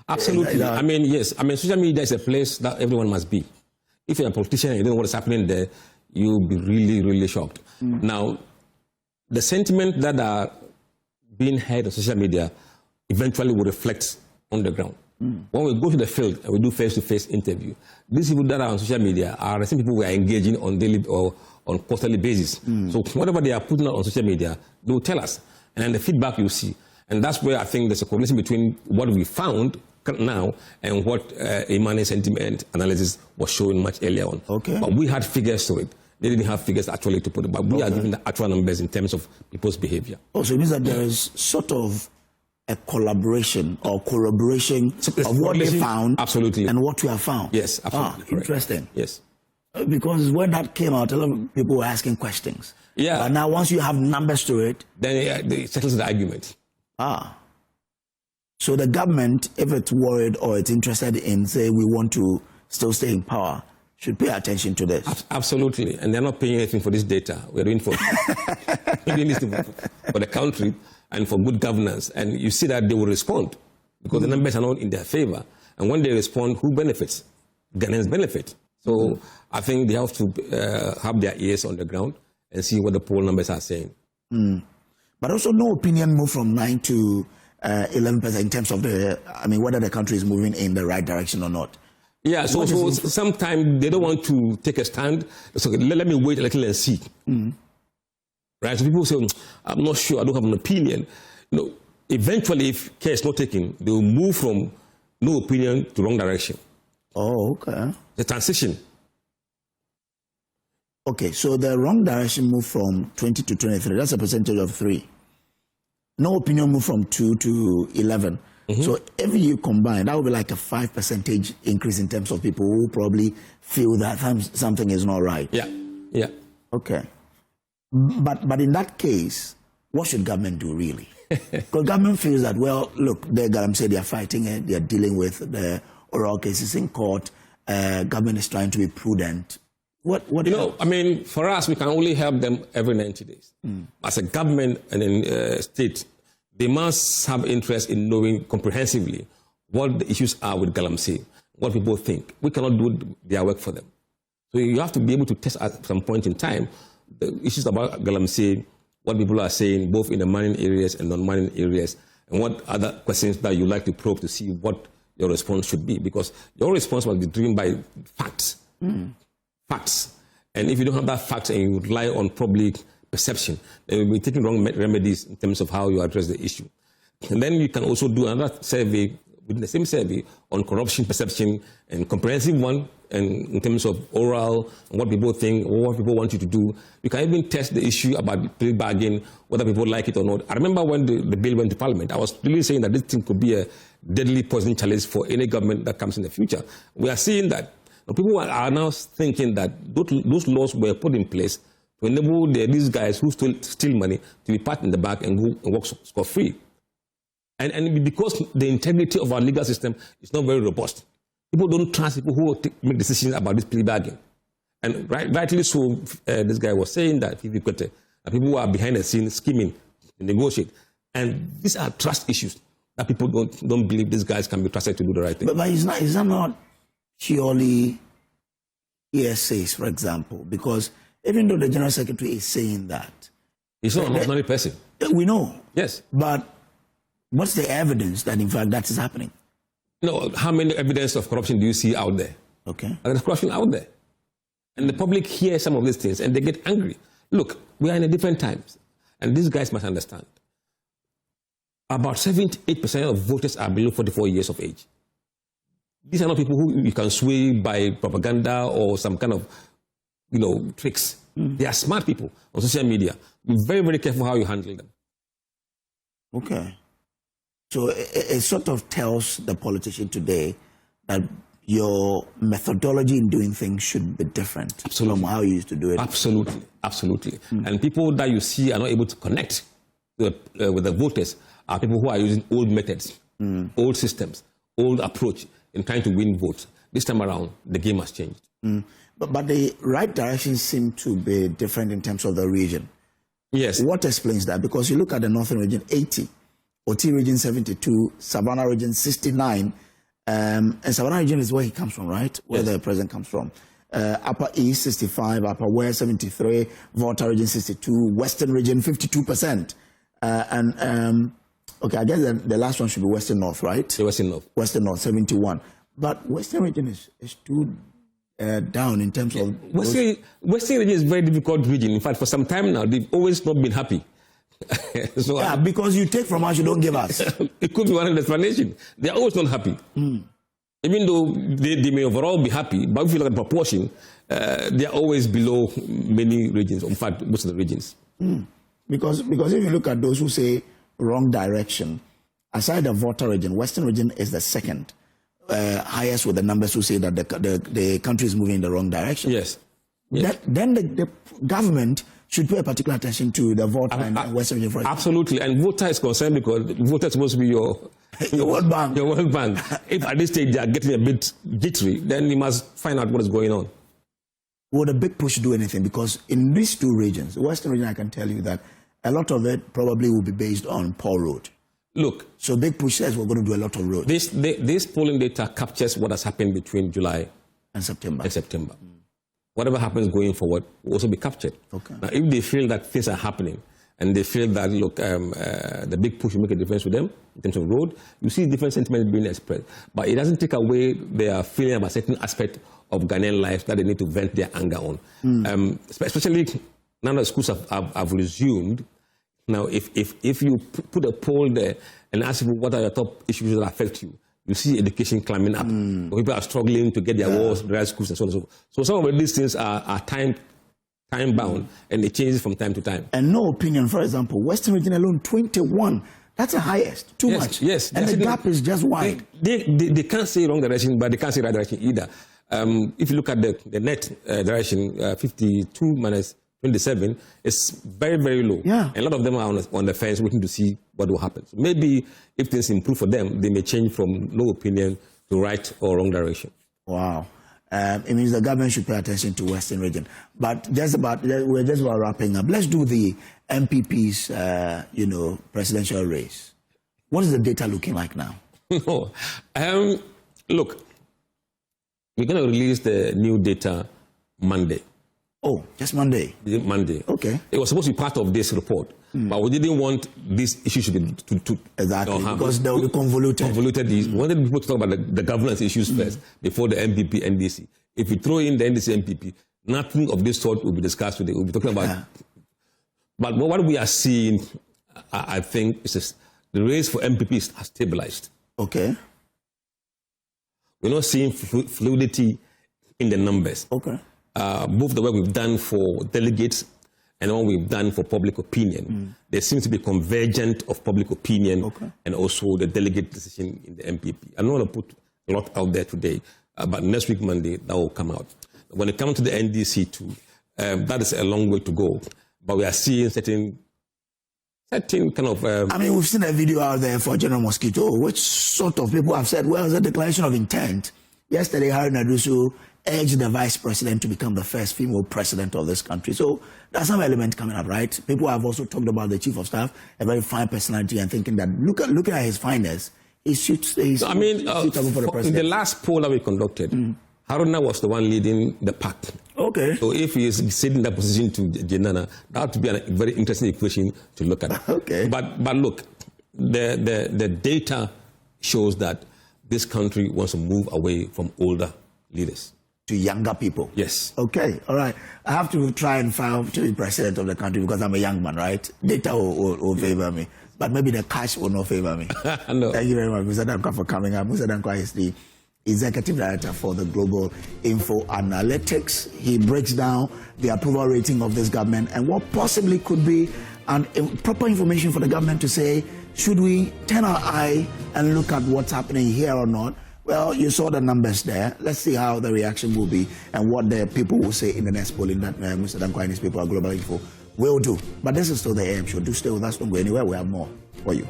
Absolutely. I mean, yes. I mean, social media is a place that everyone must be. If you're a politician and you don't know what is happening there, you'll be really, really shocked. Now, the sentiment that are being heard on social media eventually will reflect on the ground. When we go to the field and we do face-to-face interview, these people that are on social media are the same people we are engaging on daily or on quarterly basis. So whatever they are putting out on social media, they will tell us. And then the feedback you see. And that's where I think there's a correlation between what we found now and what Imani sentiment analysis was showing much earlier on. Okay. But we had figures to it. They didn't have figures actually to put it, but we are giving the actual numbers in terms of people's behavior. Oh, so it means that there is sort of a collaboration or corroboration of what they found and what we have found. Yes, absolutely. Interesting. Yes. Because when that came out, a lot of people were asking questions. Yeah. But now once you have numbers to it, then it settles the argument. So the government, if it's worried or it's interested in, say, we want to still stay in power, should pay attention to this. Absolutely. And they're not paying anything for this data. We're doing for the country and for good governance. And you see that they will respond because the numbers are not in their favor. And when they respond, who benefits? Ghanaians benefit. So I think they have to have their ears on the ground and see what the poll numbers are saying. But also no opinion moved from 9 to 11% in terms of whether the country is moving in the right direction or not. Yeah, so sometimes they don't want to take a stand. So let me wait a little and see. Right? So people say, I'm not sure, I don't have an opinion. Eventually, if care is not taken, they will move from no opinion to wrong direction. Oh, okay. The transition. Okay, so the wrong direction moved from 20 to 23. That's a percentage of 3. No opinion moved from 2 to 11. So if you combine, that would be like a 5% increase in terms of people who probably feel that something is not right. Yeah, yeah. Okay. But in that case, what should government do really? Because government feels that, well, look, the Galamsey, they are fighting it, they are dealing with the oral cases in court. Government is trying to be prudent. What you know, I mean, for us, we can only help them every 90 days. As a government and a state, they must have interest in knowing comprehensively what the issues are with Galamsey, what people think. We cannot do their work for them. So you have to be able to test at some point in time the issues about Galamsey, what people are saying, both in the mining areas and non-mining areas, and what other questions that you like to probe to see what your response should be. Because your response must be driven by facts. Facts. And if you don't have that fact and you rely on public perception, then you'll be taking wrong remedies in terms of how you address the issue. And then you can also do another survey, within the same survey, on corruption perception, and comprehensive one, and in terms of oral, and what people think, or what people want you to do. You can even test the issue about plea bargain, whether people like it or not. I remember when the bill went to Parliament, I was really saying that this thing could be a deadly poison challenge for any government that comes in the future. We are seeing that people are now thinking that those laws were put in place to enable these guys who steal money to be pat in the back and go and work scot-free. And because the integrity of our legal system is not very robust, people don't trust people who make decisions about this plea bargain. And rightly so, this guy was saying that people who are behind the scenes scheming to negotiate. And these are trust issues that people don't believe these guys can be trusted to do the right thing. But is that not purely ESAs, for example? Because even though the General Secretary is saying that, he's not an ordinary person. We know. Yes. But what's the evidence that, in fact, that is happening? No, how many evidence of corruption do you see out there? Okay. There's corruption out there. And the public hears some of these things and they get angry. Look, we are in a different times. And these guys must understand. About 78% of voters are below 44 years of age. These are not people who you can sway by propaganda or some kind of, tricks. They are smart people on social media. Be very, very careful how you handle them. Okay. So it sort of tells the politician today that your methodology in doing things should be different from how you used to do it. Absolutely, absolutely. And people that you see are not able to connect with the voters are people who are using old methods, old systems, old approach in trying to win votes. This time around, the game has changed. But the right direction seems to be different in terms of the region. Yes. What explains that? Because you look at the northern region, 80. Oti region 72, Savannah region 69, and Savannah region is where he comes from, right? Where the president comes from. Upper East 65, Upper West 73, Volta region 62, Western region 52%. Okay, I guess the last one should be Western North, right? The Western North. Western North 71. But Western region is too down in terms of... Western region is a very difficult region. In fact, for some time now, they've always not been happy. So because you take from us, you don't give us. It could be one of the explanations. They are always not happy. Even though they may overall be happy, but if you look at the proportion, they are always below many regions, in fact, most of the regions. Because if you look at those who say wrong direction, aside the Volta region, Western region is the second highest with the numbers who say that the country is moving in the wrong direction. Yes. Then the government should pay particular attention to the Volta and Western region. Absolutely. And Volta is concerned because Volta is supposed to be your World Bank. Your World Bank. If at this stage they are getting a bit jittery, then you must find out what is going on. Would a big push do anything? Because in these two regions, the Western region, I can tell you that a lot of it probably will be based on poor road. Look. So big push says we're going to do a lot of road. This polling data captures what has happened between July and September. Whatever happens going forward will also be captured. Okay. Now, if they feel that things are happening and they feel that, look, the big push will make a difference with them in terms of road, you see different sentiments being expressed. But it doesn't take away their feeling about certain aspect of Ghanaian life that they need to vent their anger on. Especially now that schools have resumed. Now, if you put a poll there and ask people what are your top issues that affect you, you see education climbing up. People are struggling to get their walls, grad schools, and so on and so forth. So some of these things are time bound, and it changes from time to time. And no opinion, for example, Western region alone, 21. That's the highest. Too much. Yes. And the gap is just wide. They can't say wrong direction, but they can't say right direction either. If you look at the net direction, 52 minus 27, it's very, very low. Yeah. And a lot of them are on the fence waiting to see what will happen. So maybe if things improve for them, they may change from no opinion to right or wrong direction. Wow. It means the government should pay attention to Western region. But we're just about wrapping up. Let's do the MPP's, presidential race. What is the data looking like now? No. Look, we're going to release the new data Monday. Oh, just Monday? Monday. Okay. It was supposed to be part of this report, but we didn't want this issue to be exactly, because they will be convoluted. We wanted people to talk about the governance issues first before the MPP, NDC. If we throw in the NDC, MPP, nothing of this sort will be discussed today. We'll be talking about... But what we are seeing, I think, is the race for MPP has stabilized. Okay. We're not seeing fluidity in the numbers. Okay. Both the work we've done for delegates and what we've done for public opinion, there seems to be convergence of public opinion and also the delegate decision in the MPP. I don't want to put a lot out there today, but next week, Monday, that will come out. When it comes to the NDC too, that is a long way to go. But we are seeing certain kind of... we've seen a video out there for General Mosquito, which sort of people have said, well, it's a declaration of intent. Yesterday, Harry Nadusu urged the vice president to become the first female president of this country. So there's some element coming up, right? People have also talked about the chief of staff, a very fine personality, and thinking that looking at his fineness, he should stay suitable for the president. In the last poll that we conducted, Haruna was the one leading the pact. Okay. So if he is sitting in that position to Jenana, that would be a very interesting equation to look at. Okay. But look, the data shows that this country wants to move away from older leaders. To younger people? Yes. Okay, all right. I have to try and file to be president of the country because I'm a young man, right? Data will favor me, but maybe the cash will not favor me. No. Thank you very much, Mr. Dankwa, for coming up. Mr. Dankwa is the Executive Director for the Global Info Analytics. He breaks down the approval rating of this government and what possibly could be proper information for the government to say, should we turn our eye and look at what's happening here or not? Well, you saw the numbers there. Let's see how the reaction will be and what the people will say in the next polling that Mr. Dankwa and his people at Global Info will do. But this is still the AM show. Do stay with us. Don't go anywhere. We have more for you.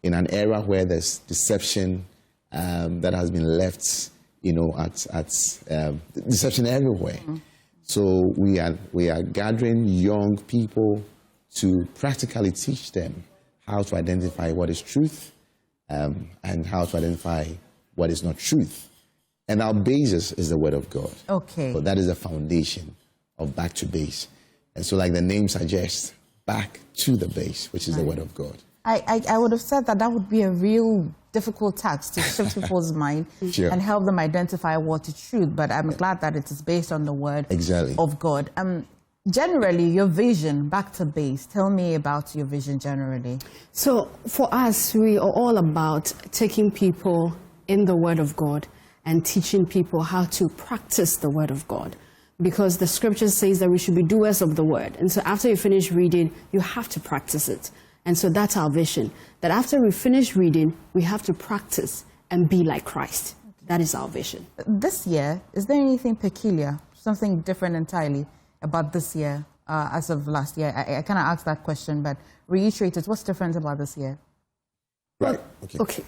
In an era where there's deception that has been left, deception everywhere. So we are gathering young people to practically teach them how to identify what is truth and how to identify what is not truth. And our basis is the Word of God. Okay. So that is the foundation of back to base. And so like the name suggests, back to the base, which is the Word of God. I would have said that would be a real difficult task to shift people's mind and help them identify what is truth. But I'm glad that it is based on the Word of God. Generally, your vision, back to base, tell me about your vision generally. So for us, we are all about taking people in the Word of God and teaching people how to practice the Word of God. Because the scripture says that we should be doers of the Word. And so after you finish reading, you have to practice it. And so that's our vision, that after we finish reading, we have to practice and be like Christ. That is our vision. This year, is there anything peculiar, something different entirely about this year as of last year? I kind of asked that question, but reiterate it. What's different about this year? Right. Okay.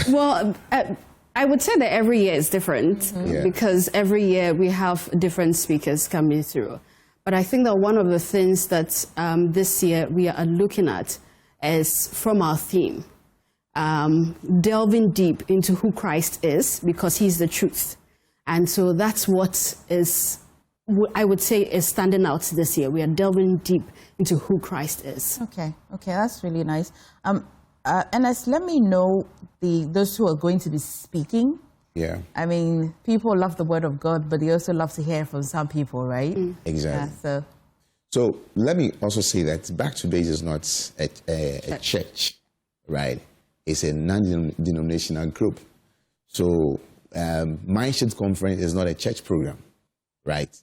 Well, I would say that every year is different because every year we have different speakers coming through. But I think that one of the things that this year we are looking at is from our theme, delving deep into who Christ is because he's the truth. And so that's what is, I would say, is standing out this year. We are delving deep into who Christ is. Okay, that's really nice. Ernest, let me know those who are going to be speaking. Yeah. I mean, people love the Word of God, but they also love to hear from some people, right? Exactly. Yeah, so let me also say that Back to Base is not a church, right? is a non-denominational group. So Mindshift Conference is not a church program, right?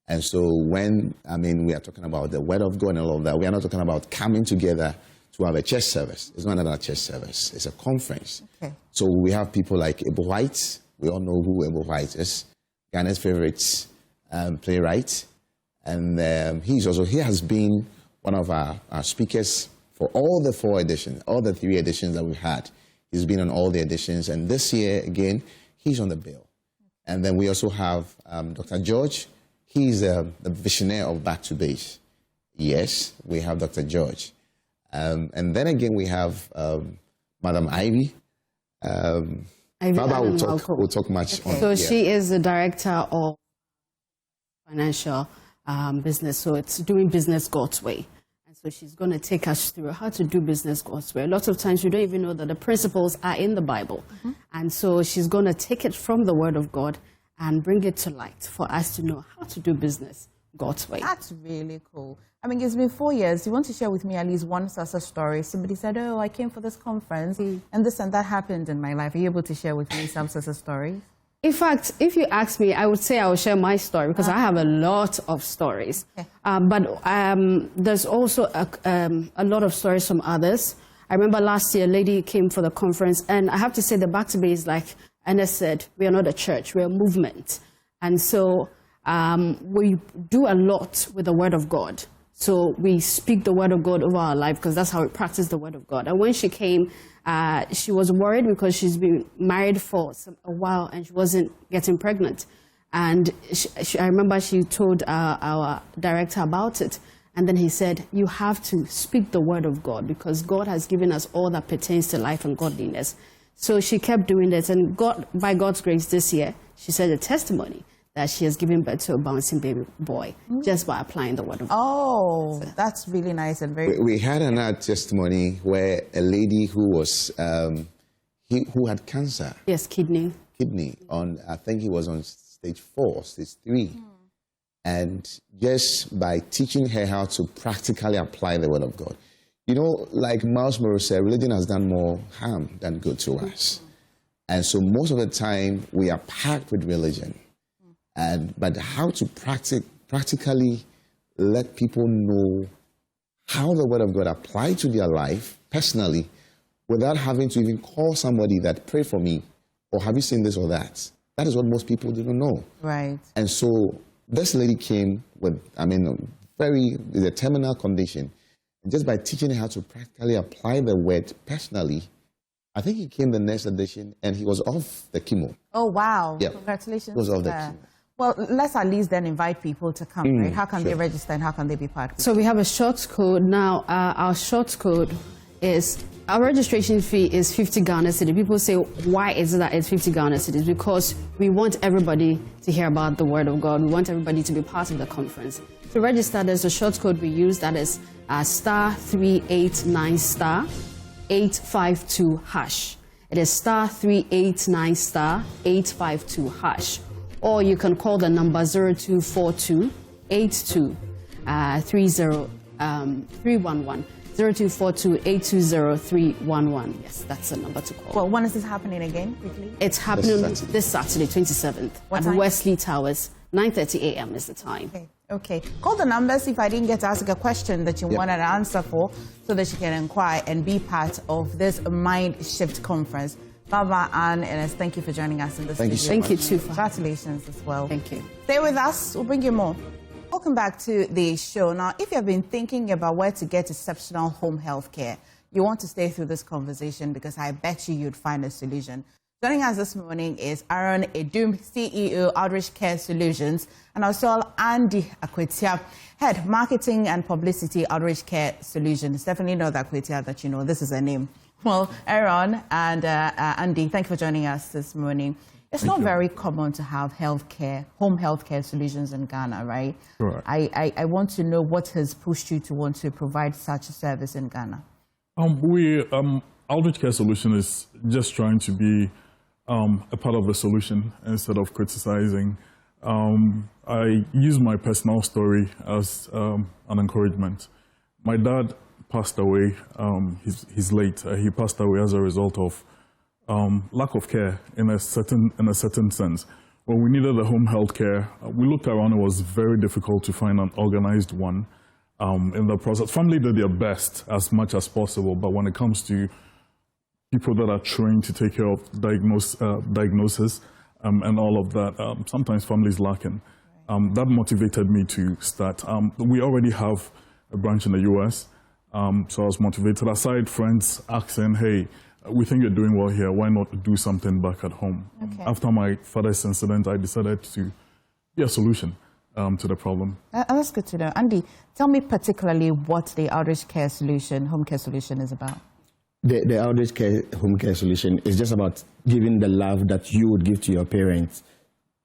And so when, we are talking about the Word of God and all of that, we are not talking about coming together to have a church service. It's not another church service. It's a conference. Okay. So we have people like Gov't. We all know who Gov't is. Ghana's favorite playwright. And he has been one of our speakers for all the 4 editions, all the 3 editions that we've had. He's been on all the editions. And this year, again, he's on the bill. And then we also have Dr. George. He's the visionary of Back to Base. Yes, we have Dr. George. And then again, we have Madam Ivy. Baba will talk much on. So she is the director of financial business. So it's doing business God's way. And so she's going to take us through how to do business God's way. A lot of times we don't even know that the principles are in the Bible. And so she's going to take it from the Word of God and bring it to light for us to know how to do business God's way. That's really cool. It's been 4 years. You want to share with me at least one success story? Somebody said, oh, I came for this conference and this and that happened in my life. Are you able to share with me some success stories? In fact, if you ask me, I would say I will share my story because I have a lot of stories. Okay. But there's also a lot of stories from others. I remember last year, a lady came for the conference, and I have to say the Back to Base, like Anna said, we are not a church, we are a movement. And so we do a lot with the Word of God. So we speak the Word of God over our life because that's how we practice the Word of God. And when she came, she was worried because she's been married for a while and she wasn't getting pregnant. And I remember she told our director about it. And then he said, you have to speak the Word of God because God has given us all that pertains to life and godliness. So she kept doing this. And by God's grace this year, she said a testimony that she has given birth to a bouncing baby boy just by applying the Word of God. Oh, that's really nice and very. We had another testimony where a lady who was who had cancer. Yes, kidney. I think he was on stage 4, stage 3, and just by teaching her how to practically apply the Word of God, like Miles Morrow said, religion has done more harm than good to us, and so most of the time we are packed with religion. But how to practically let people know how the Word of God applies to their life personally without having to even call somebody that pray for me or have you seen this or that. That is what most people don't know. Right. And so this lady came with, a terminal condition. And just by teaching her how to practically apply the Word personally, I think he came the next edition and he was off the chemo. Oh, wow. Yep. Congratulations. He was off the chemo. Well, let's at least then invite people to come, right? How can they register and how can they be part? So we have a short code. Now, our short code is, our registration fee is 50 Ghana cedis. People say, why is it that it's 50 Ghana cedis? Because we want everybody to hear about the Word of God. We want everybody to be part of the conference. To register, there's a short code we use that is *389 *852#. It is *389 *852#. Or you can call the number 0242 82 311. 0242 820 311. Yes, that's the number to call. Well, when is this happening again, quickly? It's happening this Saturday, 27th, What at time? Wesley Towers. 9:30 a.m. is the time. Okay. Call the numbers if I didn't get to ask a question that you wanted an answer for, so that you can inquire and be part of this Mindshift conference. Baba, Anne, and thank you for joining us in this Thank video. you so Thank you too. Congratulations as well. Thank you. Stay with us. We'll bring you more. Welcome back to the show. Now, if you've been thinking about where to get exceptional home health care, you want to stay through this conversation because I bet you'd find a solution. Joining us this morning is Aaron Edum, CEO, Outreach Care Solutions, and also Andy Akwetia, Head Marketing and Publicity, Outreach Care Solutions. Definitely know that Akwetia, that you know this is a name. Well, Aaron and Andy, thank you for joining us this morning. It's not very common to have home healthcare solutions in Ghana, right? Right. I want to know what has pushed you to want to provide such a service in Ghana. Outreach Care Solution is just trying to be a part of the solution instead of criticizing. I use my personal story as an encouragement. My dad passed away. He's late. He passed away as a result of lack of care in a certain sense. When we needed a home health care, we looked around. It was very difficult to find an organized one. In the process, family did their best as much as possible, but when it comes to people that are trained to take care of diagnosis and all of that, sometimes families lacking. That motivated me to start. We already have a branch in the US, so I was motivated. Aside friends asking, hey, we think you're doing well here, why not do something back at home? Okay. After my father's incident, I decided to be a solution to the problem. That's good to know. Andy, tell me particularly what the outreach care solution, home care solution is about. The outreach care, home care solution is just about giving the love that you would give to your parents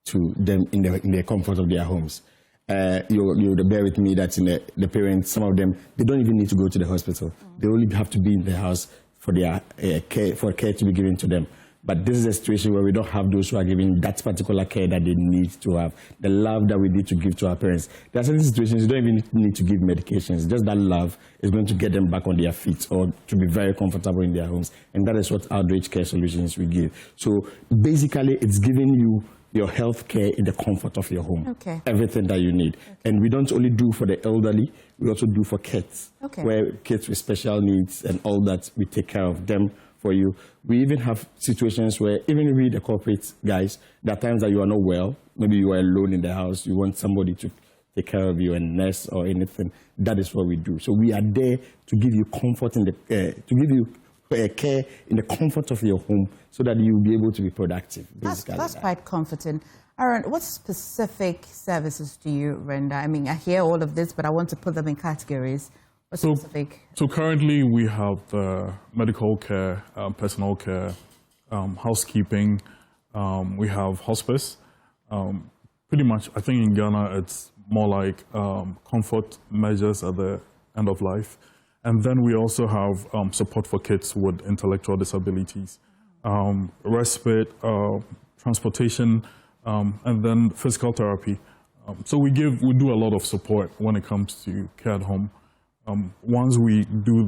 to them in the comfort of their homes. You would bear with me that the parents, some of them, they don't even need to go to the hospital. They only have to be in the house for their care to be given to them. But this is a situation where we don't have those who are giving that particular care that they need to have, the love that we need to give to our parents. There are certain situations you don't even need to give medications. Just that love is going to get them back on their feet or to be very comfortable in their homes. And that is what outreach care solutions we give. So basically, it's giving you your health care in the comfort of your home. Okay. Everything that you need. Okay. And we don't only do for the elderly, we also do for kids. Okay. Where kids with special needs and all that, we take care of them for you. We even have situations where even we, the corporate guys, there are times that you are not well, maybe you are alone in the house, you want somebody to take care of you, a nurse or anything. That is what we do. So we are there to give you comfort in the, to give you care in the comfort of your home so that you will be able to be productive. That's quite comforting. Aaron, what specific services do you render? I mean, I hear all of this, but I want to put them in categories. So currently we have medical care, personal care, housekeeping, we have hospice. Pretty much, I think in Ghana it's more like comfort measures at the end of life. And then we also have support for kids with intellectual disabilities, respite, transportation, and then physical therapy. So we do a lot of support when it comes to care at home. Once we do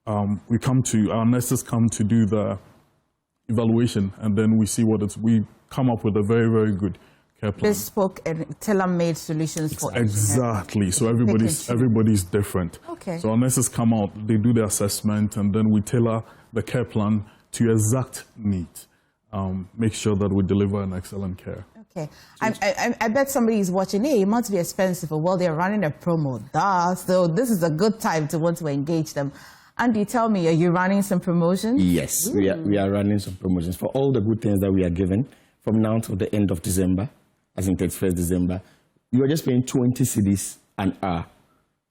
our nurses come to do the evaluation, and then we see we come up with a very, very good care plan. Bespoke and tailor-made solutions for exactly. So everybody's different. Okay. So our nurses come out, they do the assessment, and then we tailor the care plan to your exact need. Make sure that we deliver an excellent care. Okay. I bet somebody is watching, hey, it must be expensive. Well, they're running a promo. So this is a good time to want to engage them. Andy, tell me, are you running some promotions? Yes, we are running some promotions for all the good things that we are given from now to the end of December, as in 31st December. You are just paying 20 cedis an hour,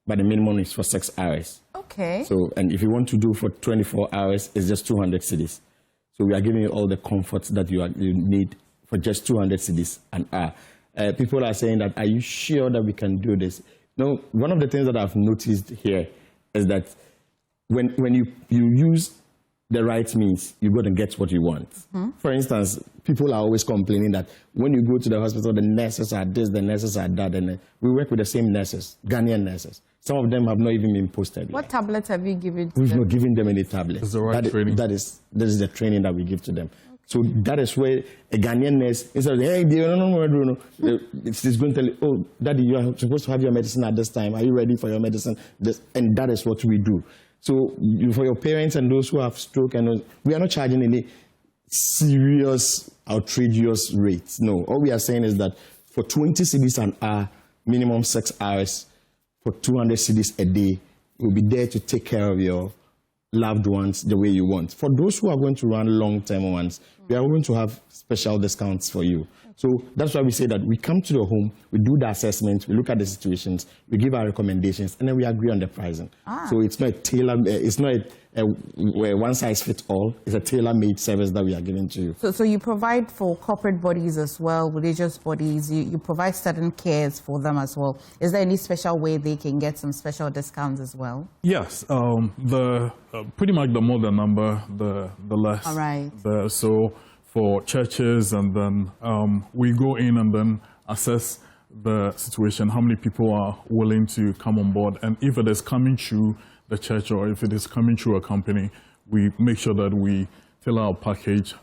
but the minimum is for 6 hours. Okay. So, and if you want to do for 24 hours, it's just 200 cedis. So we are giving you all the comforts that you need for just 200 cedis an hour. People are saying that, are you sure that we can do this? No, one of the things that I've noticed here is that when you use the right means, you're going to get what you want. Mm-hmm. For instance, people are always complaining that when you go to the hospital, the nurses are this, the nurses are that, and we work with the same nurses, Ghanaian nurses. Some of them have not even been posted. What tablets have you given to them? We've not given them any tablets. It's the right training. That is the training that we give to them. Okay. So that is where a Ghanaian nurse, instead of, hey, no, it's going to tell you, oh, Daddy, you are supposed to have your medicine at this time. Are you ready for your medicine? And that is what we do. So for your parents and those who have stroke, we are not charging any serious, outrageous rates. No, all we are saying is that for 20 cedis an hour, minimum 6 hours, for 200 cedis a day, we'll be there to take care of your loved ones the way you want. For those who are going to run long-term ones, we are going to have special discounts for you. So that's why we say that we come to your home, we do the assessment, we look at the situations, we give our recommendations, and then we agree on the pricing. So it's not a one-size-fits-all. It's a tailor-made service that we are giving to you. So you provide for corporate bodies as well, religious bodies. You provide certain cares for them as well. Is there any special way they can get some special discounts as well? Yes. Pretty much the more the number, the less. All right. So for churches, and then we go in and then assess the situation, how many people are willing to come on board, and if it is coming through the church or if it is coming through a company, we make sure that we tailor our package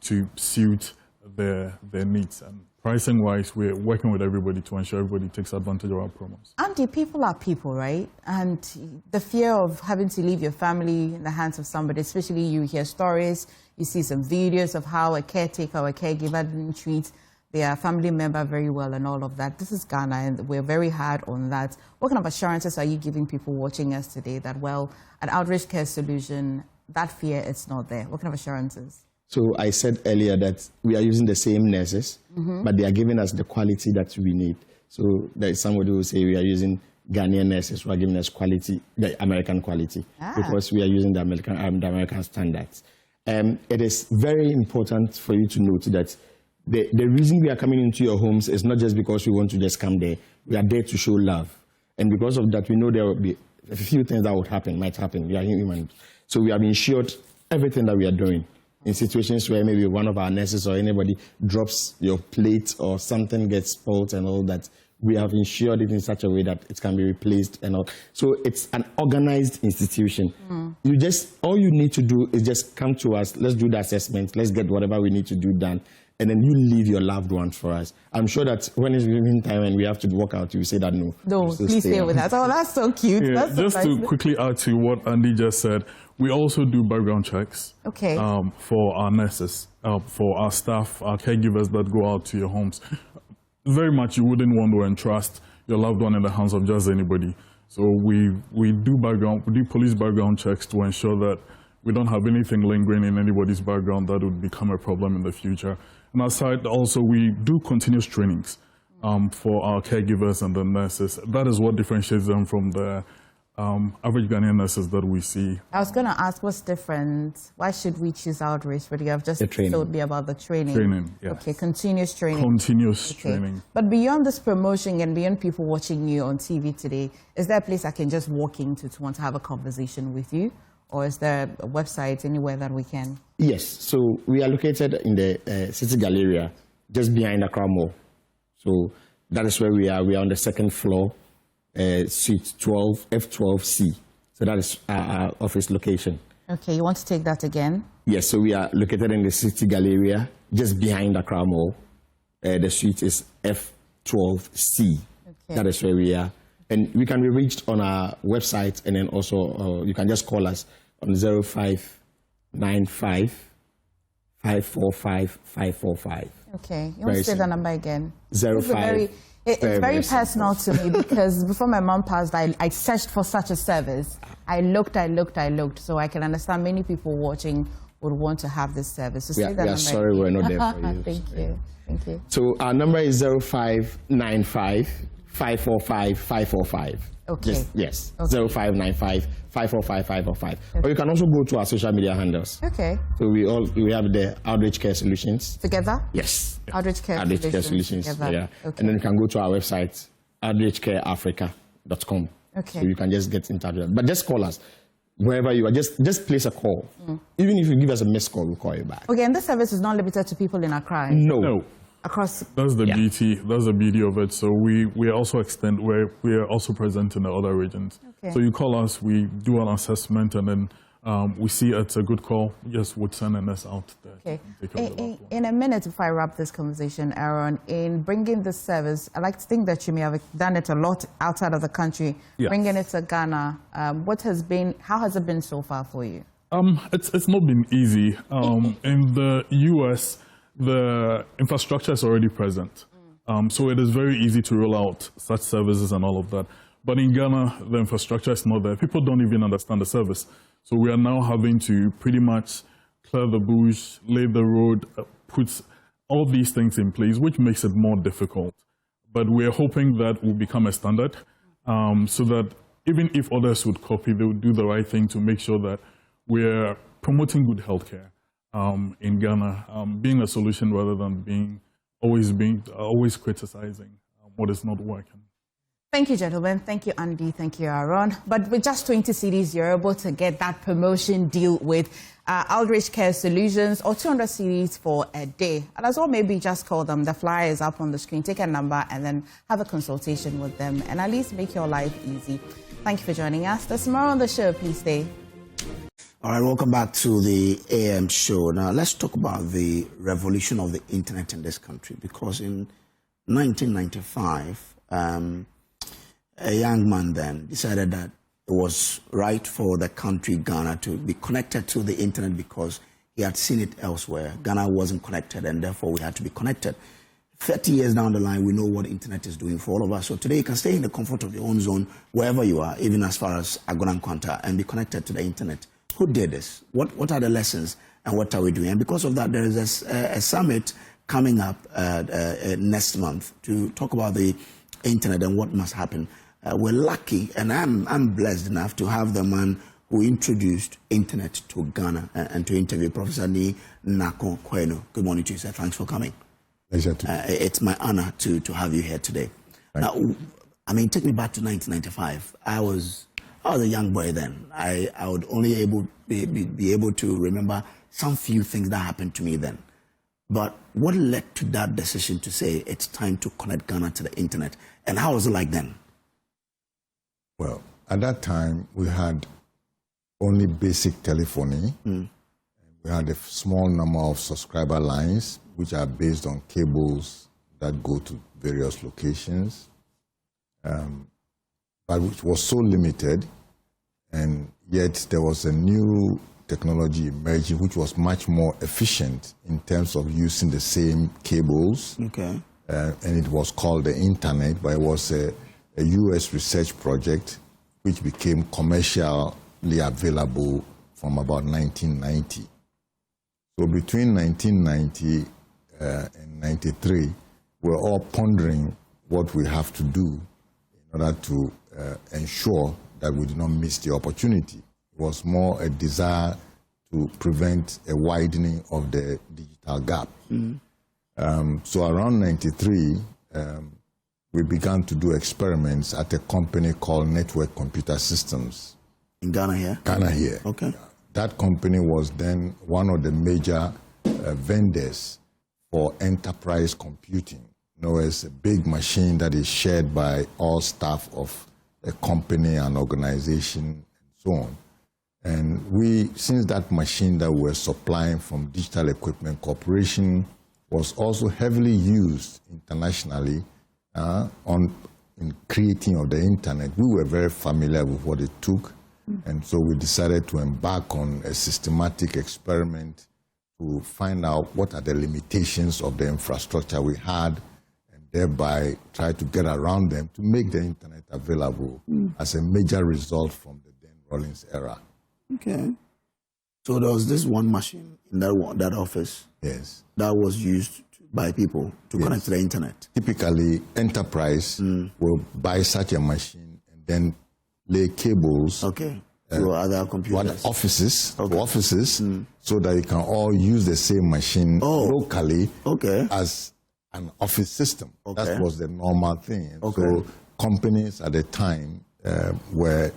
to suit their needs. And pricing-wise, we're working with everybody to ensure everybody takes advantage of our promos. Andy, people are people, right? And the fear of having to leave your family in the hands of somebody, especially you hear stories, you see some videos of how a caretaker or a caregiver didn't treat their family member very well and all of that. This is Ghana, and we're very hard on that. What kind of assurances are you giving people watching us today that, well, an outreach care solution, that fear is not there? What kind of assurances? So I said earlier that we are using the same nurses, but they are giving us the quality that we need. So there is somebody who will say we are using Ghanaian nurses who are giving us quality, the American quality, because we are using the American standards. It is very important for you to note that the reason we are coming into your homes is not just because we want to just come there. We are there to show love. And because of that, we know there will be a few things that might happen. We are human. So we have ensured everything that we are doing. In situations where maybe one of our nurses or anybody drops your plate or something gets spoiled and all that, we have ensured it in such a way that it can be replaced and all. So it's an organized institution. All you need to do is just come to us, let's do the assessment, let's get whatever we need to do done, and then you leave your loved ones for us. I'm sure that when it's evening time and we have to walk out, you say that no. No, please stay with us. Oh, that's so cute. Yeah, that's so just nice. to quickly add to what Andy just said, we also do background checks for our nurses, for our staff, our caregivers that go out to your homes. Very much you wouldn't want to entrust your loved one in the hands of just anybody. So we do police background checks to ensure that we don't have anything lingering in anybody's background that would become a problem in the future. And aside, also, we do continuous trainings for our caregivers and the nurses. That is what differentiates them from the average Ghanaian nurses that we see. I was going to ask what's different. Why should we choose outreach? But you have just told me about the training. Training, yes. Okay, continuous training. Continuous training. But beyond this promotion and beyond people watching you on TV today, is there a place I can just walk into to want to have a conversation with you? Or is there a website anywhere that we can? Yes, so we are located in the City Galleria, just behind Accra Mall. So that is where we are. We are on the second floor, suite 12, F12C. So that is our office location. Okay, you want to take that again? Yes, so we are located in the City Galleria, just behind Accra Mall. The suite is F12C. Okay. That is where we are. And we can be reached on our website, and then also you can just call us on 0595 545 545. Okay, you want to say the number again? 05. It's very personal to me because before my mom passed, I searched for such a service. I looked, so I can understand many people watching would want to have this service. So we are sorry we're not there for you. Thank you. So our number is 0595 545 545. Okay. Yes. Okay. 0595 545 545. Okay. Or you can also go to our social media handles. Okay. So we have the Outreach Care Solutions. Together? Yes. Outreach Care Solutions. Together. Yeah. Okay. And then you can go to our website, outreachcareafrica.com. Okay. So you can just get in touch with us. But just call us. Wherever you are, just place a call. Even if you give us a missed call, we'll call you back. Okay, and this service is not limited to people in Accra? No. Across. That's the beauty. That's the beauty of it. So we are also we are also present in the other regions. Okay. So you call us, we do an assessment, and then we see it's a good call. Yes, would send an S out there. Okay. In a minute, before I wrap this conversation, Aaron, in bringing this service, I like to think that you may have done it a lot outside of the country. Yes. Bringing it to Ghana, how has it been so far for you? It's not been easy. In the US, the infrastructure is already present. So it is very easy to roll out such services and all of that. But in Ghana, the infrastructure is not there. People don't even understand the service. So we are now having to pretty much clear the bush, lay the road, put all these things in place, which makes it more difficult. But we're hoping that will become a standard so that even if others would copy, they would do the right thing to make sure that we're promoting good healthcare. In Ghana, being a solution rather than always criticizing what is not working. Thank you, gentlemen. Thank you, Andy. Thank you, Aaron. But with just 20 cedis, you're able to get that promotion deal with Outreach Care Solutions, or 200 cedis for a day. And as well, maybe just call them. The flyer is up on the screen. Take a number and then have a consultation with them and at least make your life easy. Thank you for joining us. There's more on the show. Please stay. All right, welcome back to the AM show. Now, let's talk about the revolution of the internet in this country, because in 1995, a young man then decided that it was right for the country, Ghana, to be connected to the internet because he had seen it elsewhere. Ghana wasn't connected, and therefore we had to be connected. 30 years down the line, we know what internet is doing for all of us. So today you can stay in the comfort of your own zone, wherever you are, even as far as Agona and Kwanta, and be connected to the internet. Who did this? What are the lessons, and what are we doing? And because of that, there is a summit coming up next month to talk about the internet and what must happen. We're lucky, and I'm blessed enough to have the man who introduced internet to Ghana and to interview Professor Ni Nako Kweno. Good morning to you, sir. Thanks for coming. Pleasure to it's my honor to have you here today. Now, I mean, take me back to 1995. I was a young boy then. I would only be able to remember some few things that happened to me then. But what led to that decision to say it's time to connect Ghana to the internet? And how was it like then? Well, at that time, we had only basic telephony. We had a small number of subscriber lines, which are based on cables that go to various locations, but which was so limited, and yet there was a new technology emerging which was much more efficient in terms of using the same cables. Okay. And it was called the internet, but it was a US research project which became commercially available from about 1990. So between 1990 and 93, we're all pondering what we have to do in order to ensure that we do not miss the opportunity. It was more a desire to prevent a widening of the digital gap. So around 93, we began to do experiments at a company called Network Computer Systems. In Ghana here? Ghana here. Okay. That company was then one of the major vendors for enterprise computing. You know, it's a big machine that is shared by all staff of a company, an organization, and so on. And we, since that machine that we were supplying from Digital Equipment Corporation was also heavily used internationally in creating of the internet, we were very familiar with what it took. And so we decided to embark on a systematic experiment to find out what are the limitations of the infrastructure we had, and thereby try to get around them to make the internet available as a major result from the then Rawlings era. Okay. So there was this one machine in that office. Yes. That was used by people to connect to the internet. Typically, enterprise will buy such a machine and then lay cables to other computers. Offices, so that you can all use the same machine locally as an office system. That was the normal thing. So companies at the time were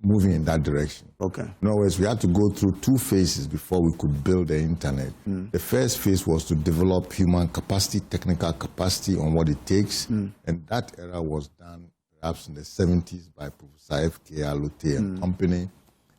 moving in that direction. In other words, we had to go through two phases before we could build the internet. The first phase was to develop human capacity, technical capacity on what it takes, and that era was done perhaps in the 70s by Professor F.K. Alute and company.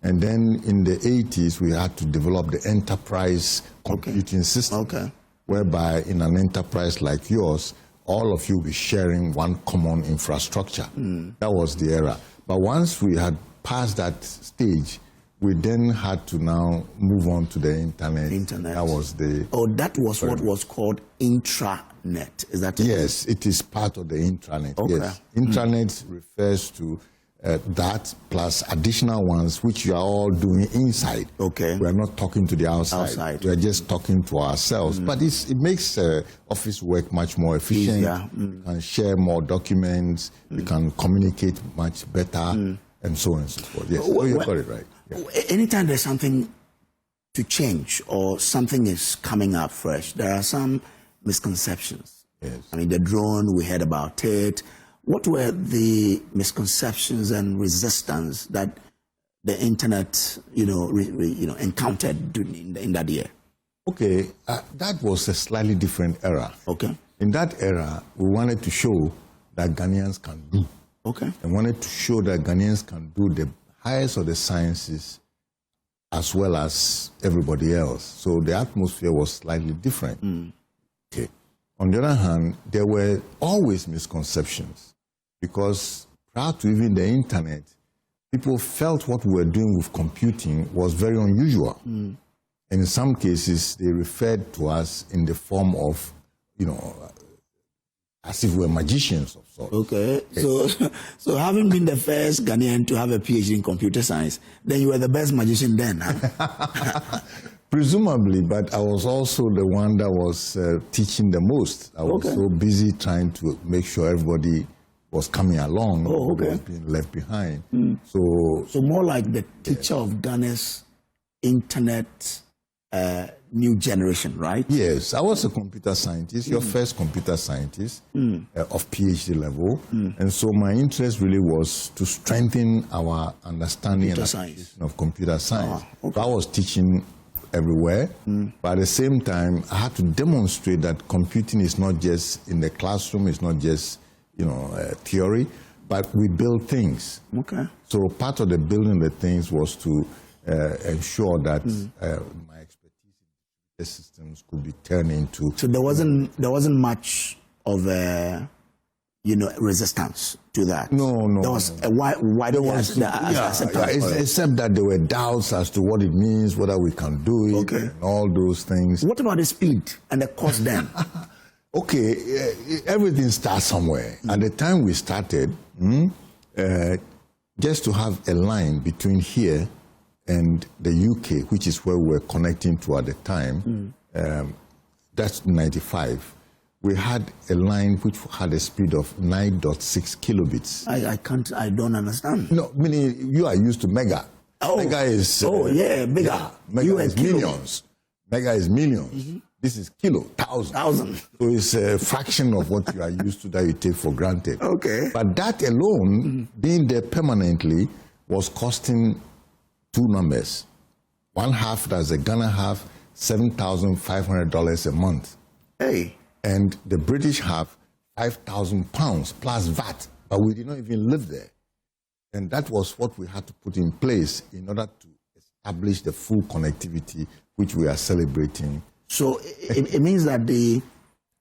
And then in the 80s, we had to develop the enterprise computing system, whereby in an enterprise like yours, all of you will be sharing one common infrastructure. That was the era. But once we had passed that stage, we then had to now move on to the internet. That was the... that was what was called intranet. Is that it? Yes, it is part of the intranet. Yes. Intranet refers to that plus additional ones which you are all doing inside. We are not talking to the outside. We are just talking to ourselves. But it makes office work much more efficient. You can share more documents. You can communicate much better, and so on and so forth. Yes, you got it right. Yeah. Anytime there's something to change or something is coming up fresh, there are some misconceptions. Yes. I mean, the drone, we heard about it. What were the misconceptions and resistance that the internet, encountered in that year? Okay, that was a slightly different era. In that era, we wanted to show that Ghanaians can do. Okay. And wanted to show that Ghanaians can do the highest of the sciences as well as everybody else. So the atmosphere was slightly different. Okay. On the other hand, there were always misconceptions because prior to even the internet, people felt what we were doing with computing was very unusual. And in some cases, they referred to us in the form of, as if we were magicians of sorts. Okay. So having been the first Ghanaian to have a PhD in computer science, then you were the best magician then, huh? Presumably, but I was also the one that was teaching the most. I was so busy trying to make sure everybody was coming along, was being left behind. So more like the teacher of Ghana's internet new generation, right? Yes, I was a computer scientist, your first computer scientist of PhD level. And so my interest really was to strengthen our understanding and application of computer science. So I was teaching everywhere, but at the same time, I had to demonstrate that computing is not just in the classroom, it's not just theory, but we build things. Okay. So part of the building the things was to ensure that my expertise in the systems could be turned into. So there wasn't much of a resistance to that. No. There was why there was except that there were doubts as to what it means, whether we can do it, and all those things. What about the speed and the cost then? Okay, everything starts somewhere. At the time we started, just to have a line between here and the UK, which is where we were connecting to at the time, that's 95. We had a line which had a speed of 9.6 kilobits. I don't understand. No, meaning you are used to mega. Mega is... mega. Yeah, mega is millions. Mega is millions. This is kilo, thousand. So it's a fraction of what you are used to that you take for granted. Okay. But that alone, being there permanently, was costing two numbers. One half, that's the Ghana half, $7,500 a month. Hey. And the British half, £5,000 plus VAT. But we did not even live there. And that was what we had to put in place in order to establish the full connectivity which we are celebrating. So it means that the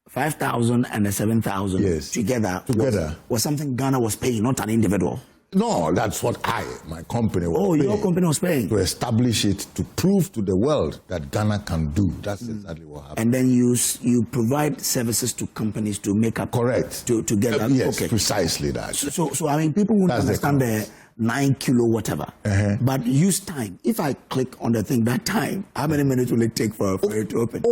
5,000 and the 7,000 together was something Ghana was paying, not an individual. No, that's what my company was paying. Your company was paying. To establish it, to prove to the world that Ghana can do. That's exactly what happened. And then you provide services to companies to make up. Correct. To get that. Yes, precisely that. So I mean, people won't understand the 9 kilo whatever. But use time. If I click on the thing that time, how many minutes will it take for it to open?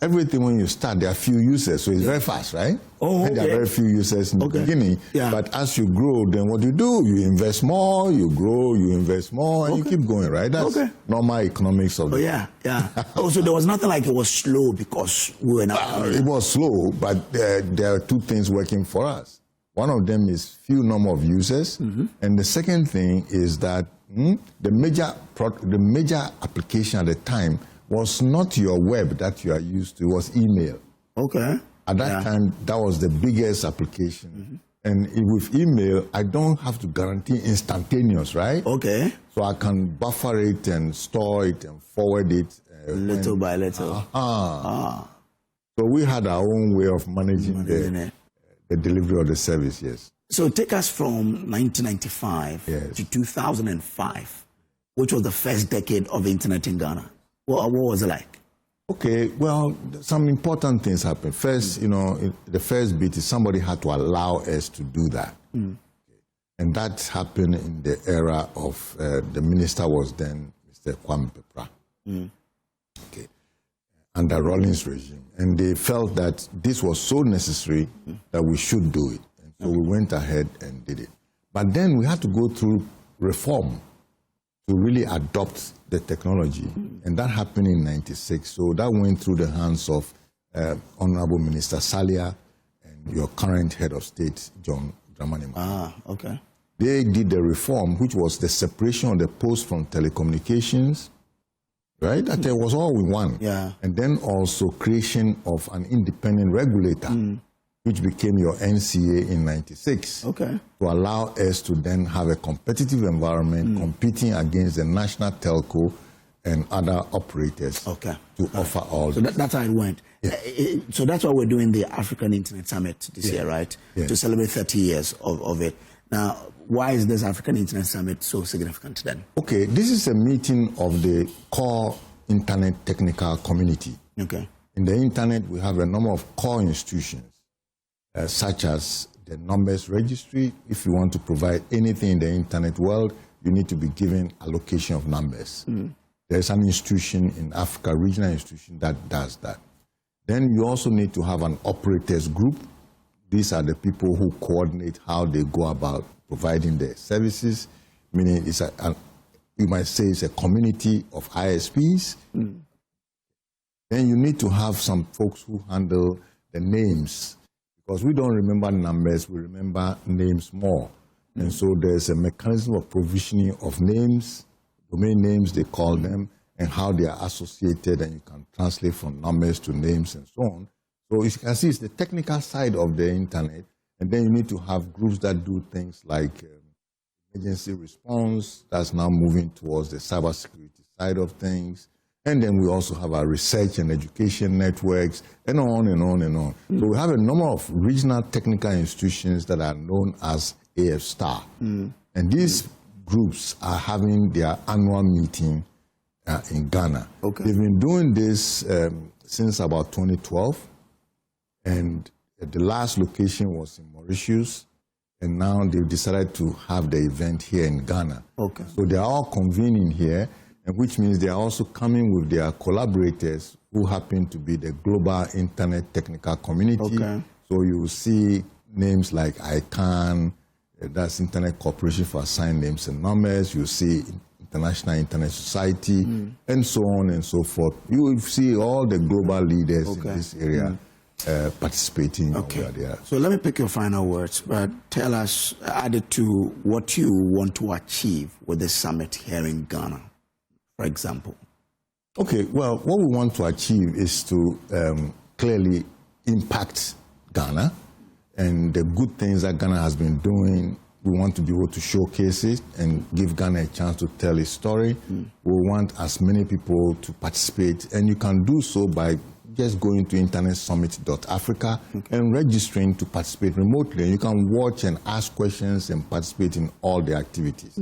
Everything when you start, there are few users, so it's very fast, right? And there are very few users in the beginning. But as you grow, then what you do, you invest more, you grow, you invest more, and you keep going, right? That's normal economics of it. So there was nothing like it was slow because we were not... it was slow, but there are two things working for us. One of them is few number of users, and the second thing is that the major application at the time was not your web that you are used to, it was email. Okay. At that time, that was the biggest application. And with email, I don't have to guarantee instantaneous, right? Okay. So I can buffer it and store it and forward it. Little by little. So we had our own way of managing the delivery of the service, yes. So take us from 1995 to 2005, which was the first decade of the internet in Ghana. What was it like? Okay, well, some important things happened. First, the first bit is somebody had to allow us to do that. And that happened in the era of, the minister was then Mr. Kwame Pepra. Okay. Under Rawlings' regime. And they felt that this was so necessary that we should do it. And so we went ahead and did it. But then we had to go through reform to really adopt the technology. And that happened in 96. So that went through the hands of Honorable Minister Salia and your current head of state, John Dramani. Okay. They did the reform, which was the separation of the post from telecommunications, right? That was all we want. Yeah. And then also creation of an independent regulator which became your NCA in '96, okay, to allow us to then have a competitive environment competing against the national telco and other operators to offer all so this. That's how it went. So that's why we're doing the African Internet Summit this year, right? To celebrate 30 years of it. Now, why is this African Internet Summit so significant then? Okay, this is a meeting of the core internet technical community. Okay. In the internet, we have a number of core institutions, such as the numbers registry. If you want to provide anything in the internet world, you need to be given allocation of numbers. There's an institution in Africa, regional institution, that does that. Then you also need to have an operators group. These are the people who coordinate how they go about providing their services, meaning it's you might say it's a community of ISPs. Then you need to have some folks who handle the names, because we don't remember numbers, we remember names more. And so there's a mechanism of provisioning of names, domain names they call them, and how they are associated, and you can translate from numbers to names and so on. So as you can see, it's the technical side of the internet, and then you need to have groups that do things like emergency response, that's now moving towards the cybersecurity side of things. And then we also have our research and education networks, and on and on and on. So we have a number of regional technical institutions that are known as AF-STAR. And these groups are having their annual meeting in Ghana. They've been doing this since about 2012, and the last location was in Mauritius, and now they've decided to have the event here in Ghana. So they are all convening here, and which means they are also coming with their collaborators who happen to be the global internet technical community. So you will see names like ICANN, that's Internet Corporation for Assigned Names and Numbers. You see International Internet Society, and so on and so forth. You will see all the global leaders in this area participating over there. So let me pick your final words, but tell us, added to what you want to achieve with this summit here in Ghana, for example. Okay, well, what we want to achieve is to clearly impact Ghana, and the good things that Ghana has been doing. We want to be able to showcase it and give Ghana a chance to tell its story. We want as many people to participate, and you can do so by just going to internetsummit.africa and registering to participate remotely. And you can watch and ask questions and participate in all the activities.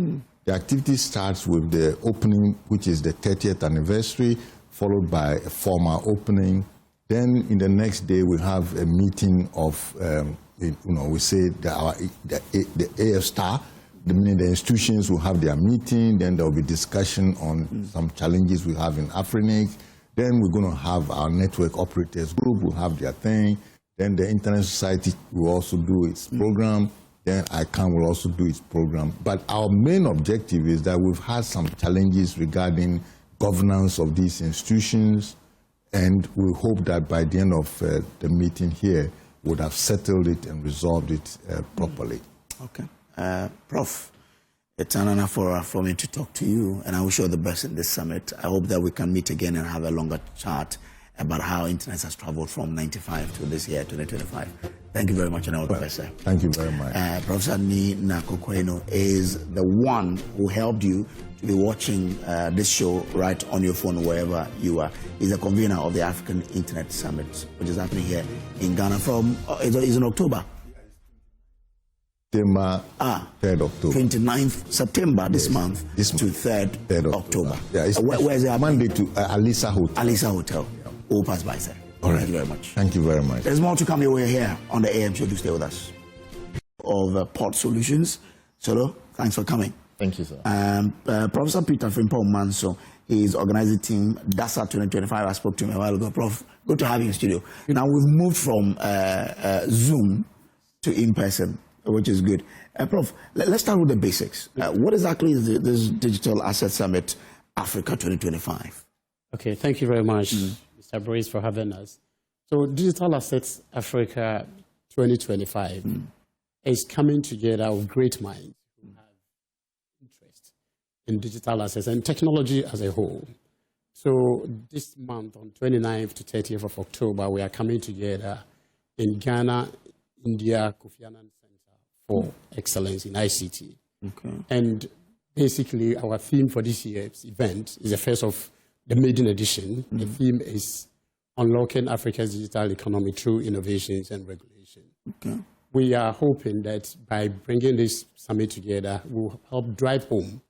The activity starts with the opening, which is the 30th anniversary, followed by a formal opening. Then in the next day, we have a meeting of, we say the AF-STAR, meaning the institutions will have their meeting, then there will be discussion on some challenges we have in Afrinic. Then we're going to have our network operators group will have their thing. Then the Internet Society will also do its program. Then ICANN will also do its program. But our main objective is that we've had some challenges regarding governance of these institutions, and we hope that by the end of the meeting here, we would have settled it and resolved it properly. Prof, it's an honor for me to talk to you, and I wish you all the best in this summit. I hope that we can meet again and have a longer chat about how internet has traveled from 95 to this year, 2025. Thank you very much, and all the best, sir. Thank you very much. Professor Nina Kokode-Nwamase is the one who helped you to be watching this show right on your phone, wherever you are. He's the convener of the African Internet Summit, which is happening here in Ghana from, is in October. 3rd October. 29th September this month to 3rd October. Yeah, it's where is it? Monday to Alisa Hotel. Alisa Hotel. We'll pass by, sir. Thank you very much. Thank you very much. There's more to come your way here on the AM show. Do stay with us. Of Port Solutions. Solo, thanks for coming. Thank you, sir. Professor Peter Frimpong Manso is organizing team DASA 2025. I spoke to him a while ago. Prof, good to have you in studio. Now we've moved from Zoom to in-person, which is good. Prof, let's start with the basics. What exactly is this Digital Asset Summit Africa 2025? Okay, thank you very much, Mr. Brace, for having us. So Digital Assets Africa 2025 is coming together with great minds who have interest in digital assets and technology as a whole. So this month, on 29th to 30th of October, we are coming together in Ghana India Kofi Annan Center for Excellence in ICT. Okay. And basically, our theme for this year's event is the first of the maiden edition. The theme is Unlocking Africa's Digital Economy Through Innovations and Regulation. Okay. We are hoping that by bringing this summit together, we'll help drive home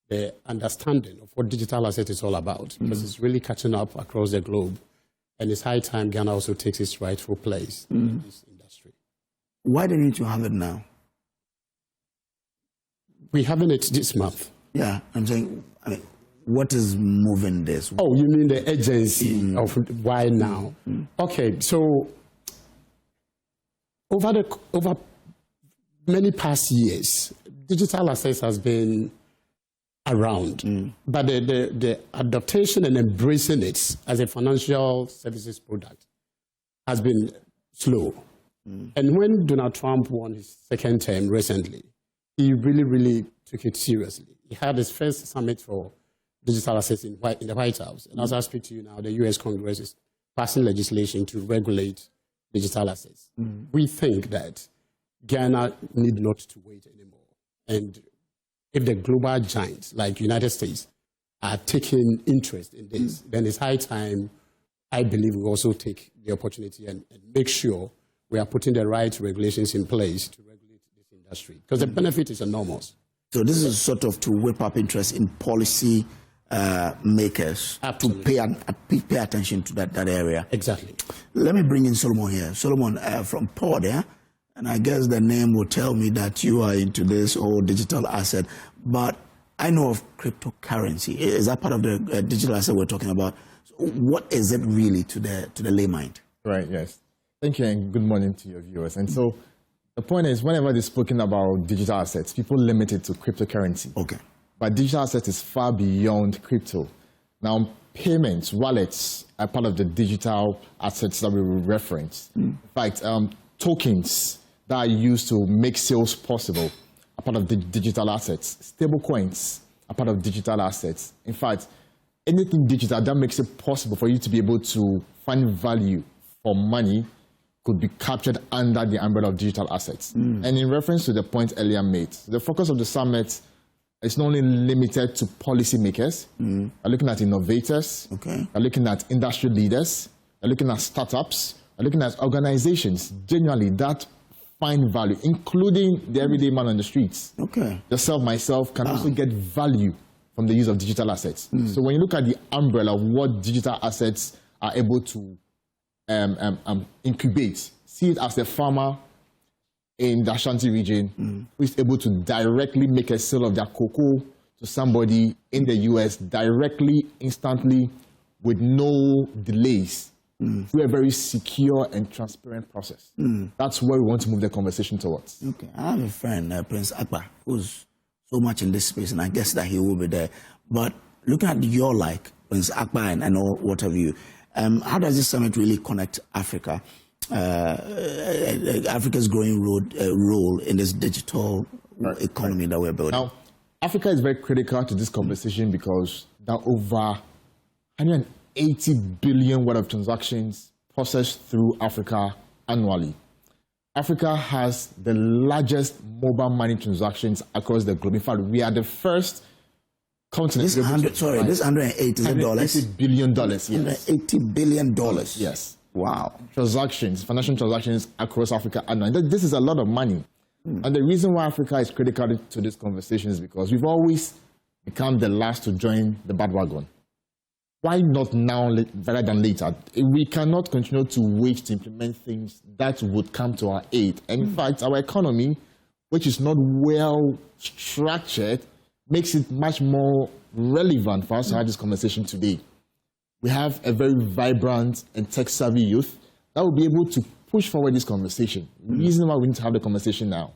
the understanding of what digital asset is all about, because it's really catching up across the globe. And it's high time Ghana also takes its rightful place in this industry. Why do you need to have it now? We're having it this month. Yeah, I'm saying, what is moving this? Oh, you mean the urgency of why now? Okay, so over many past years, digital assets has been around, but the adaptation and embracing it as a financial services product has been slow. And when Donald Trump won his second term recently, he really took it seriously. He had his first summit for digital assets in the White House. And as I speak to you now, the U.S. Congress is passing legislation to regulate digital assets. We think that Ghana need not to wait anymore. And if the global giants like United States are taking interest in this, then it's high time, I believe, we also take the opportunity and make sure we are putting the right regulations in place to regulate this industry, because the benefit is enormous. So this is sort of to whip up interest in policy makers to pay attention to that area. Exactly. Let me bring in Solomon here. Solomon from Port, yeah? And I guess the name will tell me that you are into this whole digital asset. But I know of cryptocurrency. Is that part of the digital asset we're talking about? So what is it really to the lay mind? Right, yes. Thank you, and good morning to your viewers. And so the point is, whenever they're spoken about digital assets, people limit it to cryptocurrency. Okay. But digital assets is far beyond crypto. Now, payments, wallets are part of the digital assets that we will reference. In fact, tokens that are used to make sales possible are part of the digital assets. Stable coins are part of digital assets. In fact, anything digital that makes it possible for you to be able to find value for money could be captured under the umbrella of digital assets. And in reference to the point earlier made, the focus of the summit is not only limited to policymakers. We're looking at innovators. Okay. We're looking at industry leaders. We're looking at startups. We're looking at organizations generally that find value, including the everyday man on the streets. Okay. Yourself, myself, can also get value from the use of digital assets. So when you look at the umbrella of what digital assets are able to incubate, see it as a farmer in the Ashanti region who is able to directly make a sale of their cocoa to somebody in the US directly, instantly, with no delays, through a very secure and transparent process. That's where we want to move the conversation towards. Okay. I have a friend, Prince Accra, who's so much in this space, and I guess that he will be there. But looking at your Prince Accra and all what have you, how does this summit really connect Africa? Africa's growing role in this digital economy that we're building. Now, Africa is very critical to this conversation because there are over 180 billion worth of transactions processed through Africa annually. Africa has the largest mobile money transactions across the globe. In fact, we are the first continent. This 180 billion dollars. Yes. $180 billion. Yes. Wow. Transactions, financial transactions across Africa annually. This is a lot of money. And the reason why Africa is critical to this conversation is because we've always become the last to join the bandwagon. Why not now rather than later? We cannot continue to wait to implement things that would come to our aid. And in fact, our economy, which is not well structured, makes it much more relevant for us to have this conversation today. We have a very vibrant and tech-savvy youth that will be able to push forward this conversation. The reason why we need to have the conversation now.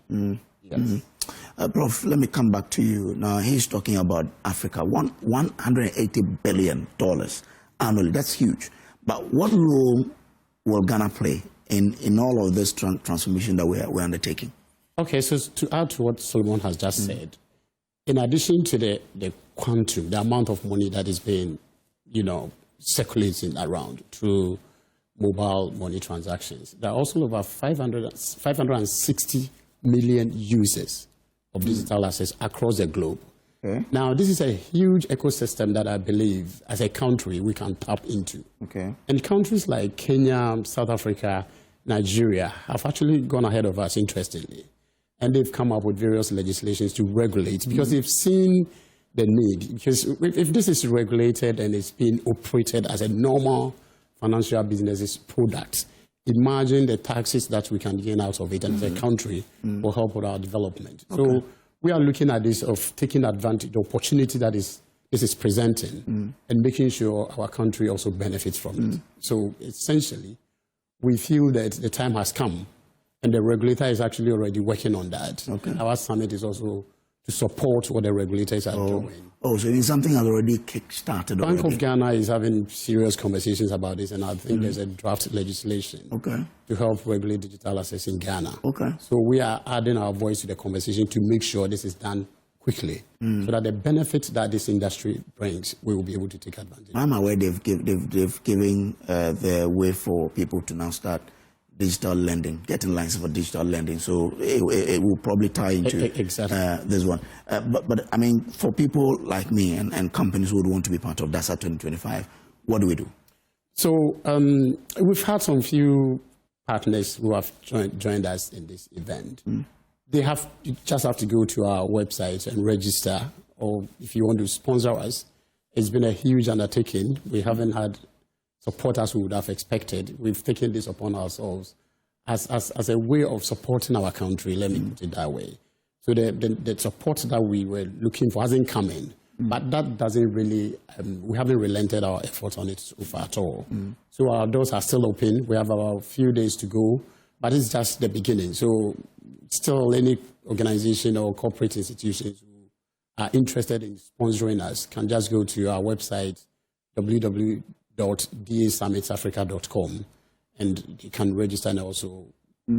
Yes. Prof, let me come back to you. Now, he's talking about Africa, $180 billion annually. That's huge. But what role will Ghana play in all of this transformation that we're undertaking? Okay, so to add to what Solomon has just said, in addition to the quantum, the amount of money that is being, circulating around through mobile money transactions. There are also over 560 million users of digital assets across the globe. Okay. Now, this is a huge ecosystem that I believe, as a country, we can tap into. Okay. And countries like Kenya, South Africa, Nigeria have actually gone ahead of us, interestingly. And they've come up with various legislations to regulate because they've seen the need. Because if this is regulated and it's being operated as a normal financial business product, imagine the taxes that we can gain out of it, and as a country will help with our development. Okay. So we are looking at this of taking advantage of the opportunity that this is presenting and making sure our country also benefits from it. So essentially, we feel that the time has come, and the regulator is actually already working on that. Okay. Our summit is also to support what the regulators are doing. Oh, so something has already kick-started Bank of Ghana is having serious conversations about this, and I think there's a draft legislation to help regulate digital assets in Ghana. Okay. So we are adding our voice to the conversation to make sure this is done quickly, so that the benefits that this industry brings, we will be able to take advantage. I'm aware they've given the way for people to now start digital lending, getting license for digital lending. So it will probably tie into this one. But I mean, for people like me and companies who would want to be part of DASA 2025, what do we do? So we've had some few partners who have joined us in this event. You just have to go to our website and register, or if you want to sponsor us. It's been a huge undertaking. We haven't had support as we would have expected. We've taken this upon ourselves as a way of supporting our country, let me put it that way. So the support that we were looking for hasn't come in, but that doesn't really, we haven't relented our efforts on it so far at all. So our doors are still open. We have about a few days to go, but it's just the beginning. So still, any organization or corporate institutions who are interested in sponsoring us can just go to our website, www.dasummitafrica.com, and you can register and also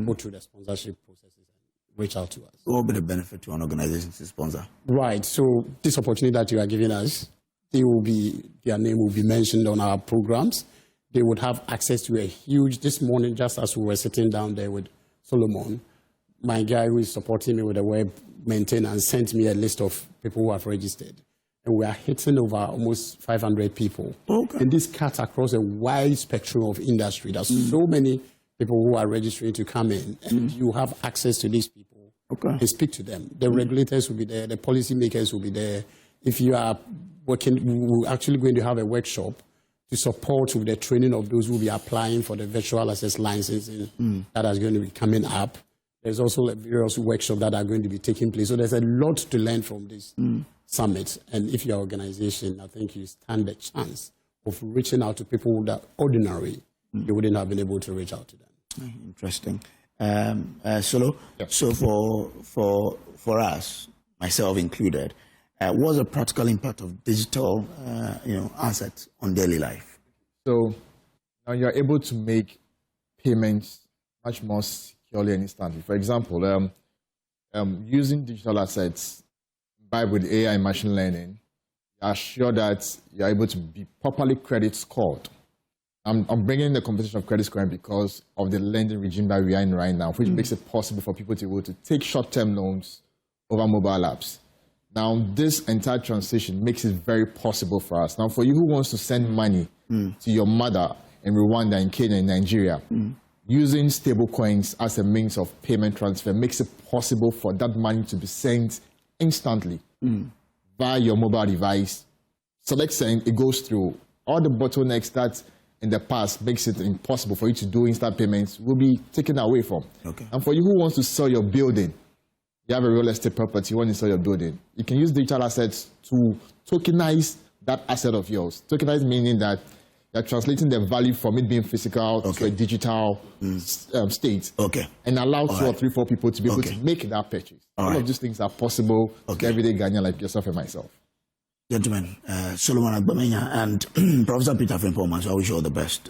go through the sponsorship processes and reach out to us. What will be the benefit to an organization to sponsor? Right. So this opportunity that you are giving us, their name will be mentioned on our programs. They would have access to a huge, this morning, just as we were sitting down there with Solomon, my guy who is supporting me with the web maintenance sent me a list of people who have registered. And we are hitting over almost 500 people. Okay. And this cuts across a wide spectrum of industry. There's so many people who are registering to come in, and you have access to these people and speak to them. The regulators will be there, the policymakers will be there. If you are working, we're actually going to have a workshop to support with the training of those who will be applying for the virtual access licensing that is going to be coming up. There's also various workshops that are going to be taking place. So there's a lot to learn from this summit. And if your organization, I think you stand a chance of reaching out to people that ordinarily you wouldn't have been able to reach out to them. Interesting. Solo, so for us, myself included, what's the practical impact of digital assets on daily life? So now you're able to make payments much more securely and instantly. For example, using digital assets combined with AI and machine learning, you are sure that you're able to be properly credit scored. I'm bringing the conversation of credit scoring because of the lending regime that we are in right now, which makes it possible for people to be able to take short-term loans over mobile apps. Now, this entire transition makes it very possible for us. Now, for you who wants to send money to your mother in Rwanda, in Kenya, in Nigeria, using stable coins as a means of payment transfer makes it possible for that money to be sent instantly via your mobile device. Select send, it goes through. All the bottlenecks that in the past makes it impossible for you to do instant payments will be taken away from. And for you who wants to sell your building, you have a real estate property, you want to sell your building, you can use digital assets to tokenize that asset of yours. Tokenize meaning that you're translating the value from it being physical to a digital state. And allow two or three, four people to be able to make that purchase. All of these things are possible to everyday Ghanaian like yourself and myself. Gentlemen, Solomon Agbamenya and Professor Peter Frimpong, so I wish you all the best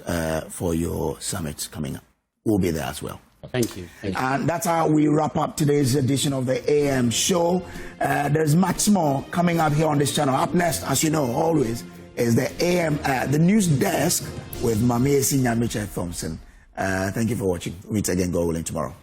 for your summit coming up. We'll be there as well. Thank you. And that's how we wrap up today's edition of the AM show. There's much more coming up here on this channel. Up next, as you know, always, is the news desk with Mamesi Nyamiche Thompson. Thank you for watching. We'll meet again, God willing, tomorrow.